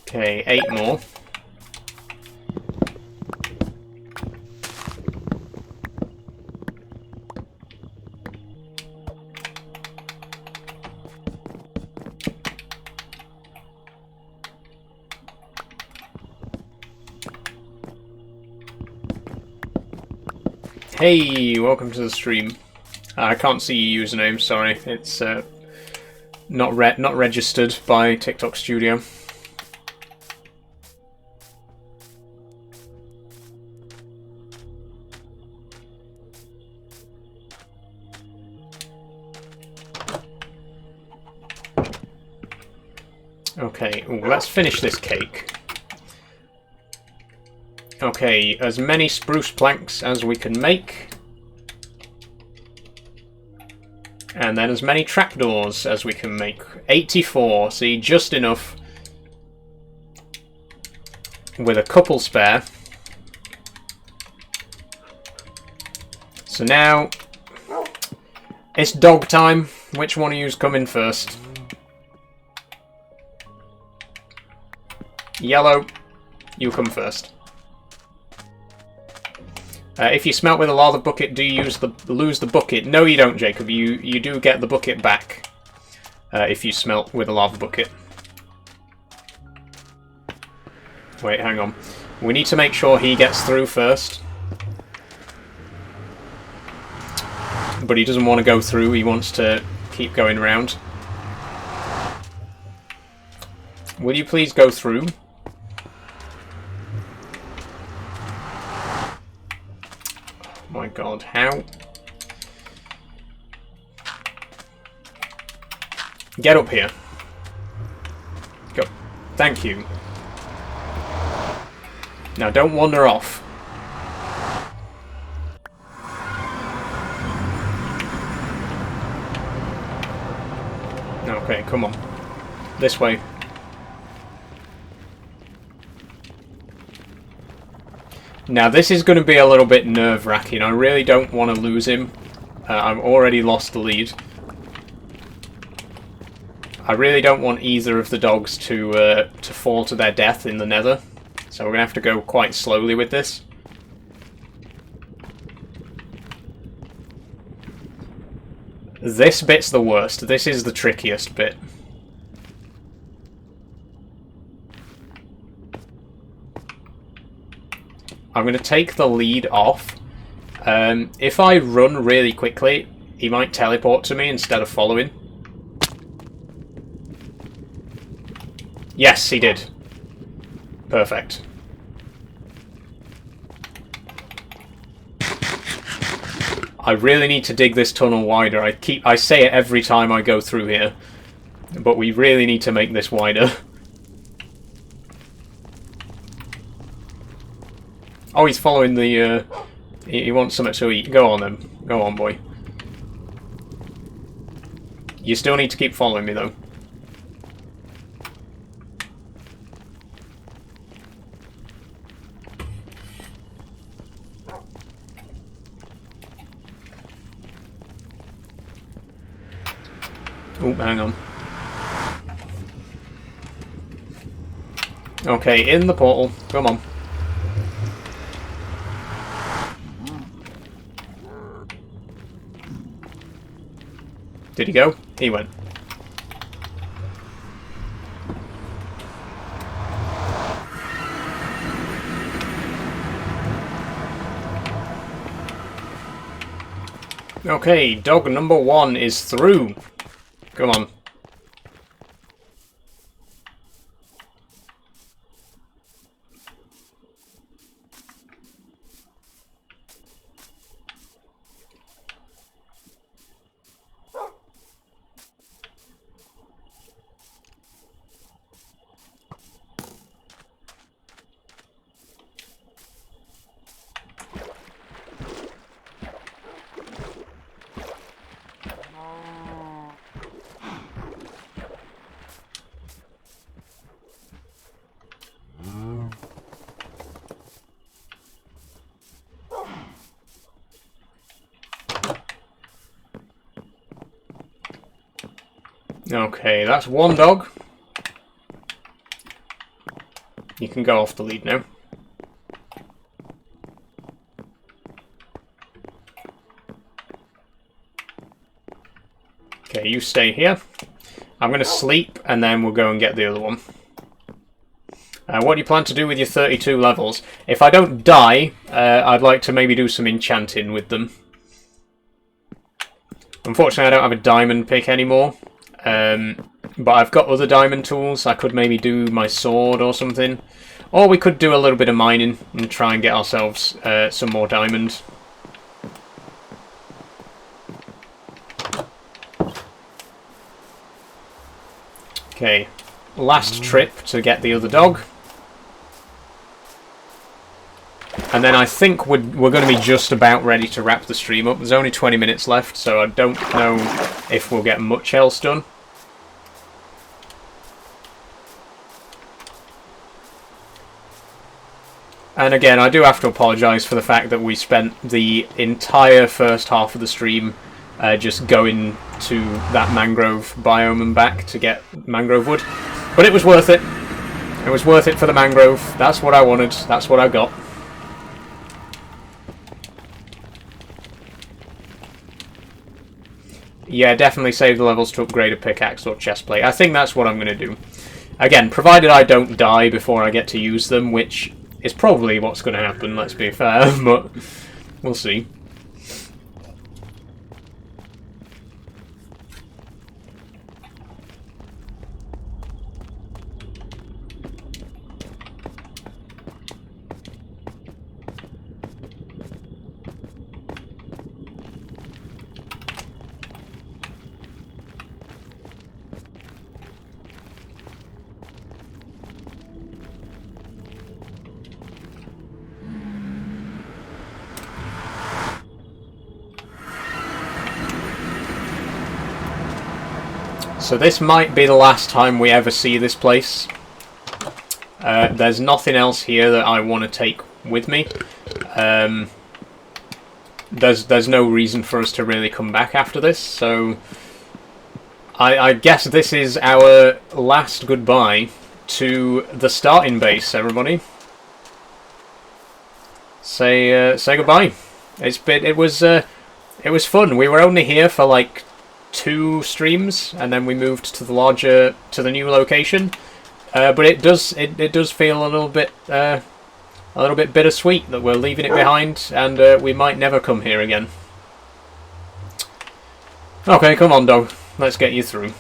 Okay, 8 more. Hey, welcome to the stream. I can't see your username, sorry. It's not registered by TikTok Studio. Okay, ooh, let's finish this cake. Okay, as many spruce planks as we can make. And then as many trapdoors as we can make. 84, see, just enough. With a couple spare. So now, it's dog time. Which one of you's coming first? Yellow, you come first. If you smelt with a lava bucket, do you lose the bucket? No, you don't, Jacob. You do get the bucket back if you smelt with a lava bucket. Wait, hang on. We need to make sure he gets through first. But he doesn't want to go through. He wants to keep going around. Will you please go through? My god, how? Get up here. Go. Thank you. Now don't wander off. Okay, come on. This way. Now this is going to be a little bit nerve-wracking. I really don't want to lose him. I've already lost the lead. I really don't want either of the dogs to fall to their death in the nether. So we're going to have to go quite slowly with this. This bit's the worst. This is the trickiest bit. I'm going to take the lead off. If I run really quickly, he might teleport to me instead of following. Yes, he did. Perfect. I really need to dig this tunnel wider. I say it every time I go through here, but we really need to make this wider. Oh, he's following the, he wants something to eat. Go on then. Go on, boy. You still need to keep following me, though. Oh, hang on. Okay, in the portal. Come on. Did he go? He went. Okay, dog number 1 is through. Come on. Okay, that's one dog. You can go off the lead now. Okay, you stay here. I'm going to sleep, and then we'll go and get the other one. What do you plan to do with your 32 levels? If I don't die, I'd like to maybe do some enchanting with them. Unfortunately, I don't have a diamond pick anymore. But I've got other diamond tools. I could maybe do my sword or something. Or we could do a little bit of mining and try and get ourselves some more diamond. Okay, last trip to get the other dog. And then I think we're going to be just about ready to wrap the stream up. There's only 20 minutes left, so I don't know if we'll get much else done. And again, I do have to apologise for the fact that we spent the entire first half of the stream just going to that mangrove biome and back to get mangrove wood. But it was worth it. It was worth it for the mangrove. That's what I wanted. That's what I got. Yeah, definitely save the levels to upgrade a pickaxe or chestplate. I think that's what I'm going to do. Again, provided I don't die before I get to use them, which is probably what's going to happen, let's be fair, but we'll see. So this might be the last time we ever see this place. There's nothing else here that I want to take with me. There's no reason for us to really come back after this, so I guess this is our last goodbye to the starting base, everybody. Say goodbye. It was fun. We were only here for like 2 streams, and then we moved to the new location. But it does feel a little bit bittersweet that we're leaving it behind, and we might never come here again. Okay, come on, dog. Let's get you through.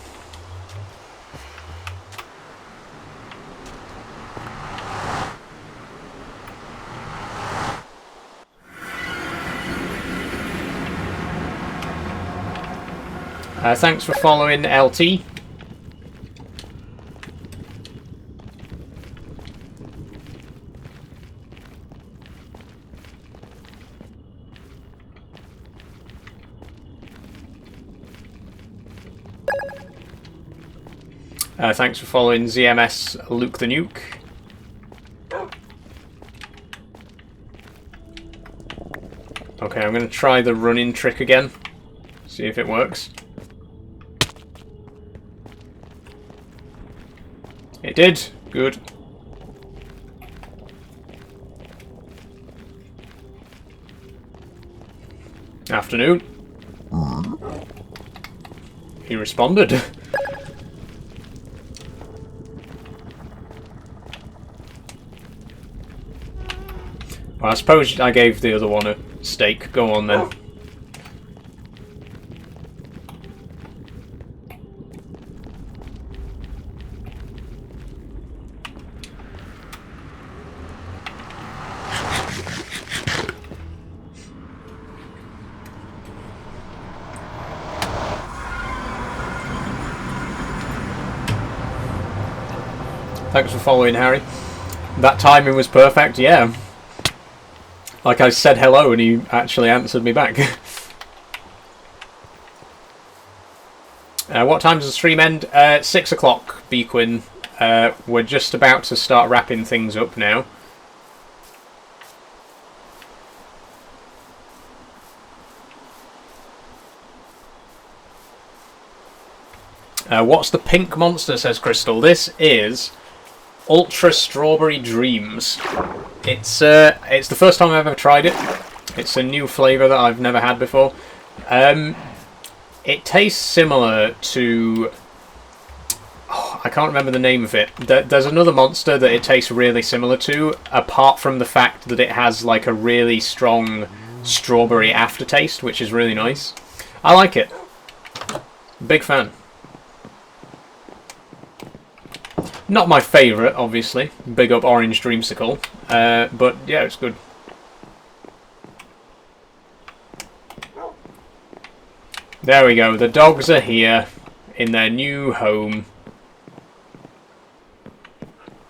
Thanks for following, LT. Thanks for following, ZMS Luke the Nuke. Okay, I'm going to try the running trick again. See if it works. It did. Good. Afternoon. He responded. Well, I suppose I gave the other one a steak. Go on then. Thanks for following, Harry. That timing was perfect, yeah. Like I said hello and he actually answered me back. What time does the stream end? 6 o'clock, B-Quinn. We're just about to start wrapping things up now. What's the pink monster, says Crystal. This is Ultra Strawberry Dreams. It's the first time I've ever tried it. It's a new flavour that I've never had before. It tastes similar to... I can't remember the name of it. There's another monster that it tastes really similar to, apart from the fact that it has like a really strong strawberry aftertaste, which is really nice. I like it. Big fan. Not my favourite, obviously. Big up Orange Dreamsicle. But yeah, it's good. There we go. The dogs are here in their new home.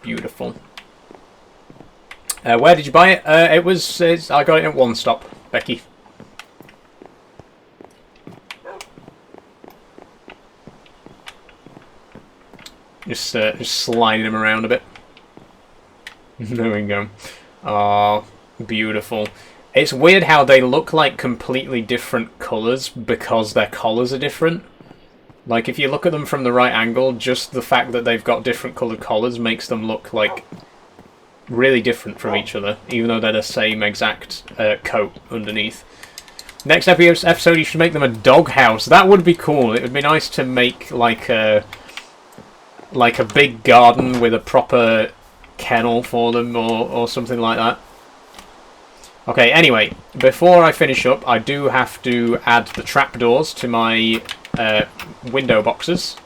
Beautiful. Where did you buy it? I got it at One Stop, Becky. Just sliding them around a bit. There we go. Oh, beautiful. It's weird how they look like completely different colours because their collars are different. Like, if you look at them from the right angle, just the fact that they've got different coloured collars makes them look, like, really different from each other, even though they're the same exact coat underneath. Next episode, you should make them a dog house. That would be cool. It would be nice to make, like a big garden with a proper kennel for them, or something like that. Okay, anyway, before I finish up, I do have to add the trapdoors to my window boxes.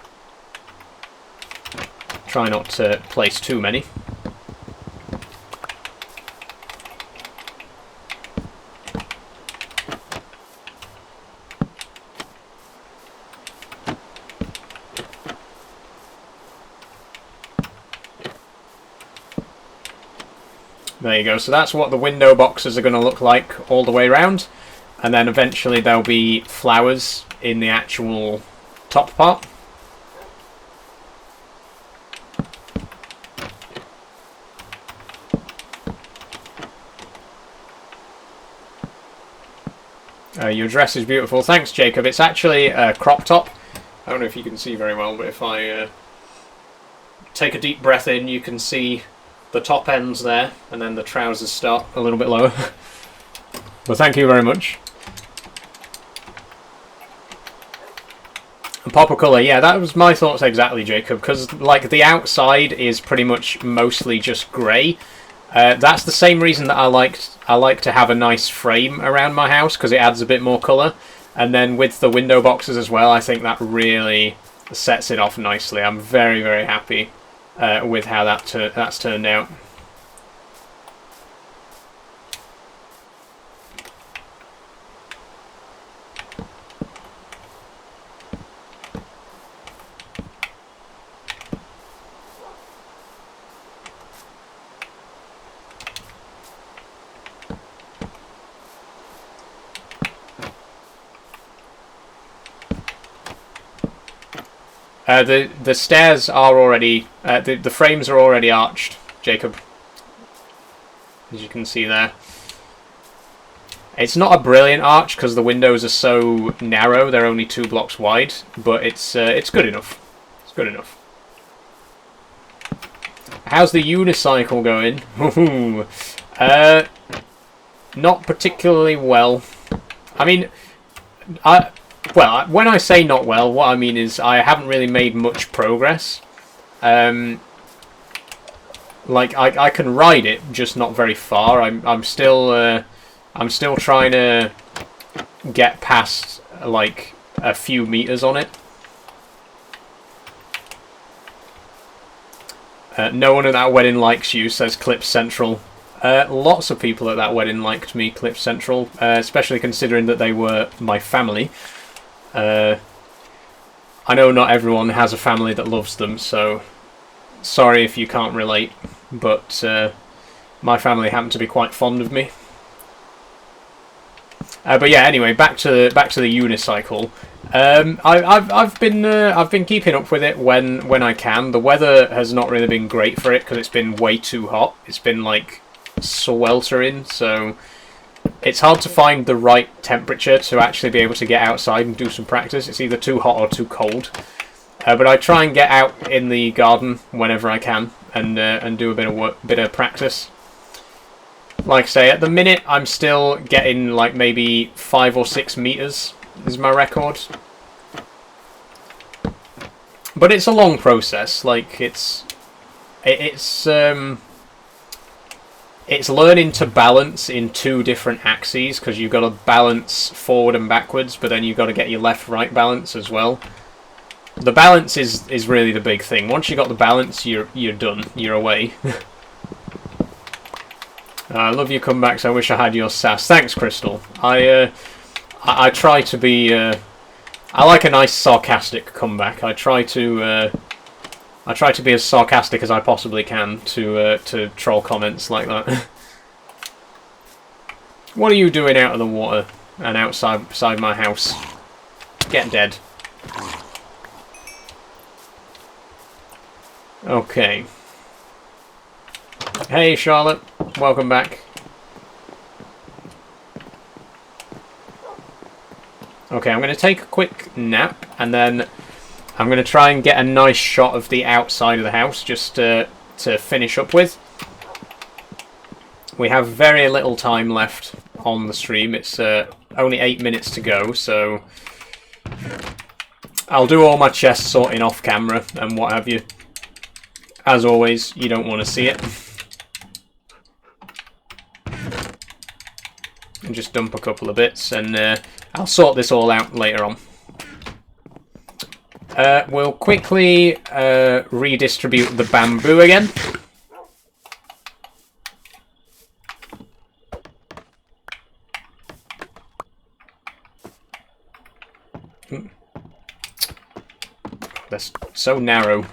Try not to place too many. There you go, so that's what the window boxes are going to look like all the way around, and then eventually there'll be flowers in the actual top part. Your dress is beautiful. Thanks, Jacob. It's actually a crop top. I don't know if you can see very well, but if I take a deep breath in, you can see the top ends there, and then the trousers start a little bit lower. But thank you very much. And pop of colour, yeah, that was my thoughts exactly, Jacob, because like the outside is pretty much mostly just grey. That's the same reason that I like to have a nice frame around my house, because it adds a bit more colour. And then with the window boxes as well, I think that really sets it off nicely. I'm very, very happy with how that's turned out. The stairs are already... the frames are already arched, Jacob. As you can see there. It's not a brilliant arch because the windows are so narrow, they're only 2 blocks wide, but it's good enough. It's good enough. How's the unicycle going? Not particularly well. I mean, well, when I say not well, what I mean is I haven't really made much progress. Like I can ride it, just not very far. I'm still trying to get past like a few meters on it. No one at that wedding likes you, says Clips Central. Lots of people at that wedding liked me, Clips Central, especially considering that they were my family. I know not everyone has a family that loves them, so sorry if you can't relate, but my family happen to be quite fond of me. But yeah, anyway, back to the unicycle. I've been keeping up with it when I can. The weather has not really been great for it because it's been way too hot. It's been like sweltering, so it's hard to find the right temperature to actually be able to get outside and do some practice. It's either too hot or too cold. But I try and get out in the garden whenever I can and do a bit of practice. Like I say, at the minute I'm still getting like maybe 5 or 6 meters is my record. But it's a long process. Like it's learning to balance in 2 different axes, because you've got to balance forward and backwards, but then you've got to get your left-right balance as well. The balance is really the big thing. Once you got the balance, you're done. You're away. I love your comebacks. I wish I had your sass. Thanks, Crystal. I try to be. I like a nice sarcastic comeback. I try to be as sarcastic as I possibly can to troll comments like that. What are you doing out of the water and outside my house? Get dead. Okay. Hey, Charlotte. Welcome back. Okay, I'm going to take a quick nap, and then I'm going to try and get a nice shot of the outside of the house, just to finish up with. We have very little time left on the stream. It's only 8 minutes to go, so I'll do all my chest sorting off camera and what have you. As always, you don't want to see it. And just dump a couple of bits, and I'll sort this all out later on. We'll quickly redistribute the bamboo again. That's so narrow.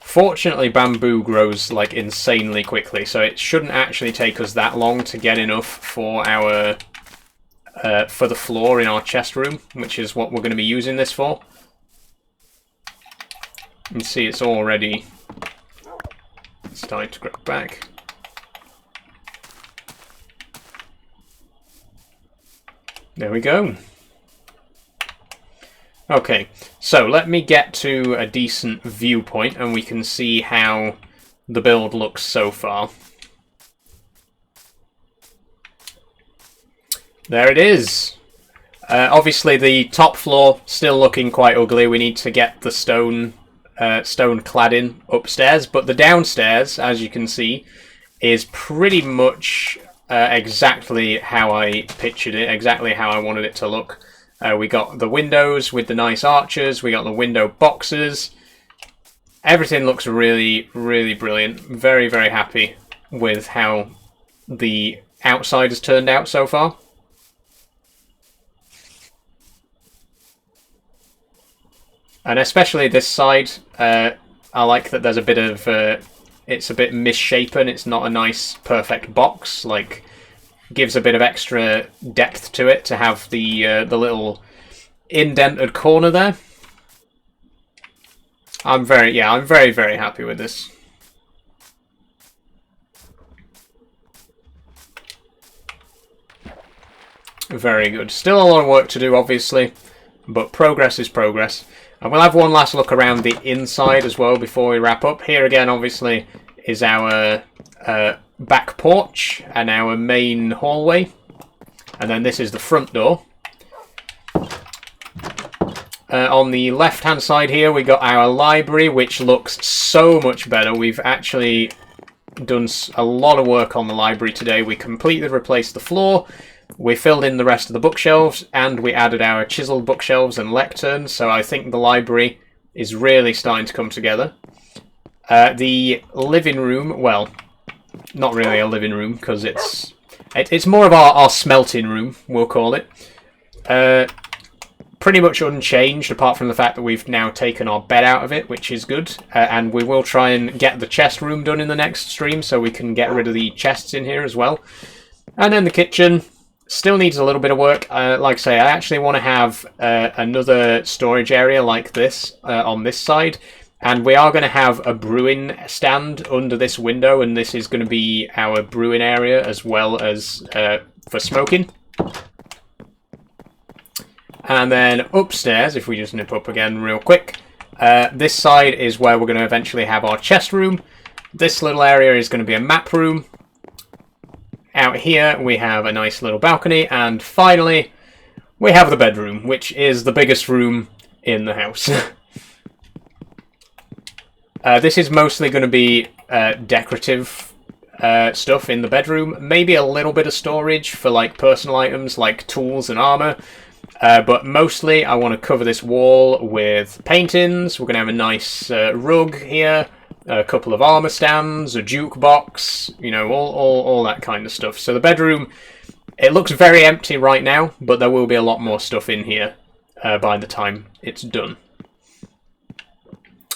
Fortunately, bamboo grows like insanely quickly, so it shouldn't actually take us that long to get enough for our for the floor in our chest room, which is what we're going to be using this for. You can see it's already starting to grow back. There we go. Okay, so let me get to a decent viewpoint and we can see how the build looks so far. There it is. Obviously the top floor still looking quite ugly. We need to get the stone cladding upstairs, but the downstairs, as you can see, is pretty much exactly how I pictured it, exactly how I wanted it to look. We got the windows with the nice arches, we got the window boxes. Everything looks really, really brilliant. Very, very happy with how the outside has turned out so far. And especially this side, I like that there's a bit of, it's a bit misshapen, it's not a nice perfect box, like, gives a bit of extra depth to it to have the little indented corner there. I'm very, very happy with this. Very good. Still a lot of work to do, obviously, but progress is progress. And we'll have one last look around the inside as well before we wrap up. Here again, obviously, is our back porch and our main hallway, and then this is the front door. On the left hand side here we got our library, which looks so much better. We've actually done a lot of work on the library today. We completely replaced the floor, we filled in the rest of the bookshelves, and we added our chiseled bookshelves and lecterns, so I think the library is really starting to come together. The living room, well, not really a living room, because it's more of our smelting room, we'll call it. Pretty much unchanged, apart from the fact that we've now taken our bed out of it, which is good. And we will try and get the chest room done in the next stream, so we can get rid of the chests in here as well. And then the kitchen still needs a little bit of work. Like I say, I actually want to have another storage area like this on this side. And we are going to have a brewing stand under this window, and this is going to be our brewing area as well as for smoking. And then upstairs, if we just nip up again real quick, this side is where we're going to eventually have our chest room. This little area is going to be a map room. Out here we have a nice little balcony, and finally we have the bedroom, which is the biggest room in the house. This is mostly going to be decorative stuff in the bedroom, maybe a little bit of storage for like personal items like tools and armor, but mostly I want to cover this wall with paintings. We're going to have a nice rug here, a couple of armor stands, a jukebox, you know, all that kind of stuff. So the bedroom, it looks very empty right now, but there will be a lot more stuff in here by the time it's done.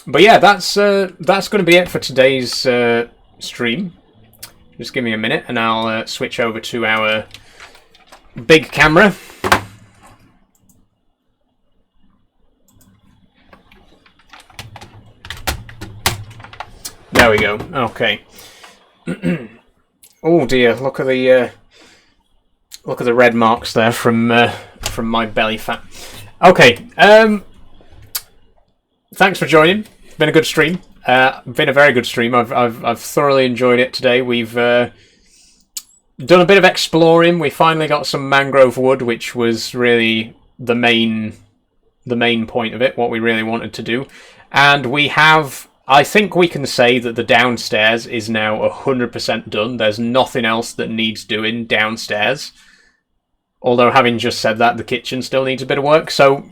But yeah, that's going to be it for today's stream. Just give me a minute and I'll switch over to our big camera. There we go. Okay. Oh dear, look at the red marks there from my belly fat. Okay. Thanks for joining. It's been a good stream. Been a very good stream. I've thoroughly enjoyed it today. We've done a bit of exploring. We finally got some mangrove wood, which was really the main point of it, what we really wanted to do. And we have, I think we can say that the downstairs is now 100% done. There's nothing else that needs doing downstairs. Although having just said that, the kitchen still needs a bit of work. So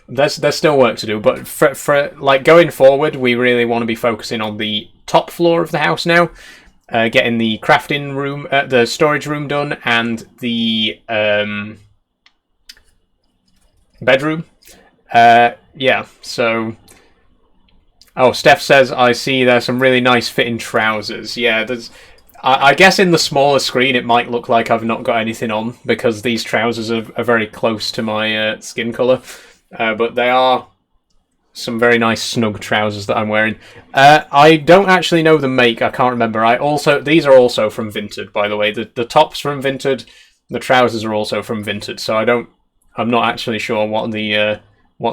there's still work to do, but for like going forward, we really want to be focusing on the top floor of the house now, getting the crafting room, the storage room done, and the bedroom. Yeah. So, oh, Steph says I see there's some really nice fitting trousers. Yeah, there's. I guess in the smaller screen it might look like I've not got anything on because these trousers are very close to my skin colour. But they are some very nice snug trousers that I'm wearing. I don't actually know the make. I can't remember. These are also from Vinted, by the way. The top's from Vinted. The trousers are also from Vinted. So I'm not actually sure what the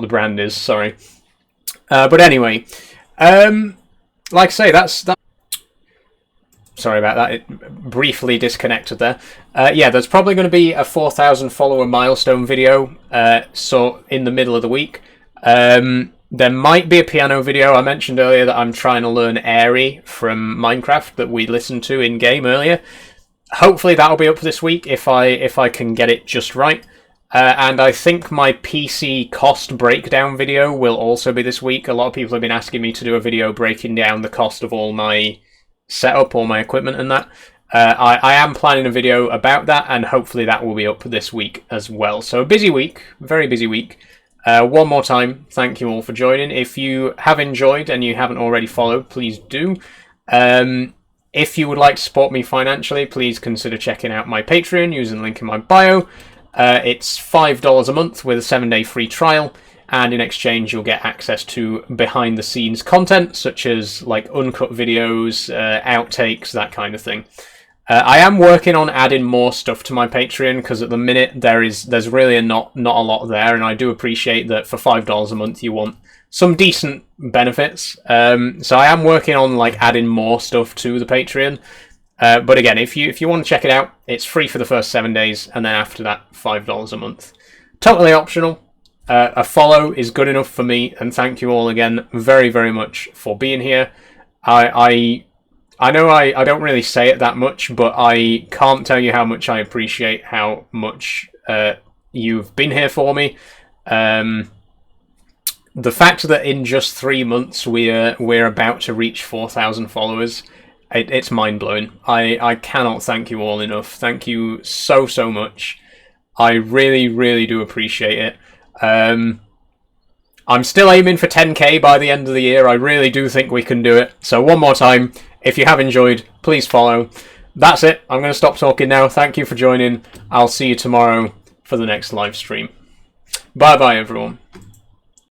brand is. Sorry. But anyway, like I say, that's. Sorry about that, it briefly disconnected there. Yeah, there's probably going to be a 4,000 follower milestone video so in the middle of the week. There might be a piano video. I mentioned earlier that I'm trying to learn Airy from Minecraft that we listened to in-game earlier. Hopefully that'll be up this week if I can get it just right. And I think my PC cost breakdown video will also be this week. A lot of people have been asking me to do a video breaking down the cost of all my setup, all my equipment and that. I am planning a video about that, and hopefully that will be up this week as well. So a busy week, very busy week. One more time, thank you all for joining. If you have enjoyed and you haven't already followed, please do. If you would like to support me financially, please consider checking out my Patreon using the link in my bio. It's $5 a month with a 7-day free trial. And in exchange, you'll get access to behind-the-scenes content, such as like uncut videos, outtakes, that kind of thing. I am working on adding more stuff to my Patreon because at the minute there's really not a lot there, and I do appreciate that for $5 a month you want some decent benefits. So I am working on like adding more stuff to the Patreon. But again, if you want to check it out, it's free for the first 7 days, and then after that, $5 a month. Totally optional. A follow is good enough for me, and thank you all again very, very much for being here. I know I don't really say it that much, but I can't tell you how much I appreciate how much you've been here for me. The fact that in just 3 months we're about to reach 4,000 followers, it's mind-blowing. I cannot thank you all enough. Thank you so much. I really, really do appreciate it. I'm still aiming for 10k by the end of the year. I really do think we can do it. So one more time, if you have enjoyed, please follow. That's it. I'm going to stop talking now. Thank you for joining. I'll see you tomorrow for the next live stream. Bye bye, everyone.